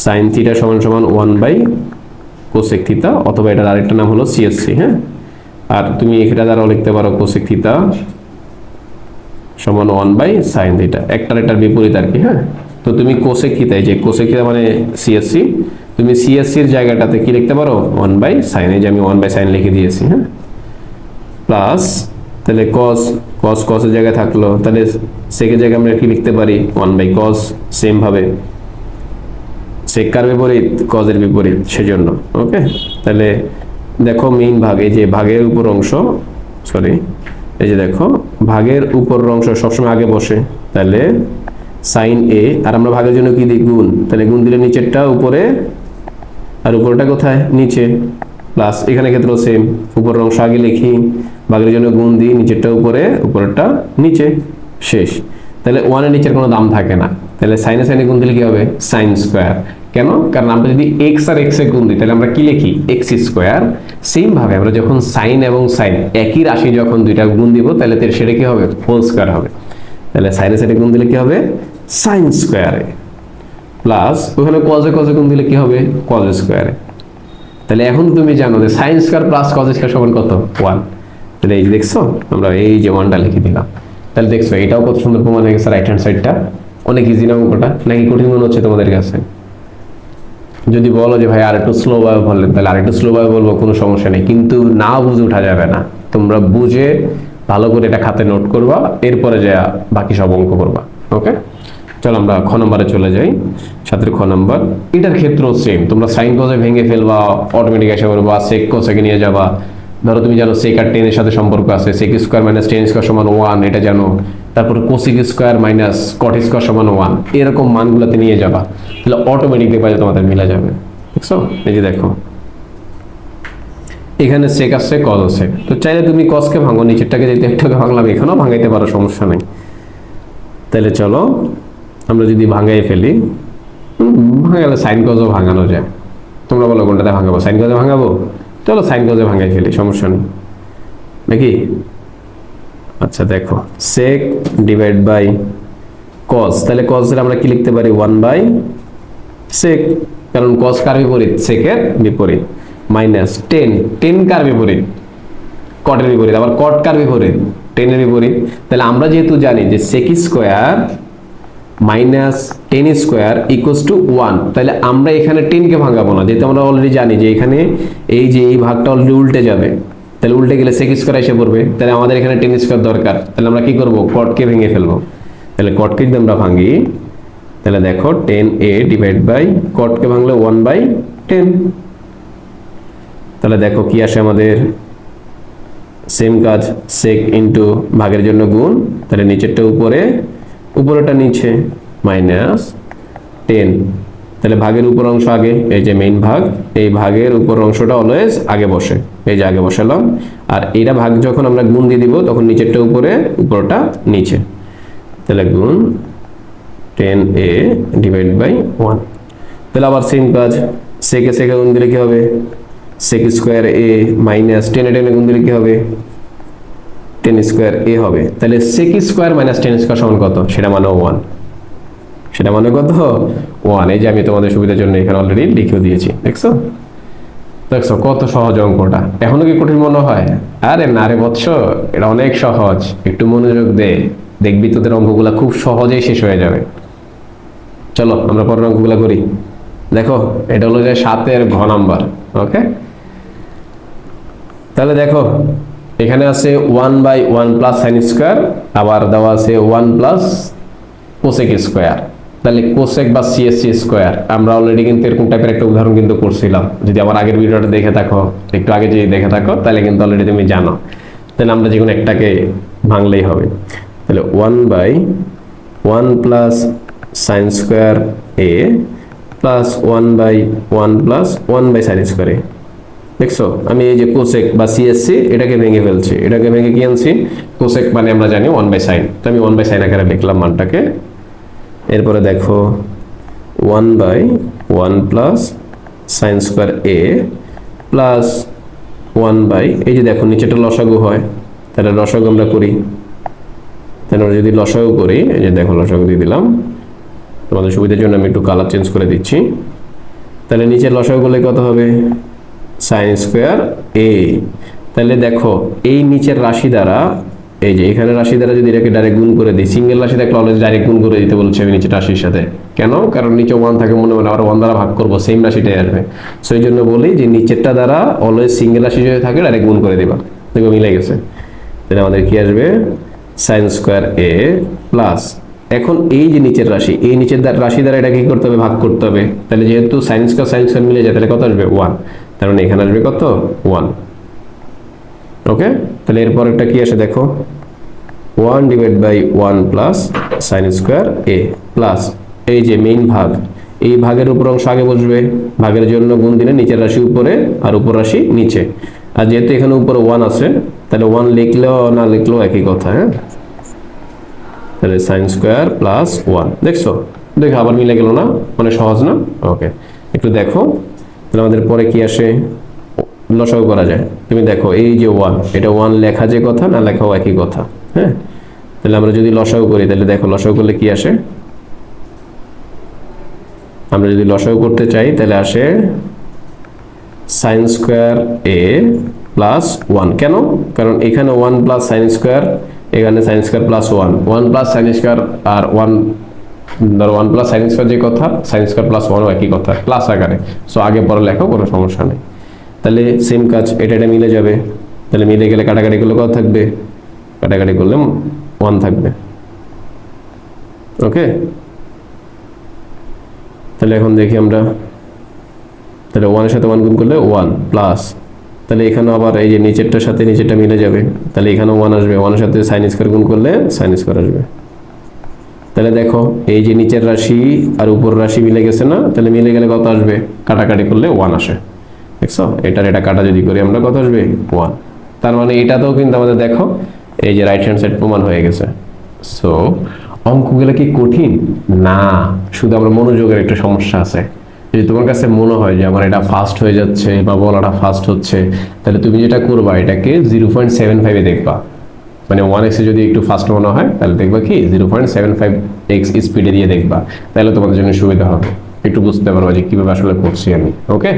sin থিটা সমান সমান 1/cosec থিটা, অথবা এটার আরেকটা নাম হলো CSC। হ্যাঁ, আর তুমি এটা দ্বারাও লিখতে পারো cosec থিটা সমান 1/sin থিটা, একটার এটার বিপরীত আর কি। হ্যাঁ, তো তুমি cosec থিটা, এই যে cosec থিটা মানে CSC, তুমি CSC এর জায়গাটাতে কি লিখতে পারো 1/sin, এই যে আমি 1/sin লিখে দিয়েছি। হ্যাঁ, প্লাস তাহলে cos এর জায়গায় থাকলো, তাহলে sec এর জায়গায় আমরা কি লিখতে পারি 1/cos, সেম ভাবে sec কার বিপরীত cos এর বিপরীত, সেজন্য। ওকে, তাহলে দেখো মেইন ভাগ, এই যে ভাগের উপর অংশ, সরি এই যে দেখো ভাগের উপর অংশ সবসময় আগে বসে, তাহলে sin a, আর আমরা ভাগের জন্য কি দিই গুণ, তাহলে গুণ দিলে নিচেরটা উপরে আর উপরটা কোথায় নিচে, প্লাস এখানে ক্ষেত্রে সেম, উপরের অংশ আগে লিখি, ভাগের জন্য গুণ দিই, নিচেরটা উপরে উপরেরটা নিচে, শেষ। তাহলে 1 এর নিচের কোনো দাম থাকে না, তাহলে সাইনে সাইনে গুণ দিলে কি হবে sin স্কয়ার। কেন? কারণ আমরা যদি x আর x এ গুণ দিই তাহলে আমরা কি লিখি x স্কয়ার। সেম ভাবে আমরা যখন sin এবং sin একই রাশি যখন দুইটা গুণ দিব, তাহলে সেটা কি হবে হোল স্কয়ার হবে। তাহলে সাইনে সাইনে গুণ দিলে কি হবে sin স্কয়ারে, প্লাস ওখানে cos এ গুণ দিলে কি হবে cos স্কয়ারে। তাহলে এখন তুমি জানো যে sin square plus cos square সমান কত 1। তাহলে এই যে দেখছো আমরা এই যে 1টা লিখে দিলাম। তাহলে দেখছো এটাও কত সুন্দর প্রমাণ হয়ে গেছে রাইট হ্যান্ড সাইডটা। অনেক ইজি না অঙ্কটা, নাকি কঠিন মনে হচ্ছে তোমাদের কাছে? যদি বলো যে ভাই আর একটু স্লো ভাবে বললেন, তাহলে আরেকটু স্লো ভাবে বলবো, কোনো সমস্যা নেই, কিন্তু না বুঝে ওঠা যাবে না। তোমরা বুঝে ভালো করে এটা খাতে নোট করবা, এরপরে যা বাকি সব অঙ্ক করবা। ওকে, চলো আমরা খ নম্বরে চলে যাই। 7 খ নম্বর, এটার ক্ষেত্রেও সেম, তোমরা সাইন কজে ভেঙে ফেলবা, অটোমেটিক এসে করবা, সেক কোসেকে নিয়ে যাবা। ধরো তুমি জানো সেক আর টেনের সাথে সম্পর্ক আছে, sec square minus tan square সমান 1, এটা জানো। তারপরে cosec square minus cot square সমান 1, এরকম মানগুলোতে নিয়ে যাবা, তাহলে অটোমেটিক দেখবা যে তোমাদের মিলে যাবে। দেখছো, এই যে দেখো এখানে সেক আছে, কজ আছে, তো চাইলে তুমি কজকে ভাঙো, নিচেরটাকে যেতে একটাকে ভাঙলাম, এখানেও ভাঙাইতে পারো, সমস্যা নেই। তাহলে চলো আমরা যদি ভাঙাই ফেলি, ভাঙালে সাইন কজও ভাঙানো যায়। তোমরা বলো কোনটাতে ভাঙাবো, সাইন কজে ভাঙাবো? চলো সাইন কজে ভাঙাই ফেলি, সমস্যা নেই নাকি। আচ্ছা দেখো, সেক ডিভাইড বাই কজ, তাহলে কজের আমরা কি লিখতে পারি, 1 বাই সেক, কারণ কজ কার বিপরীত, সেকের বিপরীত, মাইনাস টেন কার বিপরীত, কটের বিপরীত, আবার কট কার বিপরীত, টেনের বিপরীত। তাহলে আমরা যেহেতু জানি যে sec square minus tan square equals to 1, তাহলে আমরা এখানে 10কে ভাঙাবো না, যেহেতু আমরা অলরেডি জানি যে এখানে এই যে এই ভাগটা অলরেডি উল্টে যাবে, তাহলে উল্টে গেলে সেক স্কোয়ার এসে পড়বে, তাহলে আমাদের এখানে 10 স্কোয়ার দরকার, তাহলে আমরা কি করব, কটকে ভেঙে ফেলবো। তাহলে কটকে যদি আমরা ভাঙি, তাহলে দেখো 10a ডিভাইড বাই কটকে ভাঙলে 1/10, তাহলে দেখো কি আসে আমাদের, সেম কাজ, সেক ইন্টু ভাগের জন্য গুণ, তাহলে নিচেরটা উপরে, উপরেটা নিচে, মাইনাস 10, তাহলে ভাগের উপর অংশ আগে, এই যে মেইন ভাগ, এই ভাগের উপর অংশটা অলওয়েজ আগে বসে, এই যে আগে বসালাম, আর এইটা ভাগ যখন আমরা গুণ দিয়ে দিব তখন নিচেরটা উপরে, উপরটা নিচে, তাহলে গুণ 10a ডিভাইড বাই 1। তাহলে আবার সেম কাজ, সেকে সেকে গুণ দিলে কি হবে, সেক স্কোয়ার এ মাইনাস 10 গুণ দিলে কি হবে, 10 স্কোয়ার এ হবে। তাহলে সেক স্কোয়ার মাইনাস 10 স্কোয়ার সমান কত, সেটা মানে 1, সেটা মানে কত, 1। এই যে আমি তোমাদের সুবিধার জন্য এখানে অলরেডি লিখেও দিয়েছি, দেখছো দেখছো কত সহজ অঙ্কটা। এখনো কি কঠিন মনে হয়? আরে না রে বৎস, এটা অনেক সহজ, একটু মনোযোগ দে, দেখবি তোদের অঙ্কগুলা খুব সহজেই শেষ হয়ে যাবে। চলো আমরা পরের অঙ্কগুলা করি। দেখো এটা হলো যে 7 ঘ নাম্বার। ওকে, তাহলে দেখো এখানে আছে 1/1 প্লাস সাইন স্কোয়ার, আবার দেওয়া আছে 1 প্লাস কোসেক স্কোয়ার। তাহলে কোসেক বা সিএসসি স্কোয়ার, আমরা অলরেডি কিন্তু এরকম টাইপের একটা উদাহরণ কিন্তু করছিলাম, যদি আমার আগের ভিডিওটা দেখে থাকো, একটু আগে যদি দেখে থাকো, তাহলে কিন্তু অলরেডি তুমি জানো। তাহলে আমরা যেকোনো একটাকে ভাঙলেই হবে। তাহলে 1/1 প্লাস সাইন স্কোয়ার এ প্লাস 1/1 প্লাস 1 সাইন স্কোয়ার এ। দেখছো আমি এই যে কোসেক বা সিএসসি এটাকে ভেঙে ফেলছি, এটাকে ভেঙে কি আনছি, কোসেক মানে আমরা জানি 1/sin, তো আমি 1/sin আকারে লিখলাম মানটাকে। এরপরে দেখো 1/1 প্লাস সাইন স্কোয়ার এ প্লাস 1 এই যে দেখো নিচেটা লসাগু হয়, তাহলে লসাগু আমরা করি, তাহলে আমরা যদি লসাগু করি, এই যে দেখো লসাগু দিয়ে দিলাম, তোমাদের সুবিধার জন্য আমি একটু কালার চেঞ্জ করে দিচ্ছি। তাহলে নিচের লসাগু করলে কত হবে, সাইন স্কোয়ার এ। তাহলে দেখো এই নিচের রাশি দ্বারা, এই যে এখানে রাশি দ্বারা যদি এটাকে ডাইরেক্ট গুণ করে দিই, সিঙ্গেল রাশি দেখলে অলরেডি ডাইরেক্ট গুণ করে দিতে বলছে আমি নিচের রাশির সাথে, কেন, কারণ নিচে 1 থাকে, মনে মনে আবার 1 দ্বারা ভাগ করবো, সেম রাশিটাই আসবে, সো এই জন্য বলি যে নিচেরটা দ্বারা অলওয়েজ সিঙ্গেল রাশি যদি থাকে ডাইরেক্ট গুণ করে দিবা, দেখো মিলে গেছে। তাহলে আমাদের কি আসবে, সাইন স্কোয়ার এ প্লাস, এখন এই যে নিচের রাশি, এই নিচের রাশি দ্বারা এটা কি করতে হবে, ভাগ করতে হবে, তাহলে যেহেতু সাইন স্কোয়ার মিলে যায়, তাহলে কত আসবে, 1, তার মানে এখানে আসবে কত, 1। ওকে, তাহলে এরপর একটা কি আসে দেখো, 1/1 প্লাস সাইন স্কোয়ার এ প্লাস এই যে মেইন ভাগ, এই ভাগের উপর অংশ আগে বসবে, ভাগের জন্য গুণ দিলে নিচের রাশি উপরে আর উপর রাশি নিচে, আর যেহেতু এখানে উপরে 1 আছে, তাহলে 1 লিখলেও না লিখলেও একই কথা। হ্যাঁ, তাহলে সাইন স্কোয়ার প্লাস 1, দেখছো, দেখো আবার মিলে গেল না, মানে সহজ না। ওকে, একটু দেখো তাহলে আমাদের পরে কি আসে, লসাগু করা যায়, তুমি দেখো এই যে 1, এটা 1 লেখা যে কথা, না লেখাও একই কথা। হ্যাঁ, তাহলে আমরা যদি লসাগু করি, তাহলে দেখো লসাগু করলে কি আসে, আমরা যদি লসাগু করতে চাই তাহলে আসে সাইন স্কোয়ার এ প্লাস 1, কেন, কারণ এখানে 1 প্লাস সাইন স্কোয়ার এখানে sine square plus 1 1 plus sine square আর 1 ধরো 1 প্লাস সাইন স্কয়ার যে কথা সাইন স্কয়ার প্লাস 1 একই কথা প্লাস আকারে, সো আগে পরে লেখো কোনো সমস্যা নেই। তাহলে সেম কাজ, এটা মিলে যাবে, তাহলে মিলে গেলে কাটাকাটি করলে কত থাকবে, কাটাকাটি করলে 1 থাকবে। ওকে, তাহলে এখন দেখি আমরা, তাহলে 1 এর সাথে 1 গুণ করলে 1 প্লাস, তাহলে এখানে আবার এই যে নিচেরটার সাথে নিচেরটা মিলে যাবে, তাহলে এখানেও 1 আসবে, 1 এর সাথে সাইন স্কয়ার গুণ করলে সাইন স্কয়ার আসবে। তাহলে দেখো এই যে নিচের রাশি আর উপর রাশি মিলে গেছে না, তাহলে মিলে গেলে কত আসবে, কাটাকাটি করলে 1 আসে। দেখছো, এটা কাটা যদি করি আমরা কত আসবে, 1। তার মানে এটাতেও কিন্তু আমাদের দেখো এই যে রাইট হ্যান্ড সাইড প্রমাণ হয়ে গেছে। সো অঙ্কগুলো কি কঠিন না, শুধু আমরা মনোযোগের একটা সমস্যা আছে। যদি তোমার কাছে মনে হয় যে আমার এটা ফাস্ট হয়ে যাচ্ছে বা বলাটা ফাস্ট হচ্ছে, তাহলে তুমি যেটা করবা এটাকে 0.75 এ দেখবা, মানে 1x এ যদি একটু ফাস্ট মনে হয় তাহলে দেখবা কি 0.75x স্পিডে দিয়ে দেখবা, তাহলে তোমাদের জন্য সুবিধা হবে, একটু বুঝতে পারবা যে কিভাবে আসলে করছি আমি। ওকে।